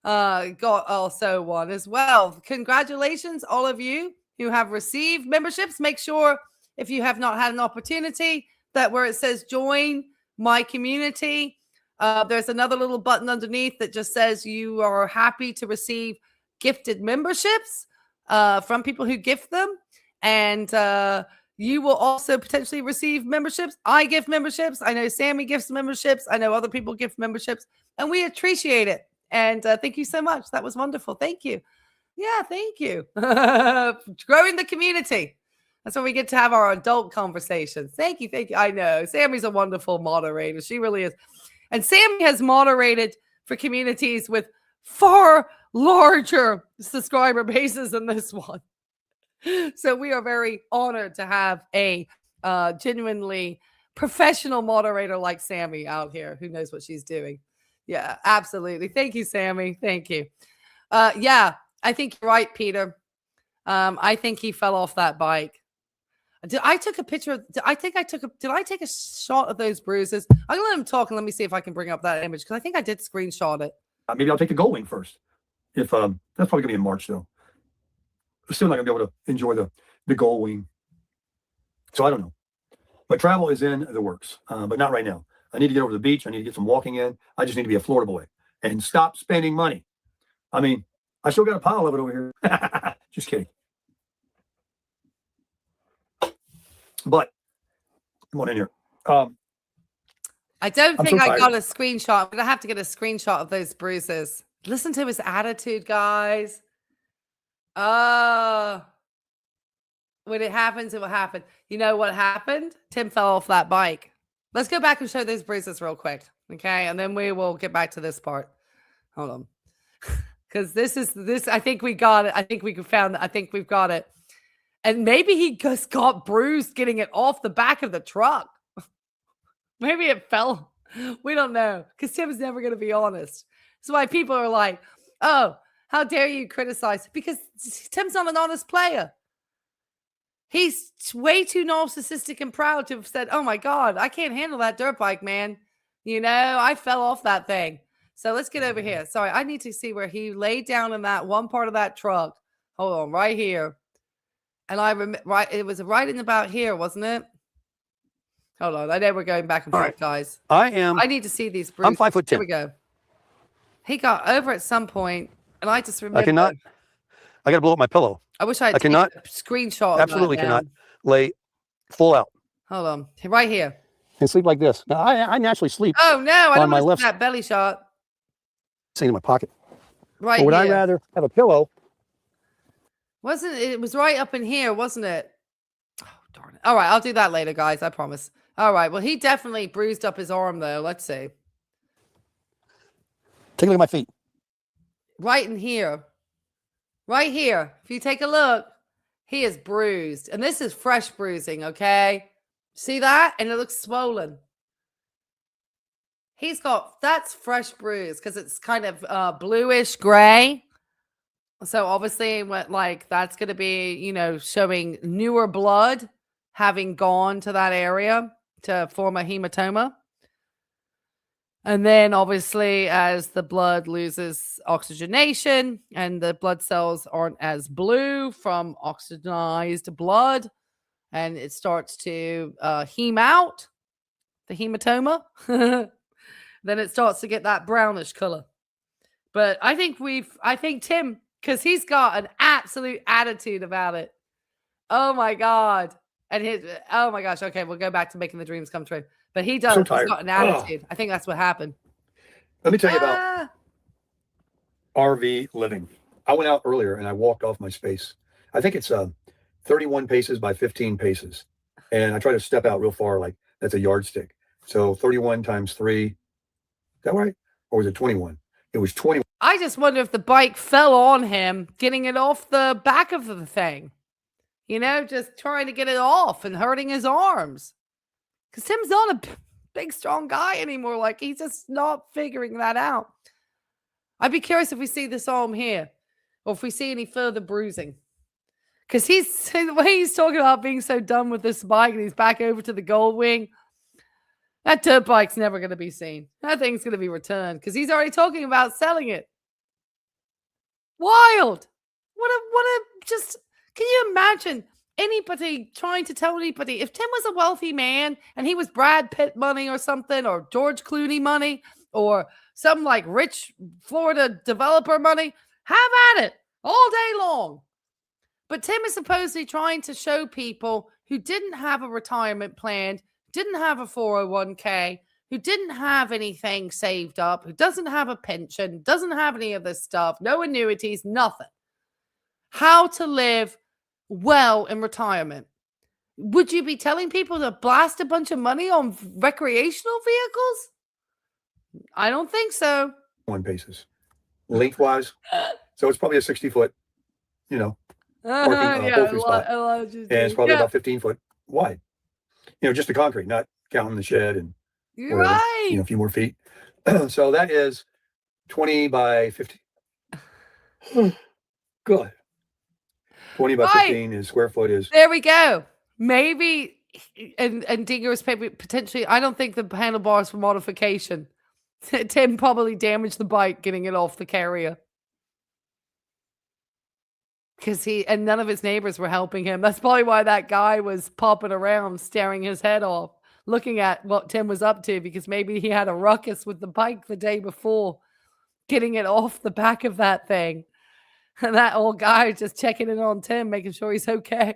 got also one as well. Congratulations, all of you who have received memberships. Make sure, if you have not had an opportunity, that where it says join my community, there's another little button underneath that just says you are happy to receive gifted memberships from people who gift them. And you will also potentially receive memberships. I gift memberships. I know Sammy gifts memberships. I know other people gift memberships. And we appreciate it. And thank you so much. That was wonderful. Thank you. Yeah, thank you. Growing the community. That's when we get to have our adult conversations. Thank you. Thank you. I know. Sammy's a wonderful moderator. She really is. And Sammy has moderated for communities with far larger subscriber bases than this one. So we are very honored to have a genuinely professional moderator like Sammy out here who knows what she's doing. Yeah, absolutely. Thank you, Sammy. Thank you. Yeah, I think you're right, Peter. I think he fell off that bike. Did I take a picture? Did I take a shot of those bruises? I'm gonna let him talk and let me see if I can bring up that image because I think I did screenshot it. Maybe I'll take the gold wing first. If that's probably gonna be in March though. I'm still not gonna be able to enjoy the gold wing. So I don't know. But travel is in the works, but not right now. I need to get over to the beach. I need to get some walking in. I just need to be a Florida boy and stop spending money. I mean, I still got a pile of it over here. Just kidding. But come on in here. I don't think I got a screenshot. I'm gonna have to get a screenshot of those bruises. Listen to his attitude, guys. When it happens, it will happen. You know what happened? Tim fell off that bike. Let's go back and show those bruises real quick. Okay. And then we will get back to this part. Hold on. Because this, I think we got it. I think we found it. I think we've got it. And maybe he just got bruised getting it off the back of the truck. Maybe it fell. We don't know. Because Tim's never going to be honest. That's why people are like, oh, how dare you criticize? Because Tim's not an honest player. He's way too narcissistic and proud to have said, oh my God, I can't handle that dirt bike, man. You know, I fell off that thing. So let's get over here. Sorry, I need to see where he laid down in that one part of that truck. Hold on, right here. And I remember, right, it was right in about here, wasn't it? Hold on, I know we're going back and forth, guys. I need to see these bruises. I'm 5'10". Here we go. He got over at some point, and I just remember. I got to blow up my pillow. I wish I cannot a screenshot. Absolutely cannot lay full out. Hold on, right here. And sleep like this. Now, I naturally sleep. Oh no, I don't my want left that belly shot. Sitting in my pocket. Right. But would here. I rather have a pillow? Wasn't it? It was right up in here, wasn't it? Oh darn it! All right, I'll do that later, guys. I promise. All right. Well, he definitely bruised up his arm, though. Let's see. Take a look at my feet. Right in here. Right here. If you take a look, he is bruised. And this is fresh bruising, okay? See that? And it looks swollen. He's got, that's fresh bruise because it's kind of bluish gray. So obviously, that's going to be, you know, showing newer blood having gone to that area to form a hematoma. And then obviously as the blood loses oxygenation and the blood cells aren't as blue from oxygenized blood and it starts to heme out, the hematoma, then it starts to get that brownish color. But I think Tim, because he's got an absolute attitude about it. Oh my God. And oh my gosh. Okay, we'll go back to making the dreams come true. But he does. So He's tired. got an attitude. I think that's what happened. Let me tell you about RV living. I went out earlier and I walked off my space. I think it's 31 paces by 15 paces. And I try to step out real far, like that's a yardstick. So 31 times 3. Is that right? Or was it 21? It was 21. I just wonder if the bike fell on him, getting it off the back of the thing. You know, just trying to get it off and hurting his arms. Because Tim's not a big, strong guy anymore. Like, he's just not figuring that out. I'd be curious if we see this arm here or if we see any further bruising. Because the way he's talking about being so done with this bike and he's back over to the Gold Wing, that dirt bike's never going to be seen. That thing's going to be returned because he's already talking about selling it. Wild. Can you imagine anybody trying to tell anybody if Tim was a wealthy man and he was Brad Pitt money or something, or George Clooney money, or some like rich Florida developer money, have at it all day long. But Tim is supposedly trying to show people who didn't have a retirement plan, didn't have a 401k, who didn't have anything saved up, who doesn't have a pension, doesn't have any of this stuff, no annuities, nothing, how to live well in retirement. Would you be telling people to blast a bunch of money on recreational vehicles? I don't think so. 1 paces lengthwise. So it's probably a 60-foot, parking spot. And it's probably about 15 foot wide. Just the concrete, not counting the shed and You're right. A few more feet. So that is 20 by 50. Good. 20 by 15 is square foot is. There we go. Maybe, and Digger is potentially, I don't think the handlebars for modification. Tim probably damaged the bike getting it off the carrier. Because and none of his neighbors were helping him. That's probably why that guy was popping around, staring his head off, looking at what Tim was up to, because maybe he had a ruckus with the bike the day before, getting it off the back of that thing. And that old guy just checking in on Tim, making sure he's okay.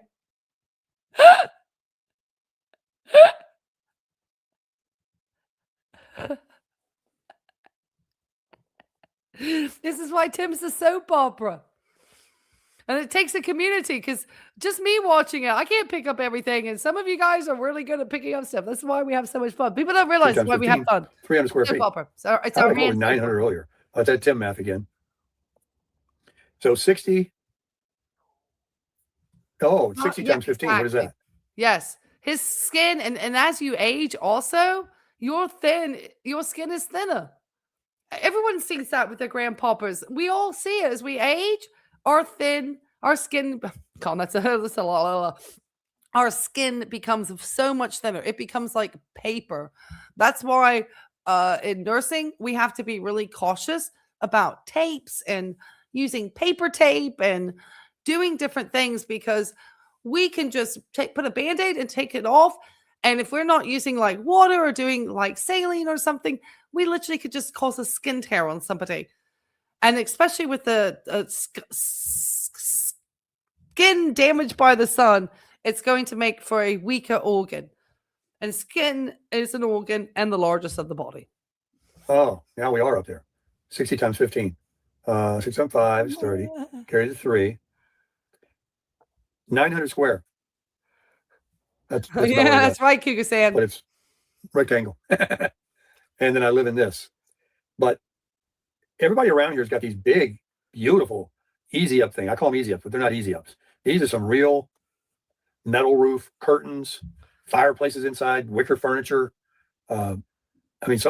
This is why Tim's a soap opera. And it takes a community, because just me watching it, I can't pick up everything. And some of you guys are really good at picking up stuff. That's why we have so much fun. People don't realize why we have fun. 300 square soap feet. Opera. So it's I our 900 earlier. Let's add Tim math again. So 60. Oh, 60 times 15. What is that? Yes. His skin, and as you age also, your skin is thinner. Everyone sees that with their grandpapas. We all see it as we age. Our skin, that's a lot. Our skin becomes so much thinner. It becomes like paper. That's why in nursing, we have to be really cautious about tapes and using paper tape and doing different things, because we can just put a Band-Aid and take it off. And if we're not using like water or doing like saline or something, we literally could just cause a skin tear on somebody. And especially with the skin damaged by the sun, it's going to make for a weaker organ. And skin is an organ and the largest of the body. Oh, now we are up there. 60 times 15. 6 times 5 is 30. Carry the 3. 900 square. That's that's right, Cougar Sand. But it's rectangle. And then I live in this. But everybody around here has got these big, beautiful, easy up thing. I call them easy ups, but they're not easy ups. These are some real metal roof, curtains, fireplaces inside, wicker furniture. Some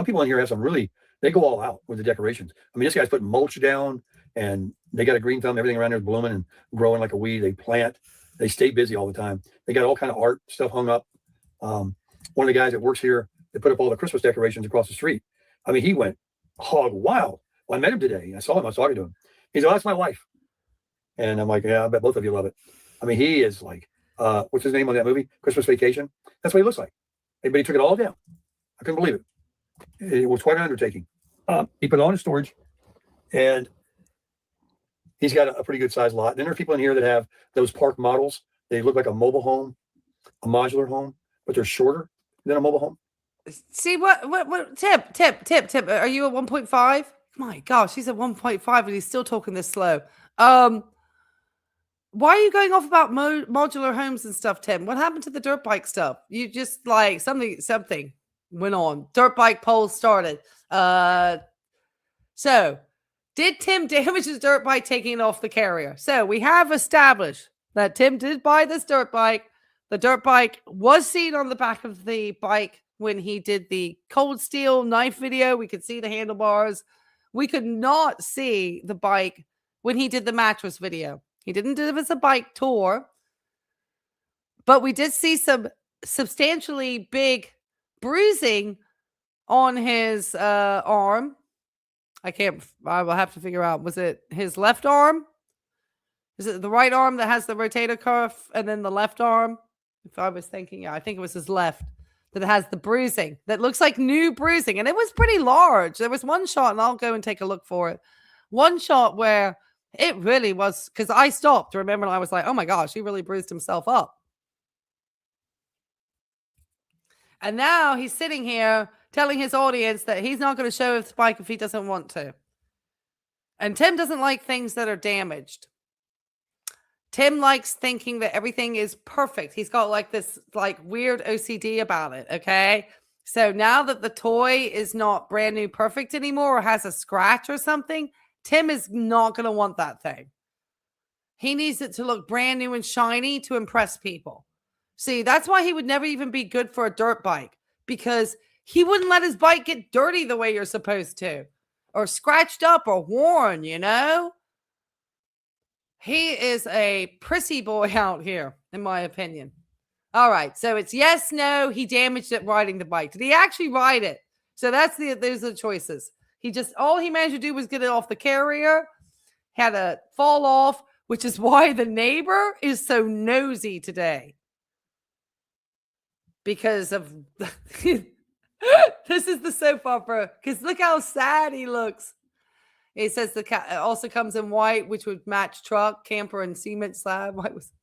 people in here have some they go all out with the decorations. This guy's putting mulch down, and they got a green thumb. Everything around there is blooming and growing like a weed. They plant. They stay busy all the time. They got all kind of art stuff hung up. One of the guys that works here, they put up all the Christmas decorations across the street. I mean, he went hog wild. Well, I met him today. I saw him. I was talking to him. He's like, oh, that's my wife. And I'm like, yeah, I bet both of you love it. I mean, he is like, what's his name on that movie? Christmas Vacation. That's what he looks like. But he took it all down. I couldn't believe it. It was quite an undertaking. He put it on in storage, and he's got a pretty good sized lot. And then there are people in here that have those park models. They look like a mobile home, a modular home, but they're shorter than a mobile home. See what tip. Are you at 1.5? My gosh, he's at 1.5 and he's still talking this slow. Why are you going off about modular homes and stuff, Tim? What happened to the dirt bike stuff? You just like something went on. Dirt bike polls started. So did Tim damage his dirt bike taking it off the carrier? So we have established that Tim did buy this dirt bike. The dirt bike was seen on the back of the bike when he did the cold steel knife video. We could see the handlebars. We could not see the bike when he did the mattress video. He didn't give us a bike tour, but we did see some substantially big bruising on his arm. I will have to figure out, was it his left arm? Is it the right arm that has the rotator cuff and then the left arm? If I was thinking, yeah, I think it was his left that has the bruising that looks like new bruising. And it was pretty large. There was one shot, and I'll go and take a look for it. One shot where it really was, because I stopped, remember, and I was like, oh my gosh, he really bruised himself up. And now he's sitting here telling his audience that he's not going to show his bike if he doesn't want to. And Tim doesn't like things that are damaged. Tim likes thinking that everything is perfect. He's got like this like weird OCD about it, okay? So now that the toy is not brand new perfect anymore or has a scratch or something, Tim is not going to want that thing. He needs it to look brand new and shiny to impress people. See, that's why he would never even be good for a dirt bike, because he wouldn't let his bike get dirty the way you're supposed to, or scratched up or worn, you know? He is a prissy boy out here, in my opinion. All right, so it's yes, no, he damaged it riding the bike. Did he actually ride it? So those are the choices. All he managed to do was get it off the carrier, had a fall off, which is why the neighbor is so nosy today. Because of, this is the soap opera, because look how sad he looks. It says the cat also comes in white, which would match truck, camper, and cement slab.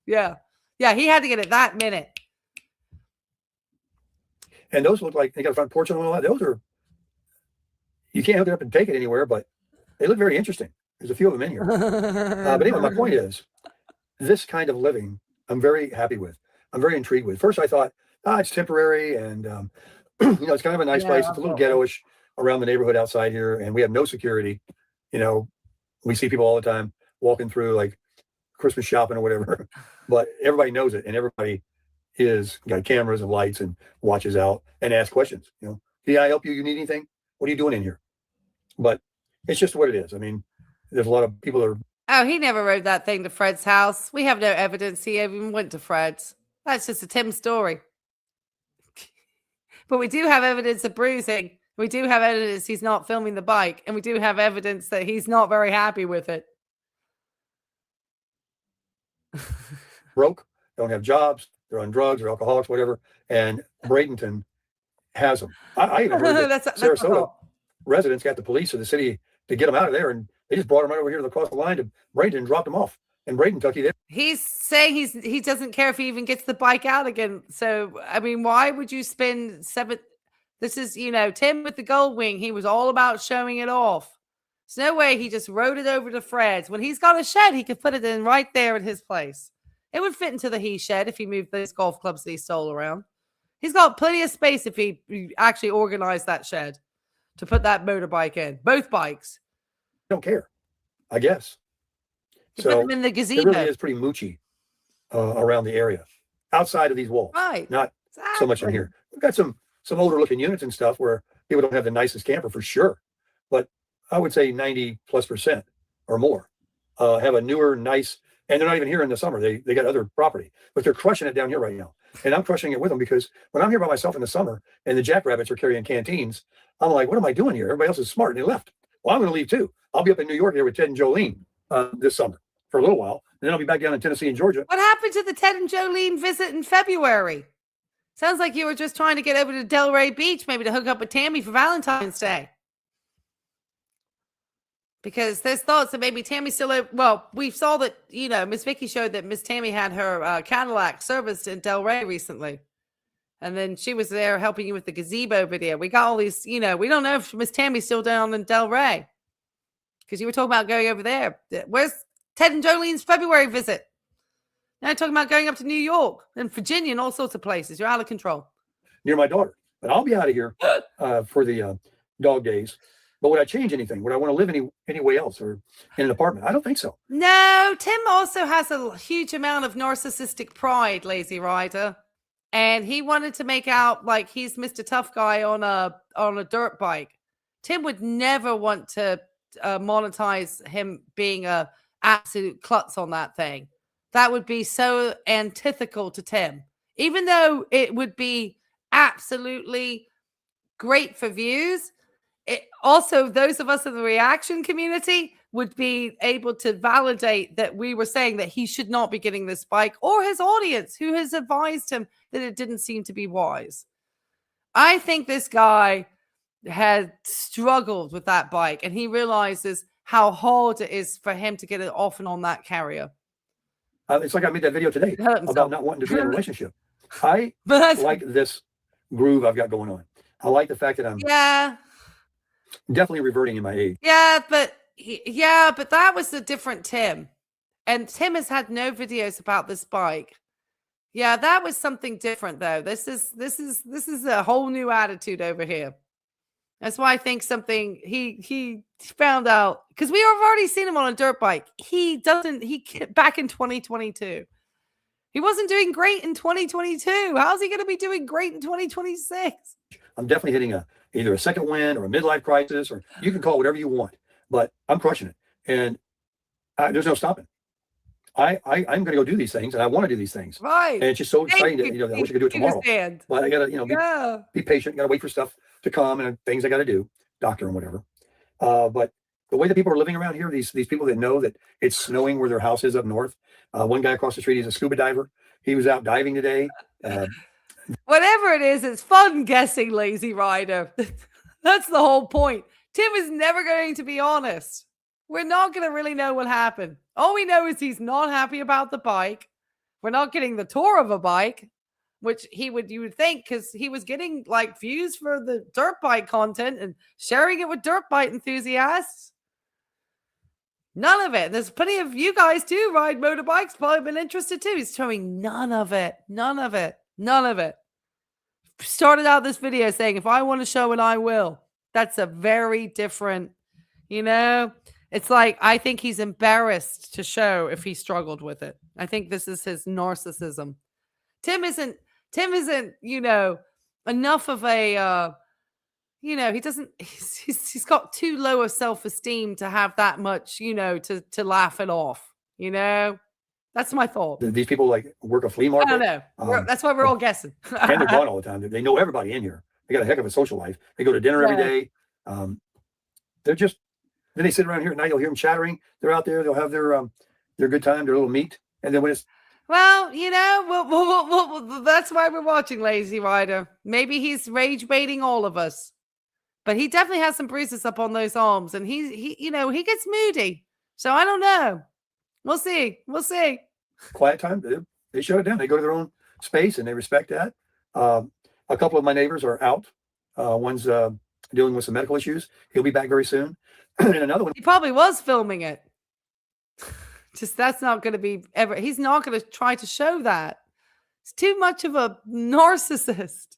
Yeah, he had to get it that minute. And those look like they got a front porch on them and all that. Those are, you can't hook it up and take it anywhere, but they look very interesting. There's a few of them in here. But anyway, my point is, this kind of living, I'm very happy with. I'm very intrigued with. First, I thought, it's temporary, and it's kind of a nice place. It's a little ghettoish around the neighborhood outside here, and we have no security. We see people all the time walking through like Christmas shopping or whatever, but everybody knows it, and everybody got cameras and lights and watches out and asks questions. Can I help you? You need anything? What are you doing in here? But it's just what it is. I mean, there's a lot of people that are. Oh, he never rode that thing to Fred's house. We have no evidence he even went to Fred's. That's just a Tim story. But we do have evidence of bruising. We do have evidence he's not filming the bike. And we do have evidence that he's not very happy with it. Broke, don't have jobs, they're on drugs or alcoholics, whatever. And Bradenton has them. I even heard that Sarasota residents got the police of the city to get them out of there, and they just brought them right over here across the line to Bradenton and dropped them off in Bradenton, Kentucky. He's saying he doesn't care if he even gets the bike out again. So, I mean, why would you spend this is, Tim with the gold wing. He was all about showing it off. There's no way he just rode it over to Fred's. When he's got a shed, he could put it in right there at his place. It would fit into the he shed if he moved those golf clubs that he stole around. He's got plenty of space if he actually organized that shed to put that motorbike in. Both bikes. Don't care, I guess. So put them in the gazebo. It really is pretty moochy around the area, outside of these walls. Right. Not so much in here. We've got some older looking units and stuff where people don't have the nicest camper for sure. But I would say 90+% or more have a newer, nice And they're not even here in the summer. They got other property, but they're crushing it down here right now. And I'm crushing it with them because when I'm here by myself in the summer and the jackrabbits are carrying canteens, I'm like, what am I doing here? Everybody else is smart and they left. Well, I'm going to leave too. I'll be up in New York here with Ted and Jolene this summer for a little while. And then I'll be back down in Tennessee and Georgia. What happened to the Ted and Jolene visit in February? Sounds like you were just trying to get over to Delray Beach, maybe to hook up with Tammy for Valentine's Day. Because there's thoughts that maybe Tammy still, well, we saw that, Miss Vicky showed that Miss Tammy had her Cadillac serviced in Delray recently. And then she was there helping you with the gazebo video. We got all these, we don't know if Miss Tammy's still down in Delray. Because you were talking about going over there. Where's Ted and Jolene's February visit? Now you're talking about going up to New York and Virginia and all sorts of places. You're out of control. Near my daughter. But I'll be out of here for the dog days. But would I change anything? Would I want to live anywhere else or in an apartment? I don't think so. No, Tim also has a huge amount of narcissistic pride, Lazy Rider. And he wanted to make out like he's Mr. Tough Guy on a dirt bike. Tim would never want to monetize him being a absolute klutz on that thing. That would be so antithetical to Tim. Even though it would be absolutely great for views, also, those of us in the reaction community would be able to validate that we were saying that he should not be getting this bike, or his audience who has advised him that it didn't seem to be wise. I think this guy had struggled with that bike, and he realizes how hard it is for him to get it off and on that carrier. It's like I made that video today about not wanting to be in a relationship. I like this groove I've got going on. I like the fact that I'm definitely reverting in my age. Yeah, but that was a different Tim. And Tim has had no videos about this bike. Yeah, that was something different though. This is a whole new attitude over here. That's why I think something he found out, because we have already seen him on a dirt bike. He back in 2022. He wasn't doing great in 2022. How's he going to be doing great in 2026? I'm definitely hitting either a second win or a midlife crisis, or you can call it whatever you want, but I'm crushing it. And there's no stopping. I'm going to go do these things, and I want to do these things. Right. And it's just so exciting that, I wish I could do it tomorrow. But I got to, be patient. Got to wait for stuff to come and things I got to do, doctor and whatever. But the way that people are living around here, these people that know that it's snowing where their house is up north. One guy across the street, he's a scuba diver. He was out diving today. Whatever it is, it's fun guessing, Lazy Rider. That's the whole point. Tim is never going to be honest. We're not going to really know what happened. All we know is he's not happy about the bike. We're not getting the tour of a bike, which you would think, because he was getting like views for the dirt bike content and sharing it with dirt bike enthusiasts. None of it. There's plenty of you guys too ride motorbikes, probably been interested too. He's showing none of it. None of it. None of it. Started out this video saying, if I want to show it, I will. That's a very different, it's like, I think he's embarrassed to show if he struggled with it. I think this is his narcissism. Tim isn't, enough of a, he's got too low of self-esteem to have that much, to laugh it off, That's my thought. These people like work a flea market. I don't know. That's why we're all guessing. And they're gone all the time. They know everybody in here. They got a heck of a social life. They go to dinner every day. Then they sit around here at night. You'll hear them chattering. They're out there. They'll have their good time, their little meat. And then when it's that's why we're watching Lazy Rider. Maybe he's rage baiting all of us, but he definitely has some bruises up on those arms, and he gets moody. So I don't know. We'll see. Quiet time. They shut it down. They go to their own space, and they respect that. A couple of my neighbors are out. One's dealing with some medical issues. He'll be back very soon. And another one. He probably was filming it. Just that's not going to be ever. He's not going to try to show that. It's too much of a narcissist.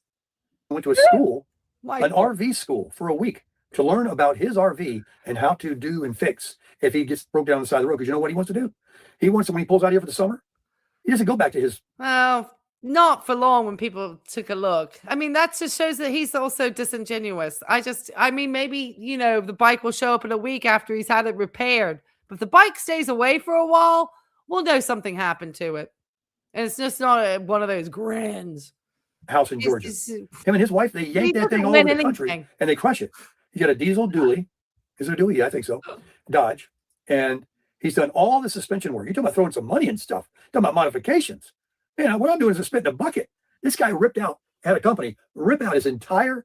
Went to a school, an RV school, for a week to learn about his RV and how to do and fix if he gets broke down on the side of the road. Because you know what he wants to do? He wants to, when he pulls out here for the summer, he doesn't go back to his. Well, not for long when people took a look. I mean, that just shows that he's also disingenuous. Maybe, the bike will show up in a week after he's had it repaired. But if the bike stays away for a while, we'll know something happened to it. And it's just not one of those grands. House in Georgia. Him and his wife, they yank that thing all over the country and they crush it. He got a diesel dually. Is it a dually? Yeah, I think so. Dodge. And he's done all the suspension work. You're talking about throwing some money and stuff. Talking about modifications. What I'm doing is spit in a bucket. This guy had a company, rip out his entire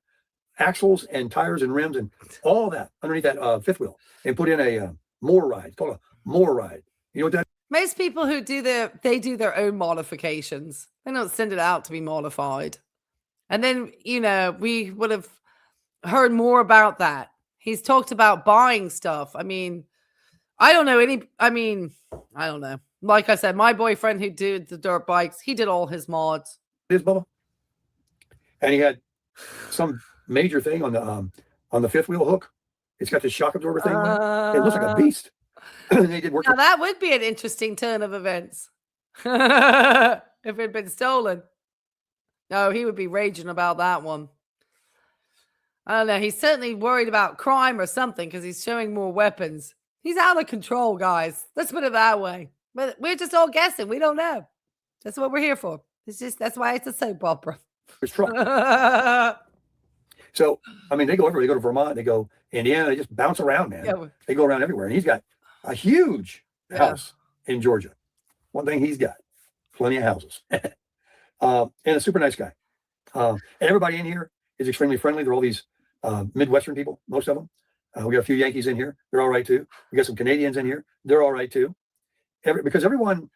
axles and tires and rims and all that underneath that fifth wheel and put in a more ride. It's called a more ride. You know what that? Most people who do their own modifications. They don't send it out to be modified. And then, we would have heard more about that. He's talked about buying stuff. I mean, I don't know. Like I said, my boyfriend who did the dirt bikes, he did all his mods. Is Bubba? And he had some major thing on the fifth wheel hook. It's got the shock absorber thing. It looks like a beast. They did work. Now that would be an interesting turn of events. If it had been stolen. No, he would be raging about that one. I don't know. He's certainly worried about crime or something because he's showing more weapons. He's out of control, guys. Let's put it that way. But we're just all guessing. We don't know. That's what we're here for. That's why it's a soap opera. His truck. So, they go everywhere. They go to Vermont. They go Indiana. They just bounce around, man. Yeah. They go around everywhere. And he's got a huge house in Georgia. One thing he's got, plenty of houses. And a super nice guy. And everybody in here is extremely friendly. They're all these Midwestern people, most of them. We got a few Yankees in here. They're all right too. We got some Canadians in here. They're all right too. Because everyone,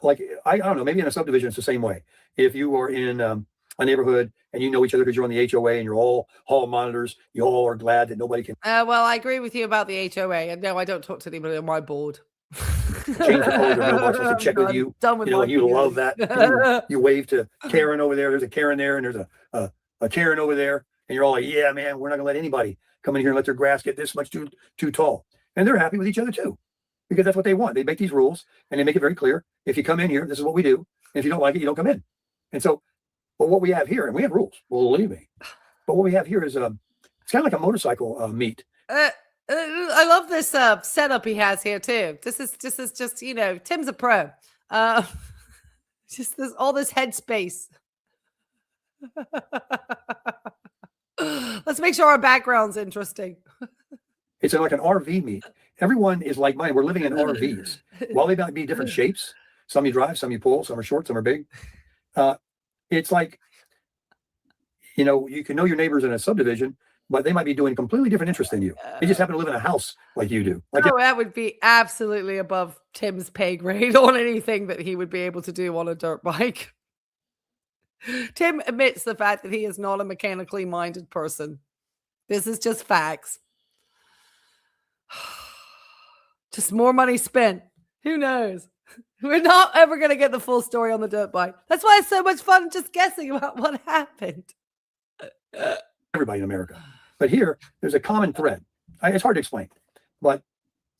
I don't know, maybe in a subdivision, it's the same way. If you are in a neighborhood and you know each other because you're on the HOA and you're all hall monitors, you all are glad that nobody can. Well, I agree with you about the HOA. And no, I don't talk to anybody on my board. Change the code of their mailboxes to check with you. You love that. You wave to Karen over there. There's a Karen there, and there's a Karen over there, and you're all like, "Yeah, man, we're not gonna let anybody come in here and let their grass get this much too tall." And they're happy with each other too, because that's what they want. They make these rules and they make it very clear. If you come in here, this is what we do. And if you don't like it, you don't come in. And so, but what we have here, and we have rules. Well, believe me. But what we have here is it's kind of like a motorcycle meet. I love this setup he has here too. This is just Tim's a pro. Just all this headspace. Let's make sure our background's interesting. It's like an RV meet. Everyone is like mine. We're living in RVs. While they might be different shapes, some you drive, some you pull, some are short, some are big. It's like, you can know your neighbors in a subdivision, but they might be doing completely different interests than you. They just happen to live in a house like you do. That would be absolutely above Tim's pay grade on anything that he would be able to do on a dirt bike. Tim admits the fact that he is not a mechanically minded person. This is just facts. Just more money spent. Who knows? We're not ever going to get the full story on the dirt bike. That's why it's so much fun just guessing about what happened. Everybody in America. But here, there's a common thread. It's hard to explain, but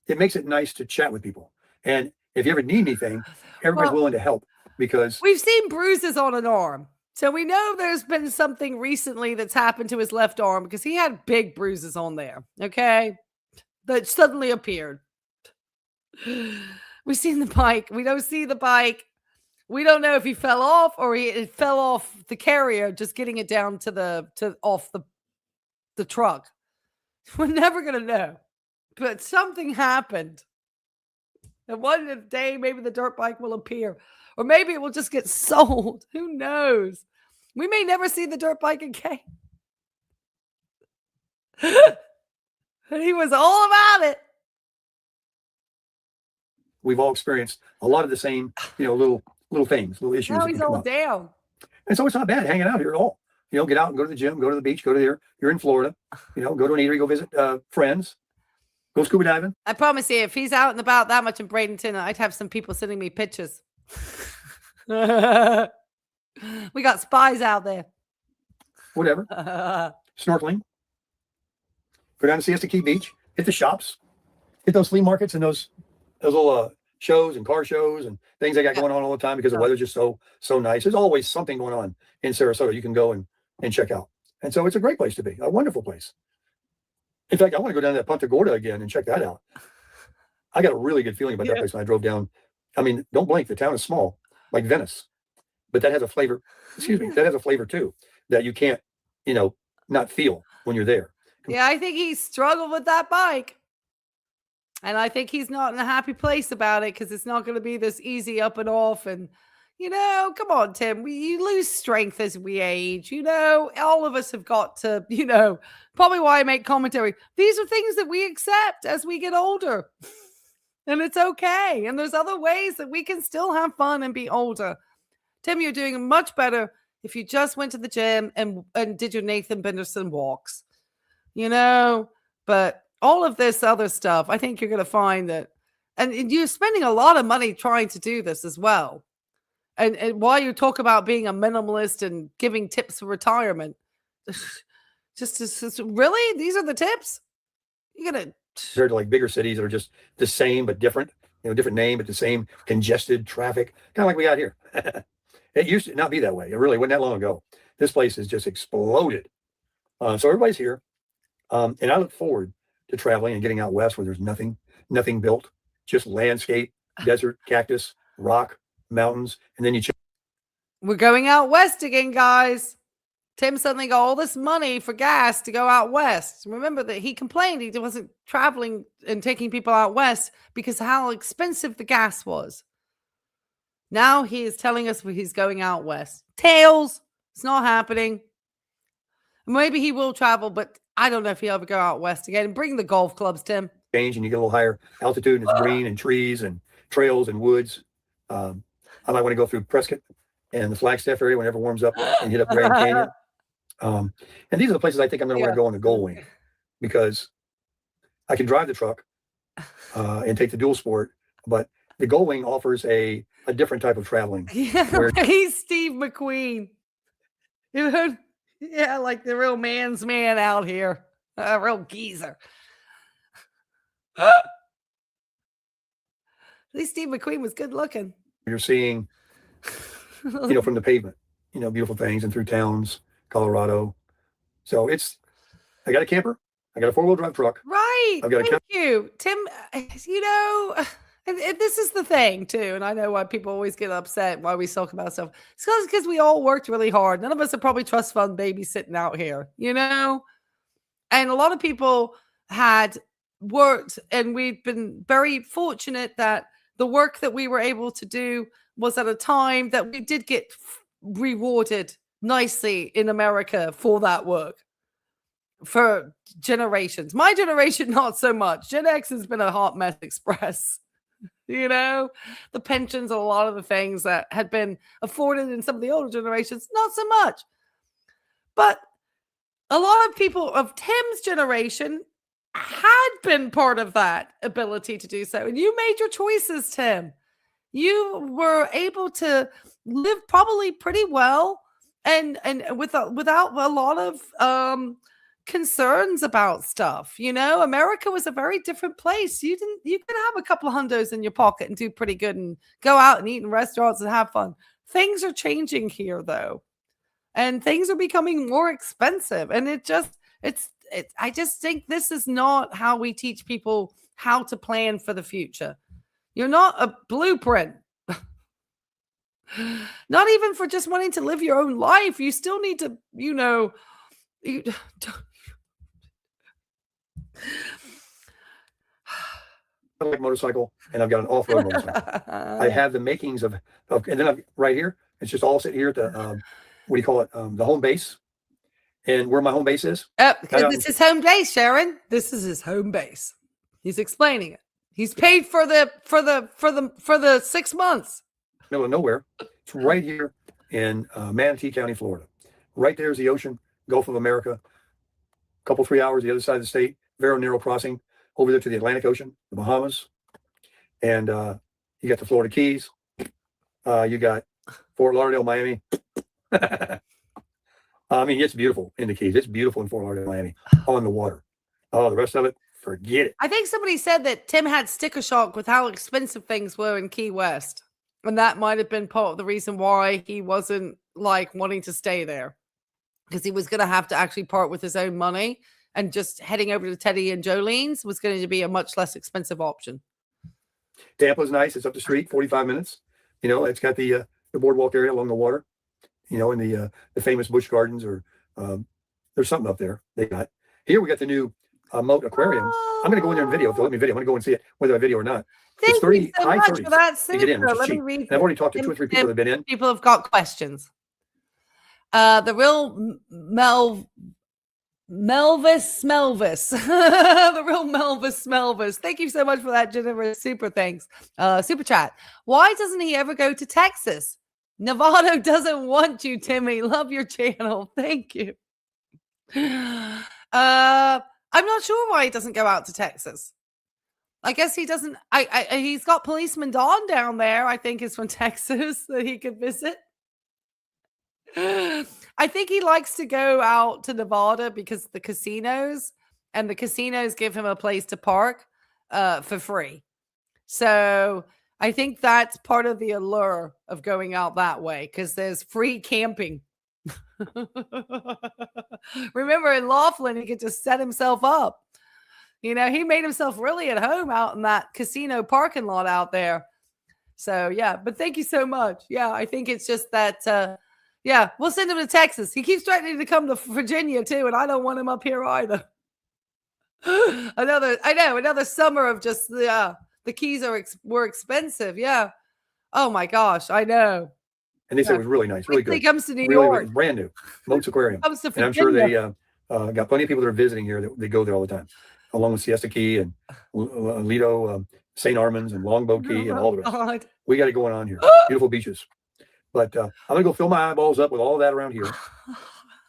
it makes it nice to chat with people. And if you ever need anything, everybody's willing to help because we've seen bruises on an arm. So we know there's been something recently that's happened to his left arm because he had big bruises on there. Okay. That suddenly appeared. We've seen the bike. We don't see the bike. We don't know if he fell off or it fell off the carrier, just getting it down off the truck. We're never going to know. But something happened. And one day, maybe the dirt bike will appear. Or maybe it will just get sold. Who knows? We may never see the dirt bike again. He was all about it. We've all experienced a lot of the same, little things, little issues. Now he's all down. And so it's not bad hanging out here at all. Get out and go to the gym, go to the beach, go to there. You're in Florida, go to an eatery, go visit friends, go scuba diving. I promise you, if he's out and about that much in Bradenton, I'd have some people sending me pictures. We got spies out there. Whatever. Snorkeling. Go down to Siesta Key Beach, hit the shops, hit those flea markets and those little shows and car shows and things they got going on all the time because the weather's just so nice. There's always something going on in Sarasota you can go and check out. And so it's a great place to be, a wonderful place. In fact, I want to go down to Punta Gorda again and check that out. I got a really good feeling about that place when I drove down I mean, don't blink. The town is small, like Venice, but that has a flavor. Excuse me, that has a flavor too that you can't, not feel when you're there. Yeah, I think he struggled with that bike. And I think he's not in a happy place about it because it's not going to be this easy up and off. And, come on, Tim, you lose strength as we age. All of us have got to, probably why I make commentary. These are things that we accept as we get older. And it's okay. And there's other ways that we can still have fun and be older. Tim, you're doing much better if you just went to the gym and did your Nathan Benderson walks. But all of this other stuff, I think you're going to find that, and you're spending a lot of money trying to do this as well. And while you talk about being a minimalist and giving tips for retirement, just really, these are the tips? You're going to... Compared to like bigger cities that are just the same but different, different name but the same congested traffic, kind of like we got here. It used to not be that way. It really wasn't that long ago. This place has just exploded. So everybody's here. And I look forward to traveling and getting out west where there's nothing built, just landscape, desert, cactus, rock, mountains, and then we're going out west again, guys. Tim suddenly got all this money for gas to go out west. Remember that he complained he wasn't traveling and taking people out west because how expensive the gas was. Now he is telling us he's going out west. Tails, it's not happening. Maybe he will travel, but I don't know if he'll ever go out west again. Bring the golf clubs, Tim. Change and you get a little higher altitude and it's green and trees and trails and woods. I might want to go through Prescott and the Flagstaff area whenever it warms up and hit up Grand Canyon. And these are the places I think I'm going to want to go on the Goldwing because I can drive the truck and take the dual sport, but the Goldwing offers a different type of traveling. Yeah, he's Steve McQueen. Yeah, like the real man's man out here. A real geezer. At least Steve McQueen was good looking. You're seeing, from the pavement, beautiful things and through towns, Colorado. So I got a camper. I got a 4-wheel drive truck. Right. Thank you, Tim. And this is the thing too. And I know why people always get upset why we talk about stuff. It's because we all worked really hard. None of us are probably trust fund babies sitting out here, And a lot of people had worked, and we've been very fortunate that the work that we were able to do was at a time that we did get rewarded nicely in America for that work for generations. My generation, not so much. Gen X has been a hot mess express. The pensions and a lot of the things that had been afforded in some of the older generations, not so much. But a lot of people of Tim's generation had been part of that ability to do so. And you made your choices, Tim. You were able to live probably pretty well and without a lot of concerns about stuff. America was a very different place. You could have a couple of hundos in your pocket and do pretty good and go out and eat in restaurants and have fun. Things are changing here though. And things are becoming more expensive. And I just think this is not how we teach people how to plan for the future. You're not a blueprint. Not even for just wanting to live your own life. You still need to, like motorcycle, and I've got an off-road motorcycle. I have the makings of and then I'm right here. It's just all sitting here at the what do you call it? The home base. And where my home base is? This is home base, Sharon. This is his home base. He's explaining it. He's paid for the 6 months. Middle of nowhere. It's right here in Manatee County, Florida. Right there is the ocean, Gulf of America. A couple, 3 hours the other side of the state. Very narrow crossing over there to the Atlantic Ocean, the Bahamas. And you got the Florida Keys. You got Fort Lauderdale, Miami. I mean, it's beautiful in the Keys. It's beautiful in Fort Lauderdale, Miami, on the water. Oh, the rest of it, forget it. I think somebody said that Tim had sticker shock with how expensive things were in Key West. And that might have been part of the reason why he wasn't wanting to stay there. Because he was going to have to actually part with his own money. And just heading over to Teddy and Jolene's was going to be a much less expensive option. Tampa's nice. It's up the street, 45 minutes. You know, it's got the boardwalk area along the water. You know, in the famous Busch Gardens, or there's something up there they got. Here we got the new Moat Aquarium. I'm going to go in there and video. If they'll let me video, I'm going to go and see it, whether I video or not. It's 30, high 30s to get in, which is cheap. And I've already talked to 2 or 3 people that have been in. People have got questions. The real Melvis. The real Melvis. Thank you so much for that generous super chat. Why doesn't he ever go to Texas? Nevada doesn't want you, Timmy. Love your channel. Thank you. I'm not sure why he doesn't go out to Texas. I guess he doesn't. He's got policeman Don down there, I think is from Texas, that he could visit. I think he likes to go out to Nevada because the casinos give him a place to park for free. So I think that's part of the allure of going out that way, because there's free camping. Remember in Laughlin, he could just set himself up. You know, he made himself really at home out in that casino parking lot out there. So, yeah, but thank you so much. Yeah, I think it's just that, yeah, we'll send him to Texas. He keeps threatening to come to Virginia, too, and I don't want him up here either. Another summer of just the keys were expensive. Yeah. Oh, my gosh, I know. And they said it was really nice, really good. He comes to New York. Brand new. Moats Aquarium. Comes to and I'm sure they got plenty of people that are visiting here that they go there all the time, along with Siesta Key and Lido, St. Armand's and Longboat Key and all the rest. We got it going on here. Beautiful beaches. But I'm going to go fill my eyeballs up with all of that around here.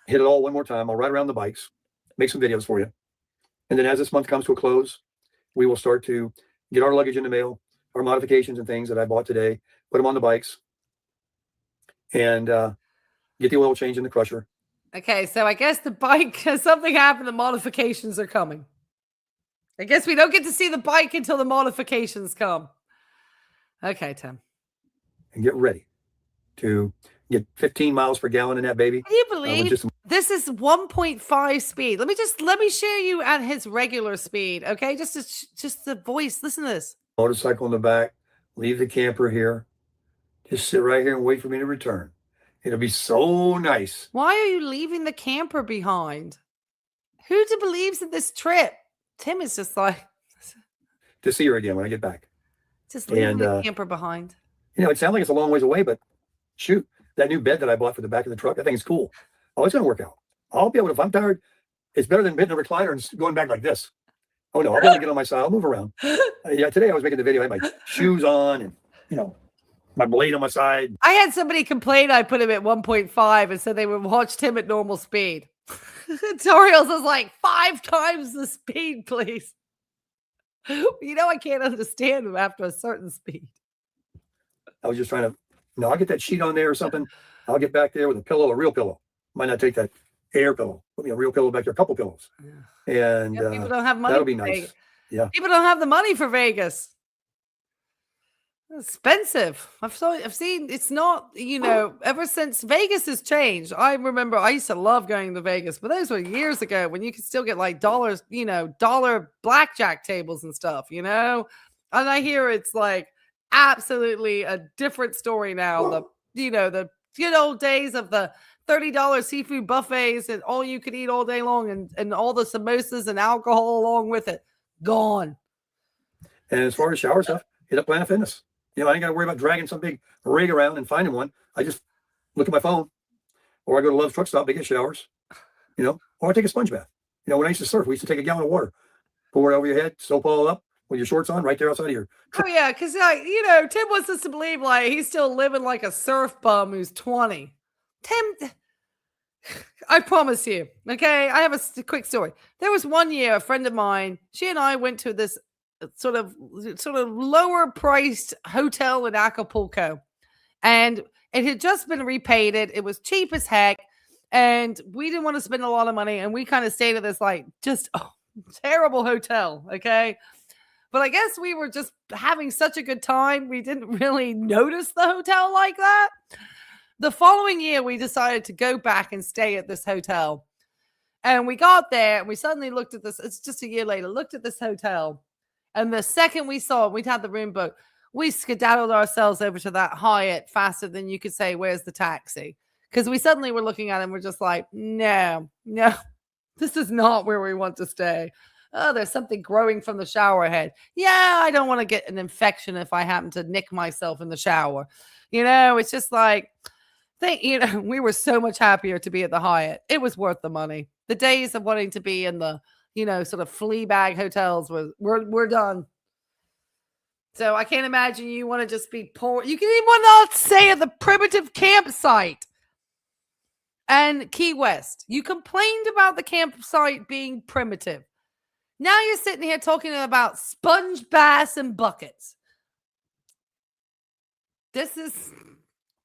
Hit it all one more time. I'll ride around the bikes, make some videos for you. And then as this month comes to a close, we will start to get our luggage in the mail, our modifications and things that I bought today, put them on the bikes, and get the oil change in the crusher. Okay, so I guess the bike, something happened, the modifications are coming. I guess we don't get to see the bike until the modifications come. Okay, Tim. And get ready to get 15 miles per gallon in that baby. Can you believe this is 1.5 speed? Let me share you at his regular speed, okay? Just the voice. Listen to this. Motorcycle in the back. Leave the camper here. Just sit right here and wait for me to return. It'll be so nice. Why are you leaving the camper behind? Who believes in this trip? Tim is just like to see her again when I get back. Just leaving the camper behind. You know, it sounds like it's a long ways away, but shoot, that new bed that I bought for the back of the truck, I think it's cool. Oh, it's going to work out. I'll be able to, if I'm tired, it's better than hitting a recliner and going back like this. Oh, no, I'll be able to get on my side. I'll move around. Yeah, today I was making the video. I had my shoes on and, you know, my blade on my side. I had somebody complain I put him at 1.5 and said they would watch him at normal speed. Tutorials is like 5 times the speed, please. You know, I can't understand him after a certain speed. I was just trying to, I'll get that sheet on there or something. I'll get back there with a pillow, a real pillow. Might not take that air pillow. Put me a real pillow back there, a couple pillows. Yeah. And people don't have money. That'll be nice. Vegas. Yeah. People don't have the money for Vegas. It's expensive. I've seen it's not, you know, ever since Vegas has changed. I remember I used to love going to Vegas, but those were years ago when you could still get like dollars, you know, dollar blackjack tables and stuff, you know? And I hear it's like absolutely a different story now. The good old days of the $30 seafood buffets and all you could eat all day long and all the samosas and alcohol along with it. Gone. And as far as shower stuff, hit up Planet Fitness. You know, I ain't got to worry about dragging some big rig around and finding one. I just look at my phone, or I go to Love's Truck Stop, they get showers, you know, or I take a sponge bath. You know, when I used to surf, we used to take a gallon of water, pour it over your head, soap all up with your shorts on right there outside of your truck. Oh, yeah, because, like, you know, Tim wants us to believe, like, he's still living like a surf bum who's 20. Tim, I promise you, okay? I have a quick story. There was one year, a friend of mine, she and I went to this sort of lower priced hotel in Acapulco, and it had just been repainted. It was cheap as heck, and we didn't want to spend a lot of money, and we kind of stayed at this like just terrible hotel, okay? But I guess we were just having such a good time, we didn't really notice the hotel like that. The following year, we decided to go back and stay at this hotel, and we got there, and we suddenly looked at this. It's just a year later. Looked at this hotel. And the second we saw it, we'd had the room booked, we skedaddled ourselves over to that Hyatt faster than you could say, where's the taxi? Because we suddenly were looking at it and we're just like, no, this is not where we want to stay. Oh, there's something growing from the shower head. Yeah, I don't want to get an infection if I happen to nick myself in the shower. It's just like, we were so much happier to be at the Hyatt. It was worth the money. The days of wanting to be in the, sort of flea bag hotels we're done. So I can't imagine you want to just be poor. You can even not stay at the primitive campsite. And Key West, you complained about the campsite being primitive. Now you're sitting here talking about sponge baths and buckets. This is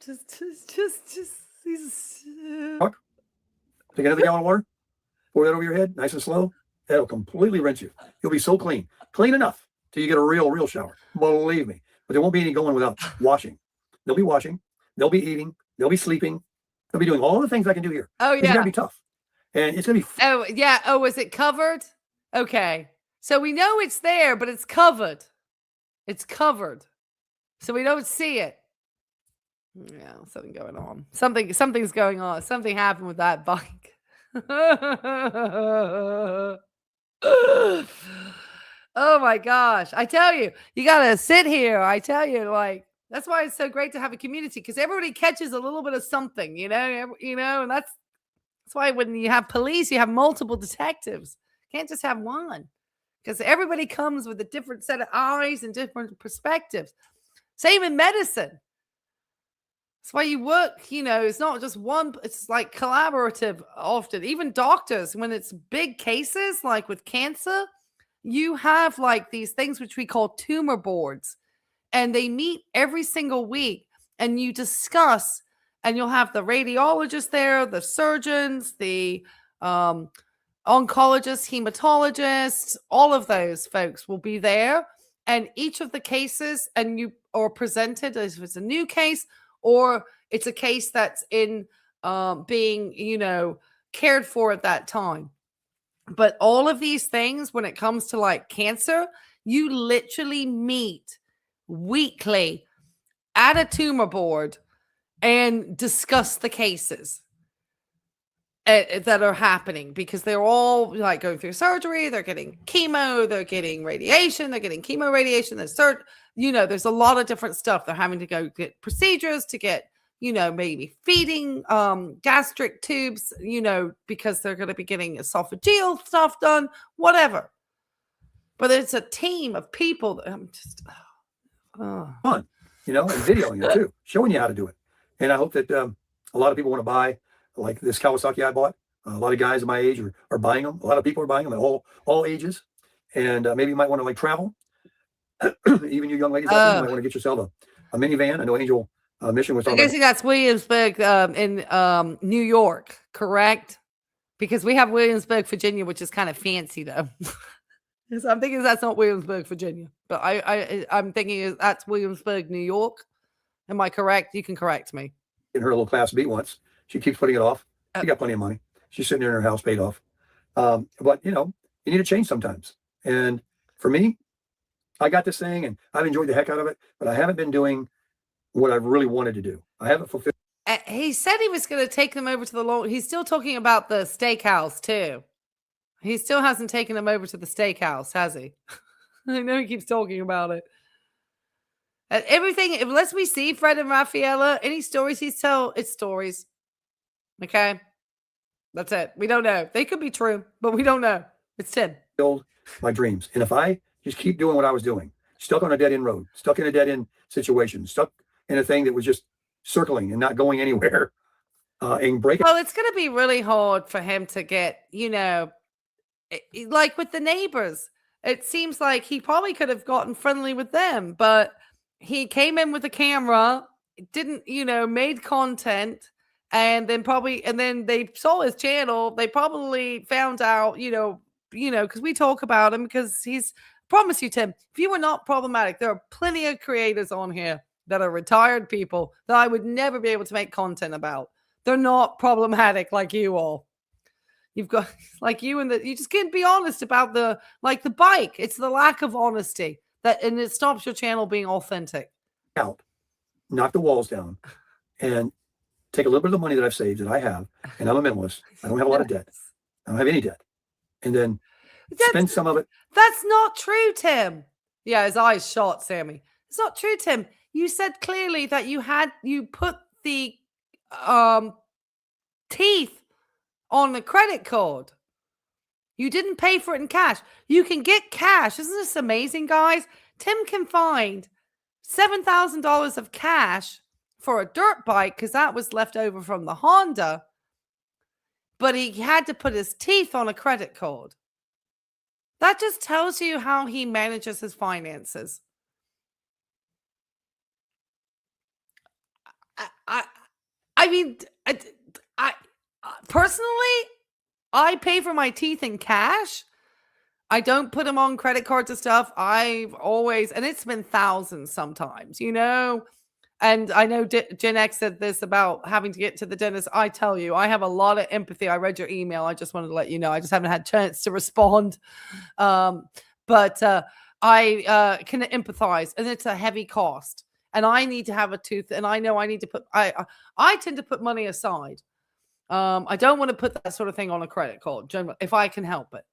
just. Take another gallon of water, pour that over your head, nice and slow. That'll completely rinse you. You'll be so clean enough till you get a real shower. Believe me. But there won't be any going without washing. They'll be washing. They'll be eating. They'll be sleeping. They'll be doing all the things I can do here. Oh, yeah. It's going to be tough. And it's going to be. Oh, yeah. Oh, is it covered? Okay. So we know it's there, but it's covered. It's covered. So we don't see it. Yeah, something going on. Something's going on. Something happened with that bike. Oh my gosh. I tell you, you got to sit here. I tell you, like, that's why it's so great to have a community, because everybody catches a little bit of something, and that's why when you have police, you have multiple detectives. You can't just have one, because everybody comes with a different set of eyes and different perspectives. Same in medicine. That's why you work, it's not just one, it's like collaborative often. Even doctors, when it's big cases, like with cancer, you have like these things which we call tumor boards, and they meet every single week and you discuss, and you'll have the radiologist there, the surgeons, the oncologists, hematologists, all of those folks will be there. And each of the cases, and you are presented as if it's a new case, or it's a case that's in being, cared for at that time. But all of these things, when it comes to like cancer, you literally meet weekly at a tumor board and discuss the cases that are happening, because they're all like going through surgery, they're getting chemo, they're getting radiation, they're getting chemo radiation, there's a lot of different stuff. They're having to go get procedures to get, maybe feeding gastric tubes, because they're going to be getting esophageal stuff done, whatever. But it's a team of people that I'm just fun, and videoing it too, showing you how to do it. And I hope that a lot of people want to buy, like this Kawasaki I bought. A lot of guys my age are buying them. A lot of people are buying them at all ages. And maybe you might want to like travel. Even you young ladies, out there, you might want to get yourself a minivan. I know Angel Mission was. I'm guessing that's Williamsburg in New York, correct? Because we have Williamsburg, Virginia, which is kind of fancy though. So I'm thinking that's not Williamsburg, Virginia, but I'm thinking that's Williamsburg, New York. Am I correct? You can correct me. In her little Class B once, she keeps putting it off. She got plenty of money. She's sitting in her house paid off. But you need to change sometimes. And for me, I got this thing and I've enjoyed the heck out of it, but I haven't been doing what I really wanted to do. I haven't fulfilled. He said he was going to take them over to the long. He's still talking about the steakhouse too. He still hasn't taken them over to the steakhouse, has he? I know he keeps talking about it. Everything, unless we see Fred and Raffaella, any stories he's tell, it's stories. Okay? That's it. We don't know. They could be true, but we don't know. It's Tim. Build my dreams. And if I just keep doing what I was doing, stuck on a dead end road, stuck in a dead end situation, stuck in a thing that was just circling and not going anywhere, and breaking. Well, it's going to be really hard for him to get, like with the neighbors. It seems like he probably could have gotten friendly with them, but he came in with a camera, didn't, made content, and then they saw his channel. They probably found out, because we talk about him, because promise you, Tim, if you were not problematic, there are plenty of creators on here that are retired people that I would never be able to make content about. They're not problematic like you all. You've got like you just can't be honest about the bike. It's the lack of honesty and it stops your channel being authentic. Out, knock the walls down, and take a little bit of the money that I've saved that I have, and I'm a minimalist. I don't have a lot of debt. I don't have any debt. And then spend some of it. That's not true, Tim. Yeah, his eyes shot, Sammy. It's not true, Tim. You said clearly that you put the teeth on the credit card. You didn't pay for it in cash. You can get cash. Isn't this amazing, guys? Tim can find $7,000 of cash for a dirt bike because that was left over from the Honda, but he had to put his teeth on a credit card. That just tells you how he manages his finances. I mean, I personally, I pay for my teeth in cash. I don't put them on credit cards and stuff. I've always, and it's been thousands sometimes, you know. And I know Gen X said this about having to get to the dentist. I tell you, I have a lot of empathy. I read your email. I just wanted to let you know. I just haven't had a chance to respond. But I can empathize, and it's a heavy cost. And I need to have a tooth, and I know I need to put, I tend to put money aside. I don't want to put that sort of thing on a credit card, generally, if I can help it.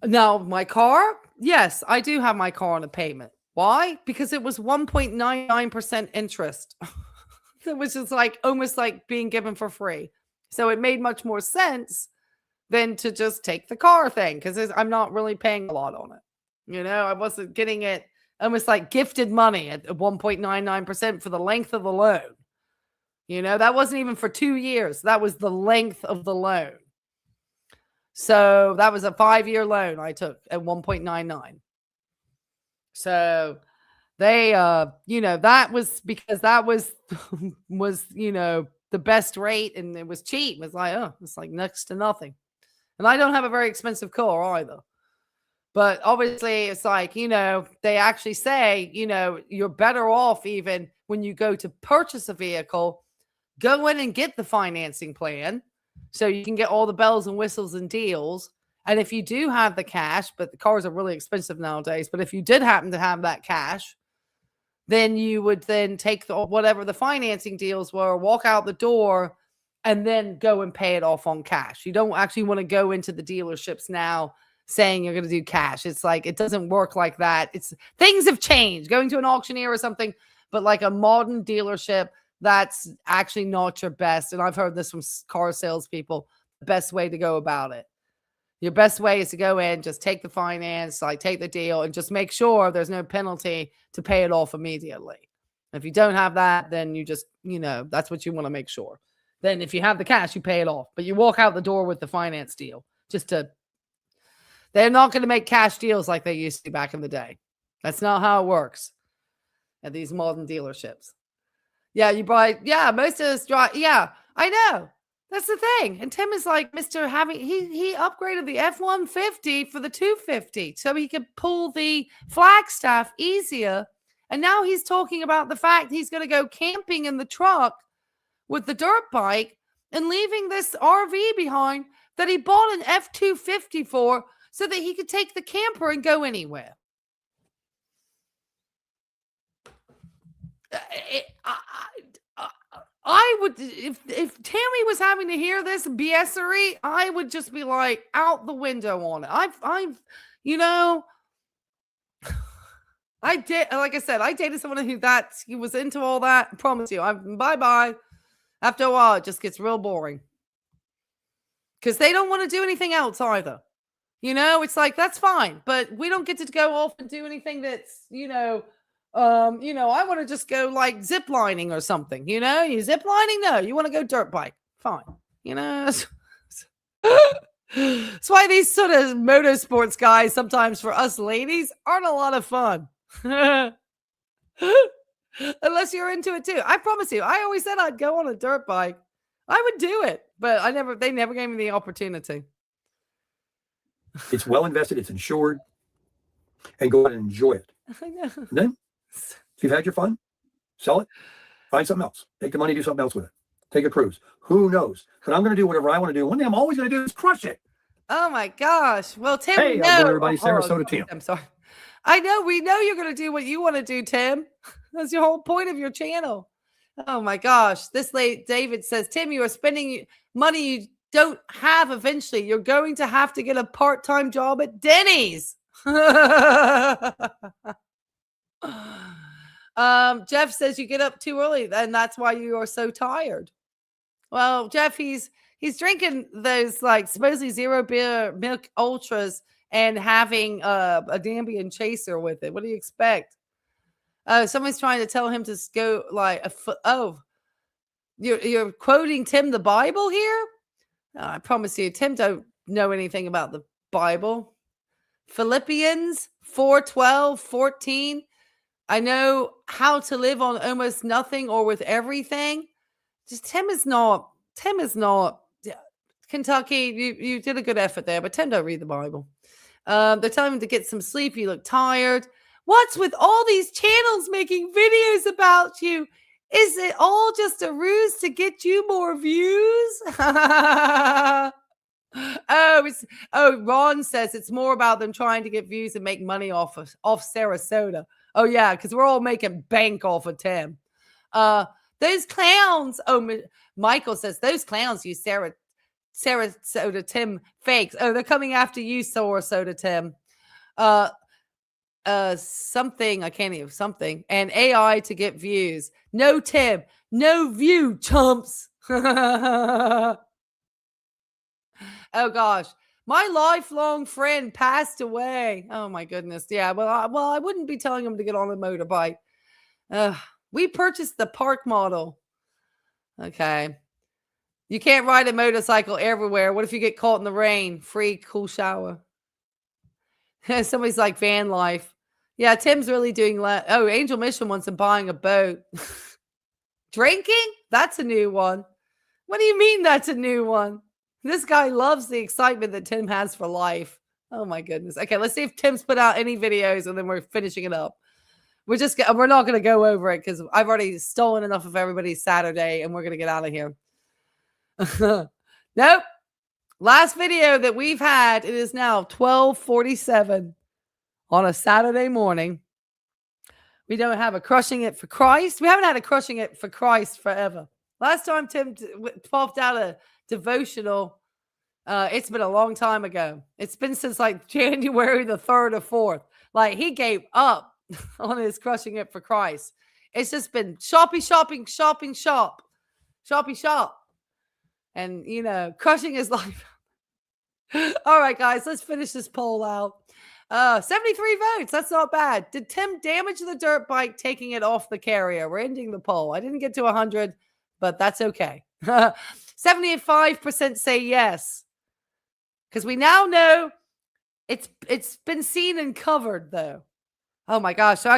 Now, my car, yes, I do have my car on a payment. Why? Because it was 1.99% interest. Which is like almost like being given for free. So it made much more sense than to just take the car thing, because I'm not really paying a lot on it. You know, I wasn't getting it almost like gifted money at 1.99% for the length of the loan. You know, that wasn't even for 2 years. That was the length of the loan. So that was a 5-year loan I took at 1.99. So they, you know, that was because that was, you know, the best rate, and it was cheap. It was like, oh, it's like next to nothing. And I don't have a very expensive car either. But obviously it's like, you know, they actually say, you know, you're better off even when you go to purchase a vehicle, go in and get the financing plan so you can get all the bells and whistles and deals. And if you do have the cash, but the cars are really expensive nowadays, but if you did happen to have that cash, then you would then take whatever the financing deals were, walk out the door, and then go and pay it off on cash. You don't actually want to go into the dealerships now saying you're going to do cash. It's like, it doesn't work like that. Things have changed. Going to an auctioneer or something, but like a modern dealership, that's actually not your best. And I've heard this from car salespeople, the best way to go about it. Your best way is to go in, just take the finance, like take the deal, and just make sure there's no penalty to pay it off immediately. If you don't have that, then you just, you know, that's what you want to make sure. Then if you have the cash, you pay it off. But you walk out the door with the finance deal. They're not going to make cash deals like they used to back in the day. That's not how it works at these modern dealerships. Yeah, you buy, yeah, most of us drive, yeah, I know. That's the thing. And Tim is like, he upgraded the F-150 for the 250 so he could pull the Flagstaff easier. And now he's talking about the fact he's going to go camping in the truck with the dirt bike and leaving this RV behind that he bought an F-250 for so that he could take the camper and go anywhere. I would, if Tammy was having to hear this BSery, I would just be like out the window on it. I've, you know, I did, like I said, I dated someone he was into all that. I promise you, bye-bye. After a while, it just gets real boring. Because they don't want to do anything else either. You know, it's like, that's fine, but we don't get to go off and do anything that's, you know, I want to just go like zip lining or something, you know, you zip lining. No, you want to go dirt bike. Fine. You know, that's why these sort of motorsports guys, sometimes for us ladies, aren't a lot of fun. Unless you're into it too. I promise you, I always said I'd go on a dirt bike. I would do it, but they never gave me the opportunity. It's well invested. It's insured. And go out and enjoy it. I know. And then, if you've had your fun, sell it, find something else. Take the money, do something else with it. take a cruise. Who knows? But I'm going to do whatever I want to do. One thing I'm always going to do is crush it. Oh my gosh. Well, Tim, Hey, no. everybody, Sarasota Tim. I'm sorry. I know. We know you're going to do what you want to do, Tim. That's your whole point of your channel. Oh my gosh. This late David says, Tim, you are spending money you don't have eventually. You're going to have to get a part-time job at Denny's. Jeff says you get up too early, and that's why you are so tired. Well, Jeff, he's drinking those like supposedly zero beer milk ultras and having a Dambian chaser with it. What do you expect? Somebody's trying to tell him to go like a foot. Oh, you're quoting Tim the Bible here? I promise you, Tim don't know anything about the Bible. Philippians 4:12, 14. I know how to live on almost nothing or with everything. Just Tim is not. Kentucky, you did a good effort there, but Tim don't read the Bible. They're telling him to get some sleep. You look tired. What's with all these channels making videos about you? Is it all just a ruse to get you more views? Ron says it's more about them trying to get views and make money off Sarasota. Oh yeah, because we're all making bank off of Tim. Those clowns. Oh, Michael says those clowns use Sarasota Tim fakes. Oh, they're coming after you, Sarasota Tim. Something I can't even something and AI to get views. No Tim, no view, chumps. Oh gosh, my lifelong friend passed away. Oh my goodness. Yeah. Well, I wouldn't be telling him to get on a motorbike. We purchased the park model. Okay. You can't ride a motorcycle everywhere. What if you get caught in the rain? Free cool shower. Somebody's like van life. Yeah, Tim's really doing oh, Angel Mission wants him buying a boat. Drinking? That's a new one. What do you mean that's a new one? This guy loves the excitement that Tim has for life. Oh my goodness. Okay, let's see if Tim's put out any videos and then we're finishing it up. We're not going to go over it because I've already stolen enough of everybody's Saturday and we're going to get out of here. Nope. Last video that we've had, it is now 12:47 on a Saturday morning. We don't have a crushing it for Christ. We haven't had a crushing it for Christ forever. Last time Tim popped out a devotional, it's been a long time ago. It's been since like January the 3rd or 4th. Like he gave up on his crushing it for Christ. It's just been shopping, shop. And, you know, crushing his life. All right, guys, let's finish this poll out. 73 votes. That's not bad. Did Tim damage the dirt bike taking it off the carrier? We're ending the poll. I didn't get to 100, but that's okay. 75% say yes. Because we now know it's been seen and covered, though. Oh my gosh. So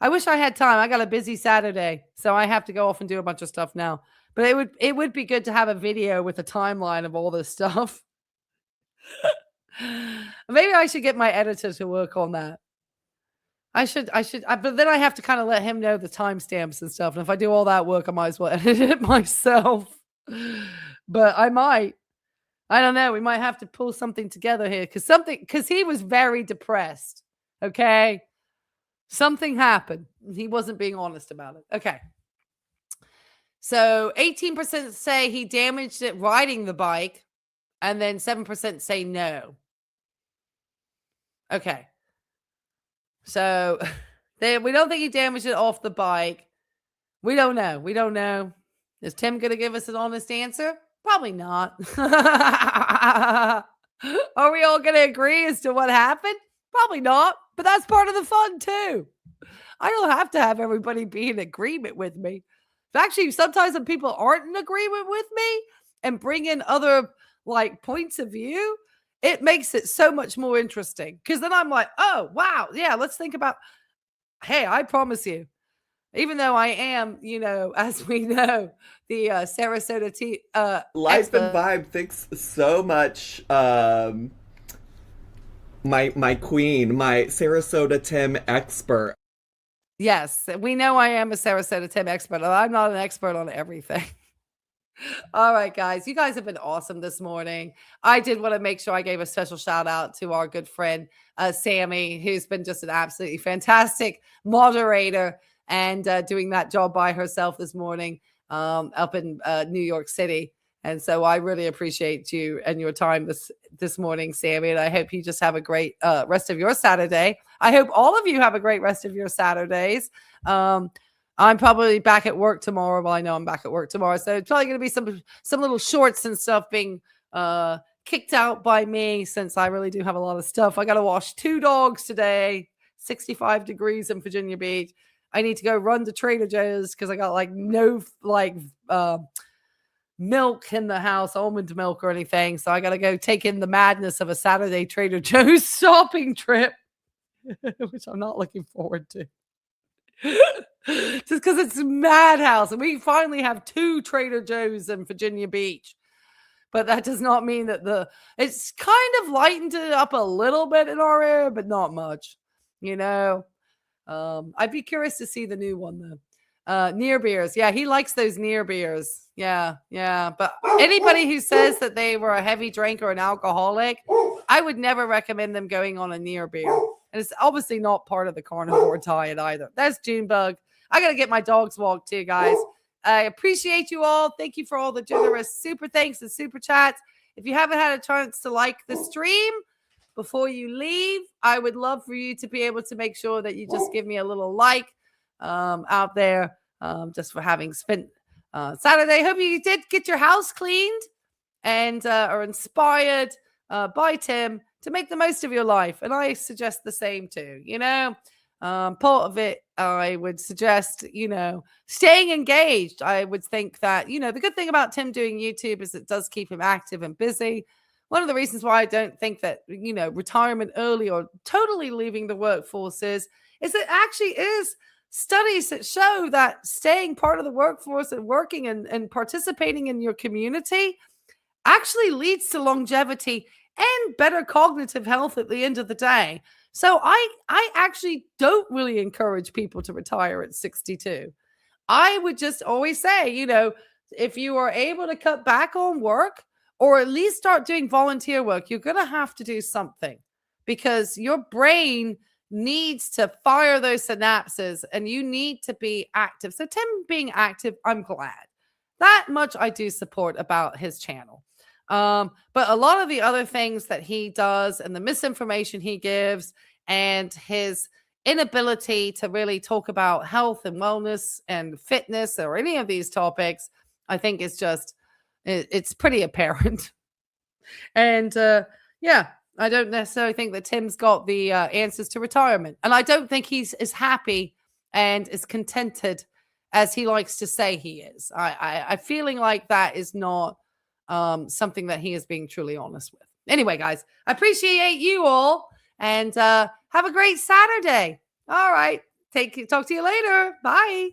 I wish I had time. I got a busy Saturday, so I have to go off and do a bunch of stuff now. But it would be good to have a video with a timeline of all this stuff. Maybe I should get my editor to work on that. I should, but then I have to kind of let him know the timestamps and stuff. And if I do all that work, I might as well edit it myself. But I might. I don't know. We might have to pull something together here because he was very depressed. Okay. Something happened. He wasn't being honest about it. Okay. So 18% say he damaged it riding the bike, and then 7% say no. Okay. So we don't think he damaged it off the bike. We don't know. Is Tim going to give us an honest answer? Probably not. Are we all going to agree as to what happened? Probably not. But that's part of the fun, too. I don't have to have everybody be in agreement with me. Actually, sometimes when people aren't in agreement with me and bring in other like points of view, it makes it so much more interesting. Because then I'm like, oh, wow. Yeah, let's think about, hey, I promise you, even though I am, you know, as we know, the Sarasota Life and Vibe, thanks so much. My queen, my Sarasota Tim expert. Yes, we know I am a Sarasota Tim expert. I'm not an expert on everything. All right, guys. You guys have been awesome this morning. I did want to make sure I gave a special shout out to our good friend, Sammy, who's been just an absolutely fantastic moderator and doing that job by herself this morning up in New York City. And so I really appreciate you and your time this morning, Sammy. And I hope you just have a great rest of your Saturday. I hope all of you have a great rest of your Saturdays. I'm probably back at work tomorrow. Well, I know I'm back at work tomorrow. So it's probably going to be some little shorts and stuff being kicked out by me since I really do have a lot of stuff. I got to wash 2 dogs today, 65 degrees in Virginia Beach. I need to go run to Trader Joe's because I got no milk in the house, almond milk or anything. So I got to go take in the madness of a Saturday Trader Joe's shopping trip, which I'm not looking forward to. Just because it's madhouse. And we finally have 2 Trader Joe's in Virginia Beach. But that does not mean that it's kind of lightened it up a little bit in our area, but not much. I'd be curious to see the new one though. Near beers. Yeah, he likes those near beers. Yeah. But anybody who says that they were a heavy drinker or an alcoholic, I would never recommend them going on a near beer. And it's obviously not part of the carnivore diet either. That's Junebug. I got to get my dogs walked too, guys. I appreciate you all. Thank you for all the generous super thanks and super chats. If you haven't had a chance to like the stream before you leave, I would love for you to be able to make sure that you just give me a little like out there just for having spent Saturday. Hope you did get your house cleaned and are inspired by Tim to make the most of your life. And I suggest the same too, part of it, I would suggest, staying engaged. I would think that, the good thing about Tim doing YouTube is it does keep him active and busy. One of the reasons why I don't think that, retirement early or totally leaving the workforce is it actually is studies that show that staying part of the workforce and working and participating in your community actually leads to longevity and better cognitive health at the end of the day. So I actually don't really encourage people to retire at 62. I would just always say, if you are able to cut back on work or at least start doing volunteer work, you're going to have to do something because your brain needs to fire those synapses and you need to be active. So Tim being active, I'm glad. That much I do support about his channel. But a lot of the other things that he does and the misinformation he gives and his inability to really talk about health and wellness and fitness or any of these topics, I think is just, it's pretty apparent. And I don't necessarily think that Tim's got the answers to retirement. And I don't think he's as happy and as contented as he likes to say he is. I'm feeling like that is not something that he is being truly honest with. Anyway, guys, I appreciate you all and have a great Saturday. All right. Talk to you later. Bye.